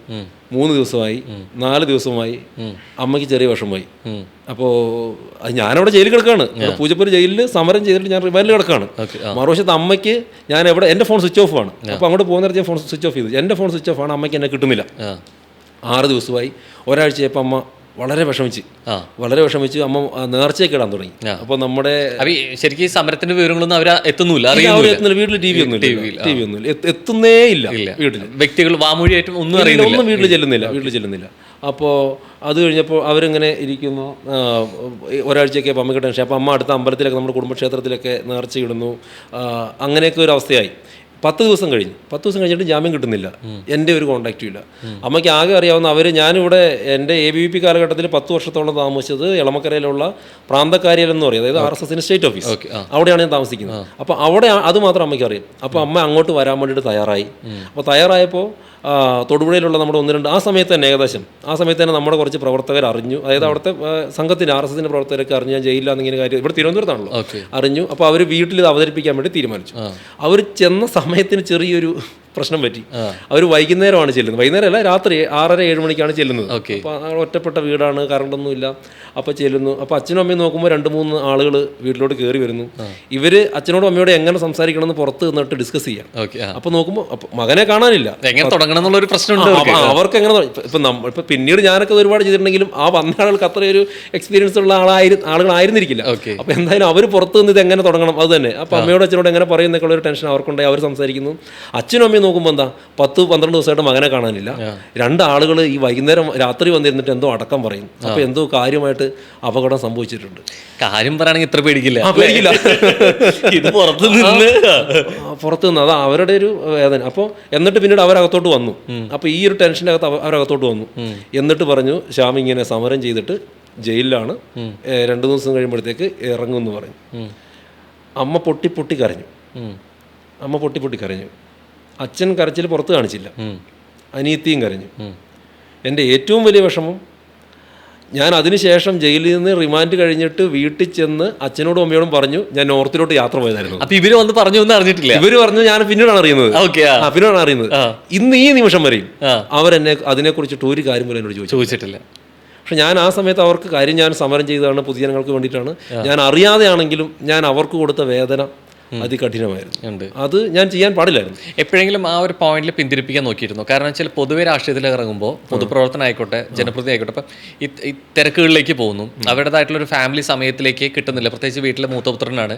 3 ദിവസമായി, 4 ദിവസമായി. അമ്മയ്ക്ക് ചെറിയ വിഷമമായി. അപ്പോൾ ഞാനവിടെ ജയിലിൽ കിടക്കുകയാണ്. പൂജപ്പുര ജയിലിൽ സമരം ചെയ്തിട്ട് ഞാൻ റിമാൻഡിൽ കിടക്കുകയാണ്. മറുവശത്ത് അമ്മയ്ക്ക് ഞാൻ എൻ്റെ ഫോൺ സ്വിച്ച് ഓഫ് ആണ്. അപ്പോൾ അങ്ങോട്ട് പോകുന്ന ഞാൻ ഫോൺ സ്വിച്ച് ഓഫ് ചെയ്തു. എൻ്റെ ഫോൺ സ്വിച്ച് ഓഫ് ആണ്, അമ്മയ്ക്ക് എന്നെ കിട്ടുന്നില്ല. 6 ദിവസമായി. ഒരാഴ്ചയപ്പോൾ അമ്മ വളരെ വിഷമിച്ച് അമ്മ നേർച്ചയൊക്കെ ഇടാൻ തുടങ്ങി. അപ്പോൾ നമ്മുടെ ശരിക്കും സമരത്തിന്റെ വിവരങ്ങളൊന്നും അവർ എത്തുന്നില്ല. വീട്ടിൽ TV ഒന്നുമില്ല, എത്തുന്നേ ഇല്ല. വീട്ടിൽ വ്യക്തികൾ വാമൊഴിയായിട്ടും ഒന്നും വീട്ടിൽ ചെല്ലുന്നില്ല. അപ്പോൾ അത് കഴിഞ്ഞപ്പോൾ അവരിങ്ങനെ ഇരിക്കുന്നു. ഒരാഴ്ചയൊക്കെ അമ്മയ്ക്ക് ടെൻഷൻ. അപ്പോൾ അമ്മ അടുത്ത അമ്പലത്തിലൊക്കെ നമ്മുടെ കുടുംബക്ഷേത്രത്തിലൊക്കെ നേർച്ചയിടുന്നു. അങ്ങനെയൊക്കെ ഒരു അവസ്ഥയായി. 10 ദിവസം കഴിഞ്ഞിട്ട് ജാമ്യം കിട്ടുന്നില്ല. എൻ്റെ ഒരു കോൺടാക്റ്റും ഇല്ല. അമ്മയ്ക്ക് ആകെ അറിയാവുന്ന ഞാനിവിടെ എൻ്റെ ABVP കാലഘട്ടത്തിൽ 10 വർഷത്തോളം താമസിച്ചത് എളമക്കരയിലുള്ള പ്രാന്തകാര്യാലയം എന്ന് പറയും, അതായത് RSSന്റെ സ്റ്റേറ്റ് ഓഫീസ്. അവിടെയാണ് ഞാൻ താമസിക്കുന്നത്. അപ്പോൾ അവിടെ അത് മാത്രം അമ്മയ്ക്ക് അറിയാം. അപ്പോൾ അമ്മ അങ്ങോട്ട് വരാൻ വേണ്ടിയിട്ട് തയ്യാറായി. അപ്പോൾ തയ്യാറായപ്പോൾ തൊടുപുഴയിലുള്ള നമ്മുടെ 1-2 ആ സമയത്ത് തന്നെ നമ്മുടെ കുറച്ച് പ്രവർത്തകർ അറിഞ്ഞു. അതായത് അവിടുത്തെ സംഘത്തിന് RSSന്റെ പ്രവർത്തകരൊക്കെ അറിഞ്ഞു ഞാൻ ജയിലിലാന്നിങ്ങനെ കാര്യം. ഇവിടെ തിരുവനന്തപുരത്താണല്ലോ, അറിഞ്ഞു. അപ്പോൾ അവർ വീട്ടിൽ ഇത് അവതരിപ്പിക്കാൻ വേണ്ടി തീരുമാനിച്ചു. അവർ ചെന്ന സമയത്തിന് ചെറിയൊരു പ്രശ്നം പറ്റി. അവർ വൈകുന്നേരമാണ് ചെല്ലുന്നത്. വൈകുന്നേരമല്ല, രാത്രി 6:30-7 മണിക്കാണ് ചെല്ലുന്നത്. അപ്പോൾ ഒറ്റപ്പെട്ട വീടാണ്, കറണ്ടൊന്നും ഇല്ല. അപ്പോൾ ചെല്ലുന്നു. അപ്പോൾ അച്ഛനും അമ്മയും നോക്കുമ്പോൾ 2-3 ആളുകൾ വീട്ടിലോട്ട് കയറി വരുന്നു. ഇവർ അച്ഛനോടും അമ്മയോട് എങ്ങനെ സംസാരിക്കണമെന്ന് പുറത്ത് നിന്നിട്ട് ഡിസ്കസ് ചെയ്യാം. അപ്പോൾ നോക്കുമ്പോൾ മകനെ കാണാനില്ല. എന്നുള്ളൊരു പ്രശ്നമുണ്ട് അവർക്ക്. എങ്ങനെ ഇപ്പം പിന്നീട് ഞാനൊക്കെ ഒരുപാട് ചെയ്തിട്ടുണ്ടെങ്കിലും ആ വന്ന ആളുകൾക്ക് അത്രയൊരു എക്സ്പീരിയൻസ് ഉള്ള ആളുകളായിരുന്നിരിക്കില്ല. അപ്പോൾ എന്തായാലും അവർ പുറത്ത് നിന്ന് ഇത് എങ്ങനെ തുടങ്ങണം അത് തന്നെ. അപ്പോൾ അമ്മയോട് അച്ഛനോട് എങ്ങനെ പറയുന്നൊക്കെ ഒരു ടെൻഷൻ അവർക്കുണ്ടായി. അവർ സംസാരിക്കുന്നു. അച്ഛനും അമ്മയും നോക്കുമ്പോൾ എന്താ 10-12 ദിവസമായിട്ട് മകനെ കാണാനില്ല. 2 ആളുകൾ ഈ വൈകുന്നേരം രാത്രി വന്നിരുന്നിട്ട് എന്തോ അടക്കം പറയും. അപ്പോൾ എന്തോ കാര്യമായിട്ട് അപകടം സംഭവിച്ചിട്ടുണ്ട്. കാര്യം പറയുകയാണെങ്കിൽ ഇത്ര പേടിക്കില്ല. ഇത് പുറത്ത് നിന്ന് അതാ അവരുടെ ഒരു വേദന. അപ്പോൾ എന്നിട്ട് പിന്നീട് അവരകത്തോട്ട് വന്നു. അപ്പോൾ ഈ ഒരു ടെൻഷൻ്റെ അകത്ത് അവരകത്തോട്ട് വന്നു. എന്നിട്ട് പറഞ്ഞു, ശ്യാം ഇങ്ങനെ സമരം ചെയ്തിട്ട് ജയിലിലാണ്, 2 ദിവസം കഴിയുമ്പോഴത്തേക്ക് ഇറങ്ങുമെന്ന് പറഞ്ഞു. അമ്മ പൊട്ടി കരഞ്ഞു. അച്ഛൻ കരച്ചിൽ പുറത്ത് കാണിച്ചില്ല, അനിയത്തിയും കരഞ്ഞു. എൻ്റെ ഏറ്റവും വലിയ വിഷമം, ഞാൻ അതിനുശേഷം ജയിലിൽ നിന്ന് റിമാൻഡ് കഴിഞ്ഞിട്ട് വീട്ടിൽ ചെന്ന് അച്ഛനോടും അമ്മയോടും പറഞ്ഞു ഞാൻ നോർത്തിലോട്ട് യാത്ര പോയതായിരുന്നു. അപ്പോൾ ഇവര് വന്ന് പറഞ്ഞു ഒന്നും അറിഞ്ഞിട്ടില്ല. ഇവര് പറഞ്ഞു, ഞാൻ പിന്നീടാണ് അറിയുന്നത്. ഇന്ന് ഈ നിമിഷം വരെയും അവരെന്നെ അതിനെക്കുറിച്ചിട്ട് ഒരു കാര്യം പോലും എന്നോട് ചോദിച്ചിട്ടില്ല. പക്ഷെ ഞാൻ ആ സമയത്ത് അവർക്ക് ഞാൻ സമരം ചെയ്തതാണ്, പൊതുജനങ്ങൾക്ക് വേണ്ടിയിട്ടാണ്. ഞാൻ അറിയാതെയാണെങ്കിലും ഞാൻ അവർക്ക് കൊടുത്ത വേദന അതികഠിനമായിരുന്നു. അത് ഞാൻ ചെയ്യാൻ പാടില്ലായിരുന്നു. എപ്പോഴെങ്കിലും ആ ഒരു പോയിന്റിൽ പിന്തിരിപ്പിക്കാൻ നോക്കിയിരുന്നു? കാരണം വെച്ചാൽ പൊതുവെ രാഷ്ട്രീയത്തിൽ ഇറങ്ങുമ്പോൾ പൊതുപ്രവർത്തനം ആയിക്കോട്ടെ, ജനപ്രതി ആയിക്കോട്ടെ, ഇപ്പം ഈ തിരക്കുകളിലേക്ക് പോകുന്നു, അവരുടേതായിട്ടുള്ള ഒരു ഫാമിലി സമയത്തിലേക്ക് കിട്ടുന്നില്ല. പ്രത്യേകിച്ച് വീട്ടിലെ മൂത്തപുത്രനാണ്.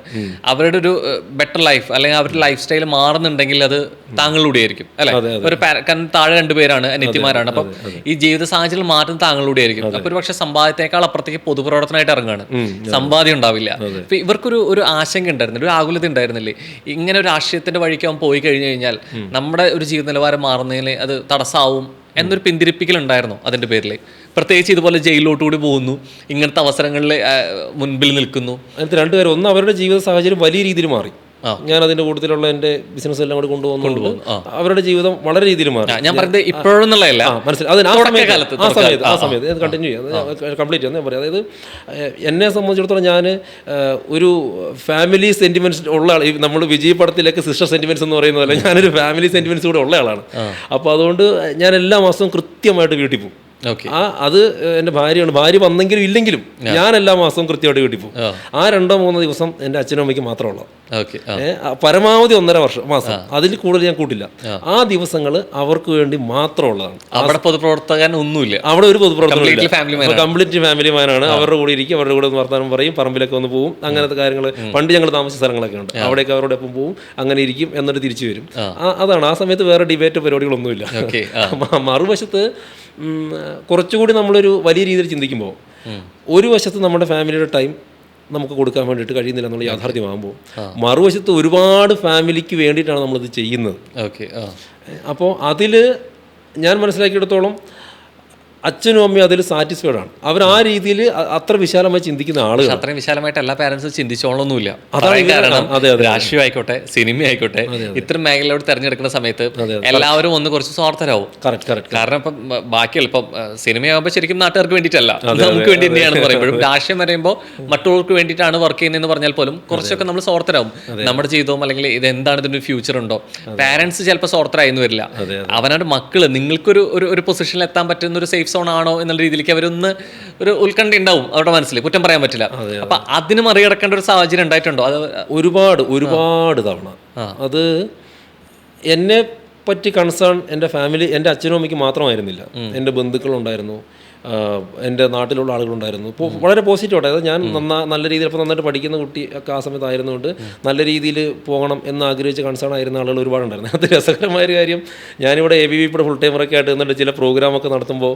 അവരുടെ ഒരു ബെറ്റർ ലൈഫ് അല്ലെങ്കിൽ അവരുടെ ലൈഫ് സ്റ്റൈൽ മാറുന്നുണ്ടെങ്കിൽ അത് താങ്കളിലൂടെ ആയിരിക്കും അല്ലെ? ഒരു താഴെ 2 പേരാണ്, അനിയത്തിമാരാണ്. അപ്പം ഈ ജീവിത സാഹചര്യം മാറ്റുന്ന താങ്കളിലൂടെ ആയിരിക്കും. അപ്പൊ ഒരു പക്ഷെ സമ്പാദ്യത്തെക്കാൾ അപ്പുറത്തേക്ക് പൊതുപ്രവർത്തനമായിട്ട് ഇറങ്ങുകയാണ്, സമ്പാദ്യം ഉണ്ടാവില്ല. അപ്പൊ ഇവർക്കൊരു ആശങ്ക ഉണ്ടായിരുന്നില്ല, ഒരു ആകുലത ഉണ്ടായിരുന്നില്ലേ? ഇങ്ങനെ ഒരു രാഷ്ട്രീയത്തിന്റെ വഴിക്ക് അവൻ പോയി കഴിഞ്ഞു കഴിഞ്ഞാൽ നമ്മുടെ ഒരു ജീവിത നിലവാരം മാറുന്നതിൽ അത് തടസ്സമാവും എന്നൊരു പിന്തിരിപ്പിക്കലുണ്ടായിരുന്നു അതിന്റെ പേരിൽ? പ്രത്യേകിച്ച് ഇതുപോലെ ജയിലിലോട്ടുകൂടി പോകുന്നു, ഇങ്ങനത്തെ അവസരങ്ങളിൽ മുൻപിൽ നിൽക്കുന്നു. അതിനകത്ത് 2 പേര്, ഒന്ന് അവരുടെ ജീവിത സാഹചര്യം വലിയ രീതിയിൽ മാറി. ഞാൻ അതിന്റെ കൂട്ടത്തിലുള്ള എന്റെ ബിസിനസ് എല്ലാം കൂടി കൊണ്ടുപോകുന്നു. അവരുടെ ജീവിതം വളരെ രീതിയിൽ മാറി. ഞാൻ പറഞ്ഞത് ഇപ്പോഴെന്നുള്ളതല്ല, ആ സമയത്ത് കണ്ടിന്യൂ ചെയ്യാം, കംപ്ലീറ്റ് ചെയ്യാം ഞാൻ പറയാം. അതായത് എന്നെ സംബന്ധിച്ചിടത്തോളം ഞാൻ ഒരു ഫാമിലി സെന്റിമെന്റ്സ് ഉള്ള ആൾ. നമ്മൾ വിജയ് പടത്തിലേക്ക് സിസ്റ്റർ സെന്റിമെന്റ്സ് എന്ന് പറയുന്നതല്ല, ഞാനൊരു ഫാമിലി സെന്റിമെന്റ്സ് കൂടെ ഉള്ള ആളാണ്. അപ്പോൾ അതുകൊണ്ട് ഞാൻ എല്ലാ മാസവും കൃത്യമായിട്ട് വീട്ടിൽ പോകും. അത് എൻ്റെ ഭാര്യയാണ്. ഭാര്യ വന്നെങ്കിലും ഇല്ലെങ്കിലും ഞാൻ എല്ലാ മാസവും കൃത്യമായിട്ട് വീട്ടിൽ പോകും. ആ 2-3 ദിവസം എൻ്റെ അച്ഛനും അമ്മയ്ക്ക് മാത്രമുള്ള, പരമാവധി 1.5 മാസം, അതിൽ കൂടുതൽ ഞാൻ കൂട്ടില്ല. ആ ദിവസങ്ങൾ അവർക്ക് വേണ്ടി മാത്രമുള്ളതാണ്. അവിടെ പൊതുപ്രവർത്തകൻ ഒന്നുമില്ല, അവിടെ ഒരു പൊതുപ്രവർത്തകൻ, കംപ്ലീറ്റ് ഫാമിലി മാനാണ്. അവരുടെ കൂടെ ഇരിക്കും, അവരുടെ കൂടെ വർത്തമാനം പറയും, പറമ്പിലൊക്കെ ഒന്ന് പോകും. അങ്ങനത്തെ കാര്യങ്ങൾ പണ്ട് ഞങ്ങൾ താമസിച്ച സ്ഥലങ്ങളൊക്കെ ഉണ്ട്, അവിടെയൊക്കെ അവരുടെ ഒപ്പം പോകും. അങ്ങനെ ഇരിക്കും, എന്നിട്ട് തിരിച്ചു വരും. അതാണ്. ആ സമയത്ത് വേറെ ഡിബേറ്റ് പരിപാടികളൊന്നുമില്ല. മറുവശത്ത് കുറച്ചുകൂടി നമ്മളൊരു വലിയ രീതിയിൽ ചിന്തിക്കുമ്പോൾ, ഒരു വശത്ത് നമ്മുടെ ഫാമിലിയുടെ ടൈം നമുക്ക് കൊടുക്കാൻ വേണ്ടിയിട്ട് കഴിയുന്നില്ല എന്നുള്ള യാഥാർത്ഥ്യമാകുമ്പോൾ, മറുവശത്ത് ഒരുപാട് ഫാമിലിക്ക് വേണ്ടിയിട്ടാണ് നമ്മളിത് ചെയ്യുന്നത്. അപ്പോൾ അതിൽ ഞാൻ മനസ്സിലാക്കിയെടുത്തോളം അച്ഛനും അമ്മയും അതിൽ സാറ്റിസ്ഫൈഡ് ആണ്. അവർ ആ രീതിയിൽ അത്ര വിശാലമായി ചിന്തിക്കുന്ന ആളുകൾ. അത്രയും വിശാലമായിട്ട് എല്ലാ പാരന്റ്സും ചിന്തിച്ചോളൊന്നുമില്ല. രാഷ്ട്രീയം ആയിക്കോട്ടെ, സിനിമ ആയിക്കോട്ടെ, ഇത്തരം മേഖലയോട് തെരഞ്ഞെടുക്കുന്ന സമയത്ത് എല്ലാവരും ഒന്ന് കുറച്ച് സ്വാർത്ഥരാവും. കാരണം ഇപ്പം ബാക്കിയുള്ള ഇപ്പം സിനിമയാകുമ്പോൾ ശരിക്കും നാട്ടുകാർക്ക് വേണ്ടിയിട്ടല്ല, നമുക്ക് വേണ്ടി തന്നെയാണെന്ന് പറയുമ്പോഴും, രാഷ്ട്രീയം പറയുമ്പോൾ മറ്റുള്ളവർക്ക് വേണ്ടിയിട്ടാണ് വർക്ക് ചെയ്യുന്നതെന്ന് പറഞ്ഞാൽ പോലും കുറച്ചൊക്കെ നമ്മൾ സ്വാർത്ഥരാവും. നമ്മുടെ ജീവിതവും അല്ലെങ്കിൽ ഇത് എന്താണ് ഇതിൻ്റെ ഫ്യൂച്ചർ ഉണ്ടോ. പാരന്റ്സ് ചിലപ്പോൾ സ്വാർത്ഥരായെന്ന് വരില്ല. അവനവരുടെ മക്കള് നിങ്ങൾക്കൊരു ഒരു പൊസിഷനിൽ എത്താൻ പറ്റുന്ന ഒരു സേഫ് സോൺ ആണോ എന്നുള്ള രീതിയിലേക്ക് അവരൊന്ന് ഒരു ഉത്കണ്ഠ ഉണ്ടാവും അവരുടെ മനസ്സിൽ, കുറ്റം പറയാൻ പറ്റില്ല. അപ്പൊ അതിന് മറികടക്കേണ്ട ഒരു സാഹചര്യം ഉണ്ടായിട്ടുണ്ടോ? അത് ഒരുപാട് തവണ. അത് എന്നെ പറ്റി കൺസേൺ എൻ്റെ ഫാമിലി, എൻ്റെ അച്ഛനും അമ്മയ്ക്ക് മാത്രമായിരുന്നില്ല, എൻ്റെ ബന്ധുക്കളുണ്ടായിരുന്നു, എൻ്റെ നാട്ടിലുള്ള ആളുകളുണ്ടായിരുന്നു. വളരെ പോസിറ്റീവായിട്ട്. അതായത് ഞാൻ നല്ല രീതിയിൽ ഇപ്പോൾ നന്നായിട്ട് പഠിക്കുന്ന കുട്ടി ഒക്കെ ആ സമയത്തായിരുന്നുകൊണ്ട് നല്ല രീതിയിൽ പോകണം എന്ന് ആഗ്രഹിച്ച് കൺസേൺ ആയിരുന്ന ആളുകൾ ഒരുപാടുണ്ടായിരുന്നു. അത് രസകരമായൊരു കാര്യം, ഞാനിവിടെ ABV ഫുൾ ടൈമറൊക്കെ ആയിട്ട് എന്നിട്ട് ചില പ്രോഗ്രാമൊക്കെ നടത്തുമ്പോൾ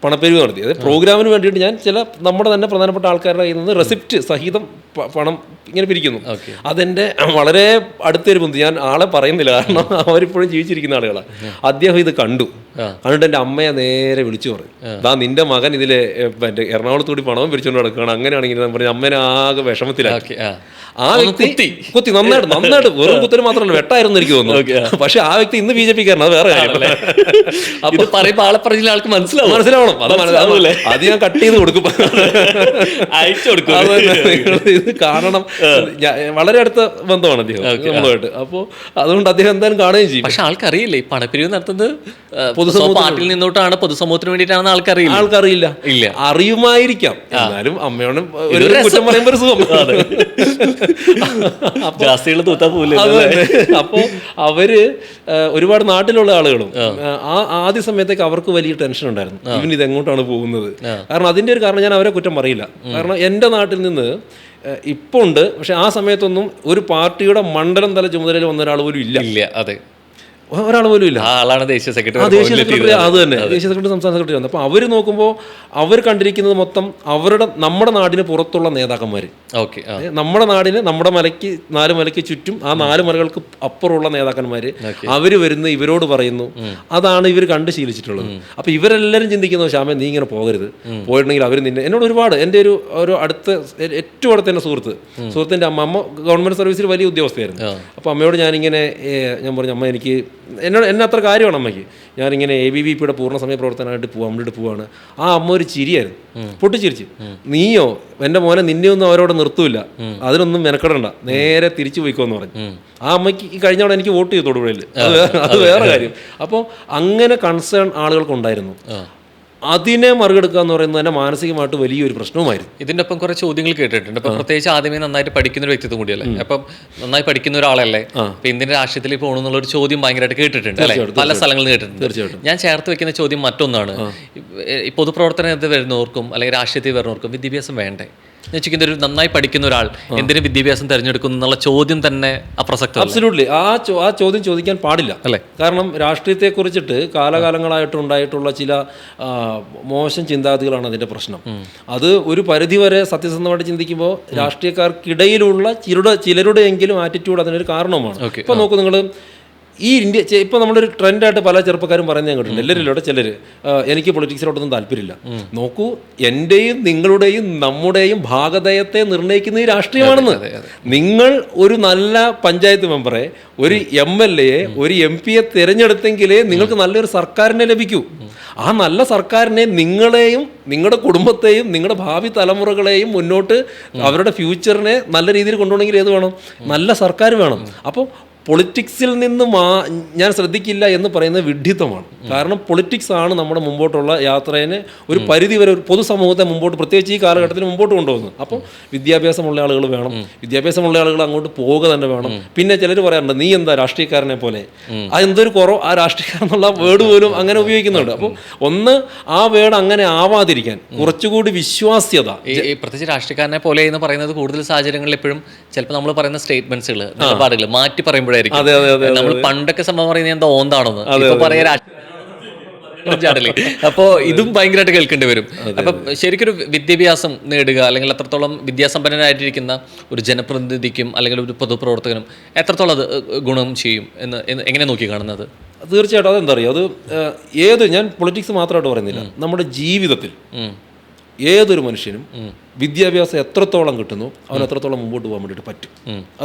പണപ്പെരുവ് നടത്തി. അതായത് പ്രോഗ്രാമിന് വേണ്ടിയിട്ട് ഞാൻ ചില നമ്മുടെ തന്നെ പ്രധാനപ്പെട്ട ആൾക്കാരുടെ കയ്യിൽ നിന്ന് റെസിപ്റ്റ് സഹിതം പണം ഇങ്ങനെ പിരിക്കുന്നു. അതെൻ്റെ വളരെ അടുത്തൊരു ബന്ധു, ഞാൻ ആളെ പറയുന്നില്ല കാരണം അവരിപ്പോഴും ജീവിച്ചിരിക്കുന്ന ആളുകളാണ്. അദ്ദേഹം ഇത് കണ്ടിട്ട് എൻ്റെ അമ്മയെ നേരെ വിളിച്ചു പറയും, ദാ നിന്റെ മകൻ ഇതിലെ മറ്റേ എറണാകുളത്തുകൂടി പണവും പിരിച്ചുകൊണ്ട് നടക്കുകയാണ്, അങ്ങനെയാണെങ്കിൽ പറഞ്ഞ് അമ്മേനെ ആകെ വിഷമത്തിലാക്കി. ആ വ്യക്തി കുത്തി നന്നായിട്ട് വെറും കുത്തല് മാത്രമല്ല, വെട്ടായിരുന്നു എനിക്ക് തോന്നുന്നു. പക്ഷെ ആ വ്യക്തി ഇന്ന് BJP-ക്കാരനാണ്, അത് വേറെ കാര്യം. അപ്പൊ പറയുമ്പോൾ ആളെ പറഞ്ഞ ആൾക്ക് മനസ്സിലാവണം. അത് ഞാൻ കട്ട് ചെയ്ത് കൊടുക്കും, അയച്ചു കൊടുക്കും. ഇത് കാരണം വളരെ അടുത്ത ബന്ധമാണ് അദ്ദേഹം നമ്മളുമായിട്ട്. അപ്പോൾ അതുകൊണ്ട് അദ്ദേഹം എന്തായാലും കാണുകയും ചെയ്യും. പക്ഷെ ആൾക്കറിയില്ല ഈ പണപ്പിരിവ് നടത്തുന്നത് പാർട്ടിയിൽ നിന്നോട്ടാണ്, പൊതുസമൂഹത്തിന് വേണ്ടിയിട്ടാണ് ആൾക്കറിയില്ല. ഇല്ല, അറിയുമായിരിക്കാം, എന്നാലും അമ്മയോട് ഒരു കുറ്റം പറയുമ്പോൾ ഒരു സുഖം. അപ്പോ അവര് ഒരുപാട് നാട്ടിലുള്ള ആളുകളും ആദ്യ സമയത്തേക്ക് അവർക്ക് വലിയ ടെൻഷൻ ഉണ്ടായിരുന്നു, ഇവൻ ഇത് എങ്ങോട്ടാണ് പോകുന്നത്. കാരണം അതിന്റെ ഒരു കാരണം ഞാൻ അവരെ കുറ്റം പറയില്ല. കാരണം എൻ്റെ നാട്ടിൽ നിന്ന് ഇപ്പോൾ ഉണ്ട്, പക്ഷെ ആ സമയത്തൊന്നും ഒരു പാർട്ടിയുടെ മണ്ഡലം തല ചുമതലയിൽ വന്ന ഒരാൾ പോലും ഇല്ല. അതെ, ഒരാൾ പോലും ഇല്ല. ആളാണ് ദേശീയ സെക്രട്ടറി. അത് തന്നെ, ദേശീയ സെക്രട്ടറി, സംസ്ഥാന സെക്രട്ടറി വന്നത്. അപ്പോൾ അവർ നോക്കുമ്പോൾ അവർ കണ്ടിരിക്കുന്നത് മൊത്തം നമ്മുടെ നാടിന് പുറത്തുള്ള നേതാക്കന്മാർ. നമ്മുടെ നാടിന്, നമ്മുടെ മലയ്ക്ക് 4 മലയ്ക്ക് ചുറ്റും ആ 4 മലകൾക്ക് അപ്പുറമുള്ള നേതാക്കന്മാർ അവർ വരുന്നു, ഇവരോട് പറയുന്നു. അതാണ് ഇവർ കണ്ട് ശീലിച്ചിട്ടുള്ളത്. അപ്പോൾ ഇവരെല്ലാവരും ചിന്തിക്കുന്നു, ശ്യാമേ നീ ഇങ്ങനെ പോകരുത്, പോയിട്ടുണ്ടെങ്കിൽ അവർ എന്നോട് ഒരുപാട്, എൻ്റെ ഒരു അടുത്ത ഏറ്റവും അടുത്ത എൻ്റെ സുഹൃത്തിൻ്റെ അമ്മ ഗവൺമെൻറ് സർവീസിൽ വലിയ ഉദ്യോഗസ്ഥയായിരുന്നു. അപ്പോൾ അമ്മയോട് ഞാൻ പറഞ്ഞു, അമ്മ എന്നെ അത്ര കാര്യമാണ് അമ്മയ്ക്ക്, ഞാനിങ്ങനെ ABVP-യുടെ പൂർണ്ണസമയ പ്രവർത്തനമായിട്ട് വേണ്ടിയിട്ട് പോവാണ്. ആ അമ്മ ഒരു ചിരിയായിരുന്നു, പൊട്ടിച്ചിരിച്ച്, നീയോ എൻ്റെ മോനെ, നിന്നെയൊന്നും അവരോട് നിർത്തൂല, അതിനൊന്നും മെനക്കെടണ്ട, നേരെ തിരിച്ചു പോയിക്കോന്ന് പറഞ്ഞു. ആ അമ്മയ്ക്ക് ഈ കഴിഞ്ഞവിടെ എനിക്ക് വോട്ട് ചെയ്തു തൊടുപുഴയിൽ, അത് വേറെ കാര്യം. അപ്പോൾ അങ്ങനെ കൺസേൺ ആളുകൾക്കുണ്ടായിരുന്നു. അതിനെ മറികടക്കുക എന്ന് പറയുന്നത് തന്നെ മാനസികമായിട്ട് വലിയൊരു പ്രശ്നവുമായിരുന്നു. ഇതിൻ്റെ ഒപ്പം കുറെ ചോദ്യങ്ങൾ കേട്ടിട്ടുണ്ട്. ഇപ്പം പ്രത്യേകിച്ച് ആദ്യമേ നന്നായിട്ട് പഠിക്കുന്ന ഒരു വ്യക്തിത്വം കൂടിയല്ലേ, അപ്പം നന്നായി പഠിക്കുന്ന ഒരാളല്ലേ, ഇപ്പം ഇന്ത്യൻ രാഷ്ട്രീയത്തിൽ പോകണമെന്നുള്ള ഒരു ചോദ്യം ഭയങ്കരമായിട്ട് കേട്ടിട്ടുണ്ട് അല്ലേ, പല സ്ഥലങ്ങളിൽ കേട്ടിട്ടുണ്ട്. തീർച്ചയായിട്ടും ഞാൻ ചേർത്ത് വെക്കുന്ന ചോദ്യം മറ്റൊന്നാണ്, ഈ പൊതുപ്രവർത്തനത്തിൽ വരുന്നവർക്കും അല്ലെങ്കിൽ രാഷ്ട്രീയത്തിൽ വരുന്നവർക്കും വിദ്യാഭ്യാസം വേണ്ടേ എന്ന് വെച്ചിരിക്കുന്ന ഒരു നന്നായി പഠിക്കുന്ന ഒരാൾ എന്തിനു വിദ്യാഭ്യാസം തിരഞ്ഞെടുക്കുന്നു എന്നുള്ള ചോദ്യം തന്നെ അപ്രസക്തം. അബ്സല്യൂട്ട്ലി ആ ചോദ്യം ചോദിക്കാൻ പാടില്ല അല്ലേ. കാരണം രാഷ്ട്രീയത്തെക്കുറിച്ചിട്ട് കാലകാലങ്ങളായിട്ടുണ്ടായിട്ടുള്ള ചില മോശം ചിന്താഗതികളാണ് അതിൻ്റെ പ്രശ്നം. അത് ഒരു പരിധിവരെ സത്യസന്ധമായിട്ട് ചിന്തിക്കുമ്പോൾ രാഷ്ട്രീയക്കാർക്കിടയിലുള്ള ചിലരുടെയെങ്കിലും ആറ്റിറ്റ്യൂഡ് അതിനൊരു കാരണവുമാണ്. ഇപ്പോൾ നോക്കൂ നിങ്ങൾ, ഈ ഇന്ത്യ ഇപ്പോൾ നമ്മളൊരു ട്രെൻഡായിട്ട് പല ചെറുപ്പക്കാരും പറയുന്നത് ഞാൻ കേട്ടിട്ടുണ്ട്. എല്ലാവരിലൂടെ ചിലർ എനിക്ക് പൊളിറ്റിക്സിലോട്ടൊന്നും താല്പര്യമില്ല. നോക്കൂ, എൻ്റെയും നിങ്ങളുടെയും നമ്മുടെയും ഭാഗധേയത്തെ നിർണ്ണയിക്കുന്ന ഈ രാഷ്ട്രീയമാണെന്ന്. നിങ്ങൾ ഒരു നല്ല പഞ്ചായത്ത് മെമ്പറെ, ഒരു MLA യെ, ഒരു MP യെ തിരഞ്ഞെടുത്തെങ്കിലേ നിങ്ങൾക്ക് നല്ലൊരു സർക്കാരിനെ ലഭിക്കൂ. ആ നല്ല സർക്കാരിനെ നിങ്ങളെയും നിങ്ങളുടെ കുടുംബത്തെയും നിങ്ങളുടെ ഭാവി തലമുറകളെയും മുന്നോട്ട് അവരുടെ ഫ്യൂച്ചറിനെ നല്ല രീതിയിൽ കൊണ്ടുപോകണമെങ്കിൽ ഏത് വേണം? നല്ല സർക്കാർ വേണം. അപ്പോൾ പൊളിറ്റിക്സിൽ നിന്ന് ഞാൻ ശ്രദ്ധിക്കില്ല എന്ന് പറയുന്നത് വിഡ്ഢിത്തമാണ്. കാരണം പൊളിറ്റിക്സ് ആണ് നമ്മുടെ മുമ്പോട്ടുള്ള യാത്രയെ ഒരു പരിധിവരെ ഒരു പൊതുസമൂഹത്തെ മുമ്പോട്ട്, പ്രത്യേകിച്ച് ഈ കാലഘട്ടത്തിൽ മുമ്പോട്ട് കൊണ്ടുപോകുന്നത്. അപ്പോൾ വിദ്യാഭ്യാസമുള്ള ആളുകൾ വേണം, വിദ്യാഭ്യാസമുള്ള ആളുകൾ അങ്ങോട്ട് പോവുക തന്നെ വേണം. പിന്നെ ചിലർ പറയാറുണ്ട്, നീ എന്താ രാഷ്ട്രീയക്കാരനെ പോലെ, അതെന്തൊരു കുറവ്, ആ രാഷ്ട്രീയക്കാരൻ എന്നുള്ള വേർഡ് പോലും അങ്ങനെ ഉപയോഗിക്കുന്നുണ്ട്. അപ്പോൾ ഒന്ന് ആ വേർഡ് അങ്ങനെ ആവാതിരിക്കാൻ കുറച്ചുകൂടി വിശ്വാസ്യത, പ്രത്യേകിച്ച് രാഷ്ട്രീയക്കാരനെ പോലെ എന്ന് പറയുന്നത് കൂടുതൽ സാഹചര്യങ്ങളിൽ എപ്പോഴും ചിലപ്പോൾ നമ്മൾ പറയുന്ന സ്റ്റേറ്റ്മെന്റ്സുകൾ, നിലപാടുകൾ മാറ്റി പറയുമ്പോൾ നമ്മൾ പണ്ടൊക്കെ സംഭവം പറയുന്നത് എന്താ ഓന്താണെന്ന് ഇപ്പൊ പറയാ. അപ്പോ ഇതും ഭയങ്കരമായിട്ട് കേൾക്കേണ്ടി വരും. അപ്പം ശരിക്കൊരു വിദ്യാഭ്യാസം നേടുക അല്ലെങ്കിൽ അത്രത്തോളം വിദ്യാസമ്പന്നനായിട്ടിരിക്കുന്ന ഒരു ജനപ്രതിനിധിക്കും അല്ലെങ്കിൽ ഒരു പൊതുപ്രവർത്തകനും എത്രത്തോളം അത് ഗുണം ചെയ്യും എന്ന് എങ്ങനെ നോക്കി കാണുന്നത്? തീർച്ചയായിട്ടും അതെന്താ അറിയാം, അത് ഞാൻ പൊളിറ്റിക്സ് മാത്രമായിട്ട് പറയുന്നില്ല, നമ്മുടെ ജീവിതത്തിൽ ഏതൊരു മനുഷ്യനും വിദ്യാഭ്യാസം എത്രത്തോളം കിട്ടുന്നു അവൻ എത്രത്തോളം മുമ്പോട്ട് പോകാൻ വേണ്ടിയിട്ട് പറ്റും.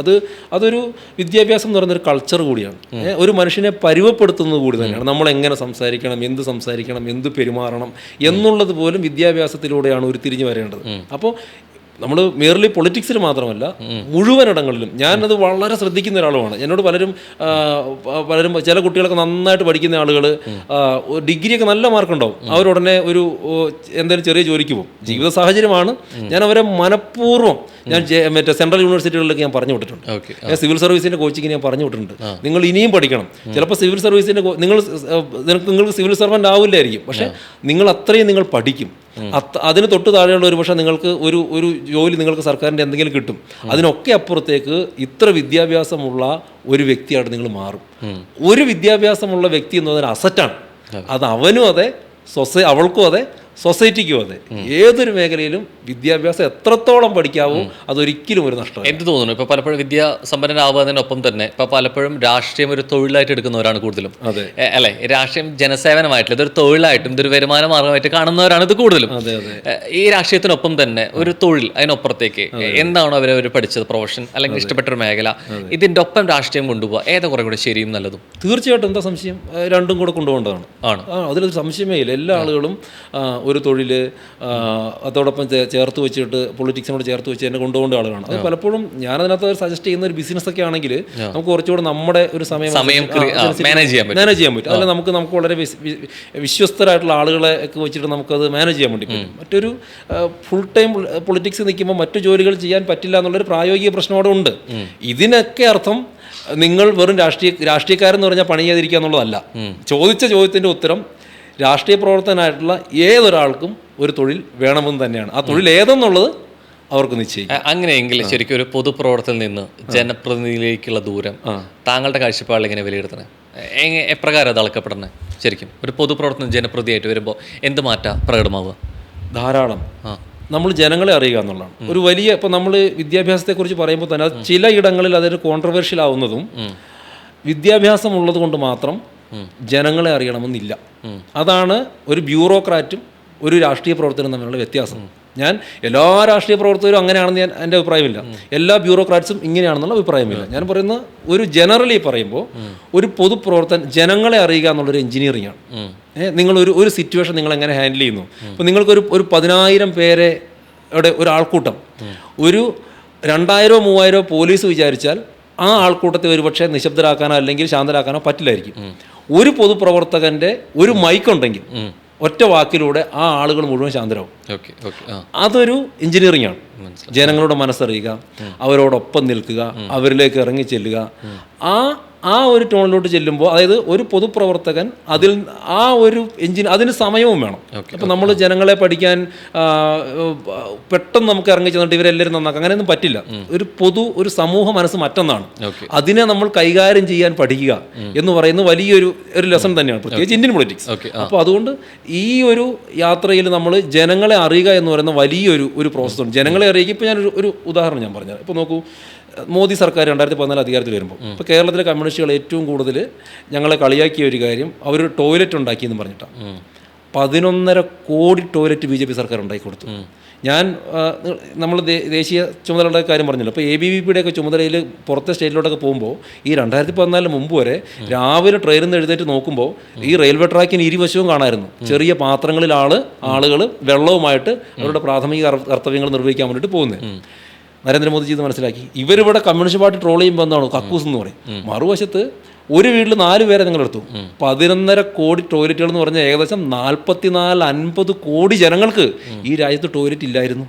അതൊരു വിദ്യാഭ്യാസം എന്ന് പറയുന്നൊരു കൾച്ചർ കൂടിയാണ്. ഒരു മനുഷ്യനെ പരുവപ്പെടുത്തുന്നത് കൂടി തന്നെയാണ്. നമ്മൾ എങ്ങനെ സംസാരിക്കണം, എന്ത് സംസാരിക്കണം, എന്ത് പെരുമാറണം എന്നുള്ളത് പോലും വിദ്യാഭ്യാസത്തിലൂടെയാണ് ഉരുത്തിരിഞ്ഞ് വരേണ്ടത്. അപ്പോൾ നമ്മൾ മേർലി പൊളിറ്റിക്സിൽ മാത്രമല്ല മുഴുവനിടങ്ങളിലും ഞാനത് വളരെ ശ്രദ്ധിക്കുന്ന ഒരാളുമാണ്. എന്നോട് പലരും ചില കുട്ടികളൊക്കെ നന്നായിട്ട് പഠിക്കുന്ന ആളുകൾ ഡിഗ്രിയൊക്കെ നല്ല മാർക്കുണ്ടാവും, അവരുടനെ ഒരു എന്തെങ്കിലും ചെറിയ ജോലിക്ക് പോകും. ജീവിത സാഹചര്യമാണ്. ഞാൻ അവരെ മനഃപൂർവ്വം മറ്റേ സെൻട്രൽ യൂണിവേഴ്സിറ്റികളിലൊക്കെ ഞാൻ പറഞ്ഞു വിട്ടിട്ടുണ്ട്. ഞാൻ സിവിൽ സർവീസിൻ്റെ കോച്ചിങ്ങിന് ഞാൻ പറഞ്ഞു വിട്ടിട്ടുണ്ട്. നിങ്ങൾ ഇനിയും പഠിക്കണം. ചിലപ്പോൾ സിവിൽ സർവീസിൻ്റെ നിങ്ങൾക്ക് സിവിൽ സർവൻ്റ് ആവില്ലായിരിക്കും, പക്ഷേ നിങ്ങൾ അത്രയും നിങ്ങൾ പഠിക്കും. അതിന് തൊട്ട് താഴെയുള്ള ഒരു പക്ഷേ നിങ്ങൾക്ക് ഒരു ജോലി നിങ്ങൾക്ക് സർക്കാരിൻ്റെ എന്തെങ്കിലും കിട്ടും. അതിനൊക്കെ അപ്പുറത്തേക്ക് ഇത്ര വിദ്യാഭ്യാസമുള്ള ഒരു വ്യക്തിയായിട്ട് നിങ്ങൾ മാറും. ഒരു വിദ്യാഭ്യാസമുള്ള വ്യക്തി എന്ന് പറഞ്ഞാൽ അസറ്റാണ്. അത് അവനും അതെ, അവൾക്കും അതെ, സൊസൈറ്റിക്കും അതെ. ഏതൊരു മേഖലയിലും വിദ്യാഭ്യാസം എത്രത്തോളം പഠിക്കാവോ അതൊരിക്കലും ഒരു നഷ്ടം. എന്ത് തോന്നുന്നു, ഇപ്പോൾ പലപ്പോഴും വിദ്യാസമ്പന്നനാവുന്നതിനൊപ്പം തന്നെ ഇപ്പോൾ പലപ്പോഴും രാഷ്ട്രീയം ഒരു തൊഴിലായിട്ട് എടുക്കുന്നവരാണ് കൂടുതലും. അല്ലേ, രാഷ്ട്രീയം ജനസേവനമായിട്ടില്ല, ഇതൊരു തൊഴിലായിട്ടും ഇതൊരു വരുമാന മാർഗമായിട്ട് കാണുന്നവരാണ് ഇത് കൂടുതലും. ഈ രാഷ്ട്രീയത്തിനൊപ്പം തന്നെ ഒരു തൊഴിൽ, അതിനപ്പുറത്തേക്ക് എന്താണോ അവർ പഠിച്ചത്, പ്രൊഫഷൻ അല്ലെങ്കിൽ ഇഷ്ടപ്പെട്ട ഒരു മേഖല, ഇതിൻ്റെ ഒപ്പം രാഷ്ട്രീയം കൊണ്ടുപോകുക ഏതാ കുറെ കൂടെ ശരിയും നല്ലതും? തീർച്ചയായിട്ടും, എന്താ സംശയം, രണ്ടും കൂടെ കൊണ്ടുപോകേണ്ടതാണ്. അതിലൊരു സംശയമേ ഇല്ല. എല്ലാ ആളുകളും ഒരു തൊഴിൽ അതോടൊപ്പം ചേർത്ത് വെച്ചിട്ട് പൊളിറ്റിക്സിനോട് ചേർത്ത് വെച്ച് തന്നെ കൊണ്ടുപോകേണ്ട ആളുകളാണ്. അത് പലപ്പോഴും ഞാനതിനകത്ത് സജസ്റ്റ് ചെയ്യുന്ന ഒരു ബിസിനസ്സൊക്കെ ആണെങ്കിൽ നമുക്ക് കുറച്ചുകൂടെ നമ്മുടെ ഒരു സമയം മാനേജ് ചെയ്യാൻ പറ്റും. അതിൽ നമുക്ക് വളരെ വിശ്വസ്തരായിട്ടുള്ള ആളുകളെ ഒക്കെ വെച്ചിട്ട് നമുക്കത് മാനേജ് ചെയ്യാൻ വേണ്ടി പറ്റും. മറ്റൊരു ഫുൾ ടൈം പൊളിറ്റിക്സ് നിൽക്കുമ്പോൾ മറ്റു ജോലികൾ ചെയ്യാൻ പറ്റില്ല എന്നുള്ളൊരു പ്രായോഗിക പ്രശ്നം അവിടെ ഉണ്ട്. ഇതിനൊക്കെ അർത്ഥം നിങ്ങൾ വെറും രാഷ്ട്രീയക്കാരെന്ന് പറഞ്ഞാൽ പണി ചെയ്യാതിരിക്കുക എന്നുള്ളതല്ല. ചോദിച്ച ചോദ്യത്തിൻ്റെ ഉത്തരം രാഷ്ട്രീയ പ്രവർത്തകനായിട്ടുള്ള ഏതൊരാൾക്കും ഒരു തൊഴിൽ വേണമെന്ന് തന്നെയാണ്. ആ തൊഴിൽ ഏതെന്നുള്ളത് അവർക്ക് നിശ്ചയിക്കും. അങ്ങനെയെങ്കിൽ ശരിക്കും ഒരു പൊതുപ്രവർത്തനത്തിൽ നിന്ന് ജനപ്രതിനിധിയിലേക്കുള്ള ദൂരം താങ്കളുടെ കാഴ്ചപ്പാടിൽ എങ്ങനെ വിലയിരുത്തണേ, എപ്രകാരം അത് അളക്കപ്പെടണേ? ശരിക്കും ഒരു പൊതുപ്രവർത്തനം ജനപ്രതിയായിട്ട് വരുമ്പോൾ എന്ത് മാറ്റാ പ്രകടമാവുക? ധാരാളം നമ്മൾ ജനങ്ങളെ അറിയുക എന്നുള്ളതാണ് ഒരു വലിയ. ഇപ്പം നമ്മൾ വിദ്യാഭ്യാസത്തെക്കുറിച്ച് പറയുമ്പോൾ തന്നെ ചില ഇടങ്ങളിൽ അതൊരു കോൺട്രവേഴ്ഷ്യൽ ആവുന്നതും വിദ്യാഭ്യാസം ഉള്ളത് കൊണ്ട് മാത്രം ജനങ്ങളെ അറിയണമെന്നില്ല. അതാണ് ഒരു ബ്യൂറോക്രാറ്റും ഒരു രാഷ്ട്രീയ പ്രവർത്തനം തമ്മിലുള്ള വ്യത്യാസം. ഞാൻ എല്ലാ രാഷ്ട്രീയ പ്രവർത്തകരും അങ്ങനെയാണെന്ന് എൻ്റെ അഭിപ്രായമില്ല, എല്ലാ ബ്യൂറോക്രാറ്റ്സും ഇങ്ങനെയാണെന്നുള്ള അഭിപ്രായമില്ല. ഞാൻ പറയുന്നത് ഒരു ജനറലി പറയുമ്പോൾ ഒരു പൊതുപ്രവർത്തനം ജനങ്ങളെ അറിയുക എന്നുള്ളൊരു എഞ്ചിനീയറിംഗ് ആണ്. നിങ്ങൾ ഒരു സിറ്റുവേഷൻ നിങ്ങൾ എങ്ങനെ ഹാൻഡിൽ ചെയ്യുന്നു. ഇപ്പോൾ നിങ്ങൾക്കൊരു 10,000 പേരെ ഒരു ആൾക്കൂട്ടം, ഒരു 2,000-3,000 പോലീസ് വിചാരിച്ചാൽ ആ ആൾക്കൂട്ടത്തെ ഒരുപക്ഷെ നിശബ്ദരാക്കാനോ അല്ലെങ്കിൽ ശാന്തരാക്കാനോ പറ്റില്ലായിരിക്കും. ഒരു പൊതുപ്രവർത്തകൻ്റെ ഒരു മൈക്കുണ്ടെങ്കിൽ ഒറ്റ വാക്കിലൂടെ ആ ആളുകൾ മുഴുവൻ ശാന്തരാകും. ഓക്കെ ഓക്കെ ആ അതൊരു എഞ്ചിനീയറിംഗ് ആണ്. ജനങ്ങളുടെ മനസ്സറിയുക, അവരോടൊപ്പം നിൽക്കുക, അവരിലേക്ക് ഇറങ്ങി ചെല്ലുക. ആ ഒരു ടോണിലോട്ട് ചെല്ലുമ്പോൾ, അതായത് ഒരു പൊതുപ്രവർത്തകൻ അതിൽ ആ ഒരു അതിന് സമയവും വേണം. ഇപ്പം നമ്മൾ ജനങ്ങളെ പഠിക്കാൻ പെട്ടെന്ന് നമുക്ക് ഇറങ്ങി ചെന്നിട്ട് ഇവരെല്ലാവരും നന്നാക്കാം, അങ്ങനെയൊന്നും പറ്റില്ല. ഒരു സമൂഹ മനസ്സ് മറ്റൊന്നാണ്. അതിനെ നമ്മൾ കൈകാര്യം ചെയ്യാൻ പഠിക്കുക എന്ന് പറയുന്നത് വലിയൊരു ലെസൺ തന്നെയാണ്, പ്രത്യേകിച്ച് ഇന്ത്യൻ പൊളിറ്റിക്സ്. അപ്പോൾ അതുകൊണ്ട് ഈ ഒരു യാത്രയിൽ നമ്മൾ ജനങ്ങളെ അറിയുക എന്ന് പറയുന്ന വലിയൊരു പ്രോസസ്സുണ്ട്. ജനങ്ങളെ അറിയിക്കുക. ഇപ്പോൾ ഒരു ഉദാഹരണം ഞാൻ പറഞ്ഞത്, ഇപ്പോൾ നോക്കൂ, മോദി സർക്കാർ 2014 അധികാരത്തിൽ വരുമ്പോൾ ഇപ്പോൾ കേരളത്തിലെ കമ്മ്യൂണിസ്റ്റുകൾ ഏറ്റവും കൂടുതൽ ഞങ്ങളെ കളിയാക്കിയ ഒരു കാര്യം, അവർ ടോയ്ലറ്റ് ഉണ്ടാക്കിയെന്ന് പറഞ്ഞിട്ടാണ്. 11.5 കോടി ടോയ്ലറ്റ് BJP സർക്കാർ ഉണ്ടാക്കി കൊടുത്തു. ഞാൻ നമ്മൾ ദേശീയ ചുമതലയുടെ കാര്യം പറഞ്ഞല്ലോ. അപ്പോൾ ABVP ഒക്കെ ചുമതലയിൽ പുറത്തെ സ്റ്റേറ്റിലോട്ടൊക്കെ പോകുമ്പോൾ ഈ 2014 മുമ്പ് വരെ രാവിലെ ട്രെയിനിൽ നിന്ന് എഴുന്നേറ്റ് നോക്കുമ്പോൾ ഈ റെയിൽവേ ട്രാക്കിന് ഇരുവശവും കാണാമായിരുന്നു ചെറിയ പാത്രങ്ങളിൽ ആളുകൾ വെള്ളവുമായിട്ട് അവരുടെ പ്രാഥമിക കർത്തവ്യങ്ങൾ നിർവഹിക്കാൻ വേണ്ടിയിട്ട് പോകുന്നത്. നരേന്ദ്രമോദിജി ഇത് മനസ്സിലാക്കി. ഇവരിവിടെ കമ്മ്യൂണിസ്റ്റ് പാർട്ടി ട്രോൾ ചെയ്യുമ്പോൾ എന്താണ് കക്കൂസ് എന്ന് പറയും. മറുവശത്ത് ഒരു വീട്ടിൽ 4 പേരെ നിങ്ങളെടുത്തു. 11.5 കോടി ടോയ്ലറ്റുകൾ എന്ന് പറഞ്ഞാൽ ഏകദേശം 44-50 കോടി ജനങ്ങൾക്ക് ഈ രാജ്യത്ത് ടോയ്ലറ്റ് ഇല്ലായിരുന്നു.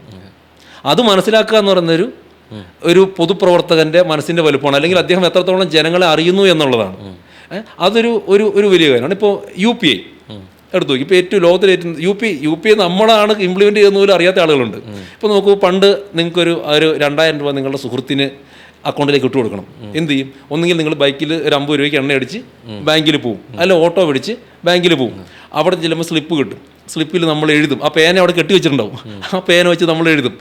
അത് മനസ്സിലാക്കുക എന്ന് പറയുന്നൊരു പൊതുപ്രവർത്തകൻ്റെ മനസ്സിൻ്റെ വലുപ്പമാണ്, അല്ലെങ്കിൽ അദ്ദേഹം എത്രത്തോളം ജനങ്ങളെ അറിയുന്നു എന്നുള്ളതാണ്. അതൊരു വലിയ കാര്യമാണ്. ഇപ്പോൾ UPI എടുത്തു നോക്കി. ഇപ്പോൾ ഏറ്റവും ലോകത്തിലെ UPI നമ്മളാണ് ഇംപ്ലിമെൻറ്റ് ചെയ്യുന്ന പോലും അറിയാത്ത ആളുകളുണ്ട്. ഇപ്പോൾ നോക്കൂ, പണ്ട് നിങ്ങൾക്കൊരു 2000 രൂപ നിങ്ങളുടെ സുഹൃത്തിന് അക്കൗണ്ടിലേക്ക് ഇട്ട് കൊടുക്കണം. എന്ത് ചെയ്യും? ഒന്നുകിൽ നിങ്ങൾ ബൈക്കിൽ ഒരു 50 രൂപയ്ക്ക് എണ്ണ അടിച്ച് ബാങ്കിൽ പോവും, അല്ല ഓട്ടോ പിടിച്ച് ബാങ്കിൽ പോവും. അവിടെ ചെല്ലുമ്പോൾ സ്ലിപ്പ് കിട്ടും. സ്ലിപ്പിൽ നമ്മൾ എഴുതും. ആ പേന അവിടെ കെട്ടി വെച്ചിട്ടുണ്ടാവും. ആ പേന വെച്ച് നമ്മൾ എഴുതും.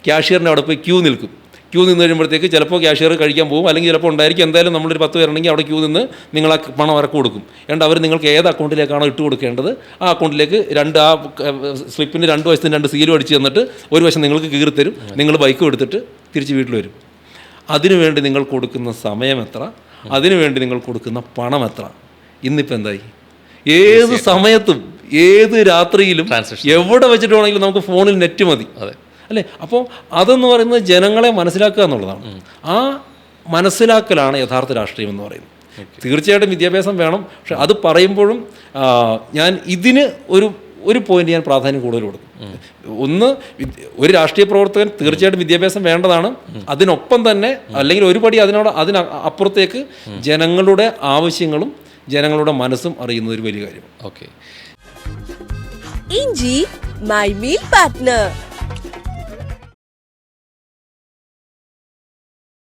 ക്യാഷ്യറിൻ്റെ അവിടെ പോയി ക്യൂ നിൽക്കും. ക്യൂ നിന്ന് കഴിയുമ്പോഴത്തേക്ക് ചിലപ്പോൾ ക്യാഷ്യർ കഴിക്കാൻ പോകും, അല്ലെങ്കിൽ ചിലപ്പോൾ ഉണ്ടായിരിക്കും. എന്തായാലും നമ്മളൊരു 10 പേരുണ്ടെങ്കിൽ അവിടെ ക്യൂ നിന്ന് നിങ്ങൾ ആ പണം ഇറക്കി കൊടുക്കും. എന്നിട്ട് അവർ നിങ്ങൾക്ക് ഏത് അക്കൗണ്ടിലേക്കാണോ ഇട്ട് കൊടുക്കേണ്ടത് ആ അക്കൗണ്ടിലേക്ക് സ്ലിപ്പിൻ്റെ 2 വശത്തിന് 2 സീലും അടിച്ച് തന്നിട്ട് ഒരു വശം നിങ്ങൾക്ക് കീറിത്തരും. നിങ്ങൾ ബൈക്കും എടുത്തിട്ട് തിരിച്ച് വീട്ടിൽ വരും. അതിനുവേണ്ടി നിങ്ങൾ കൊടുക്കുന്ന സമയം എത്ര, അതിനുവേണ്ടി നിങ്ങൾ കൊടുക്കുന്ന പണം എത്ര? ഇന്നിപ്പോൾ എന്തായി? ഏത് സമയത്തും ഏത് രാത്രിയിലും എവിടെ വെച്ചിട്ട് വേണമെങ്കിലും നമുക്ക് ഫോണിൽ നെറ്റ് മതി, അല്ലേ? അപ്പോൾ അതെന്ന് പറയുന്നത് ജനങ്ങളെ മനസ്സിലാക്കുക എന്നുള്ളതാണ്. ആ മനസ്സിലാക്കലാണ് യഥാർത്ഥ രാഷ്ട്രീയം എന്ന് പറയുന്നത്. തീർച്ചയായിട്ടും വിദ്യാഭ്യാസം വേണം. പക്ഷെ അത് പറയുമ്പോഴും ഞാൻ ഇതിന് ഒരു പോയിന്റ് ഞാൻ പ്രാധാന്യം കൂടുതൽ കൊടുക്കും. ഒന്ന്, ഒരു രാഷ്ട്രീയ പ്രവർത്തകൻ തീർച്ചയായിട്ടും വിദ്യാഭ്യാസം വേണ്ടതാണ്. അതിനൊപ്പം തന്നെ, അല്ലെങ്കിൽ ഒരുപടി അതിനപ്പുറത്തേക്ക് ജനങ്ങളുടെ ആവശ്യങ്ങളും ജനങ്ങളുടെ മനസ്സും അറിയുന്നത് ഒരു വലിയ കാര്യമാണ്. ഓക്കെ. ഇഞ്ചി മൈ മീൽ പാർട്ട്ണർ.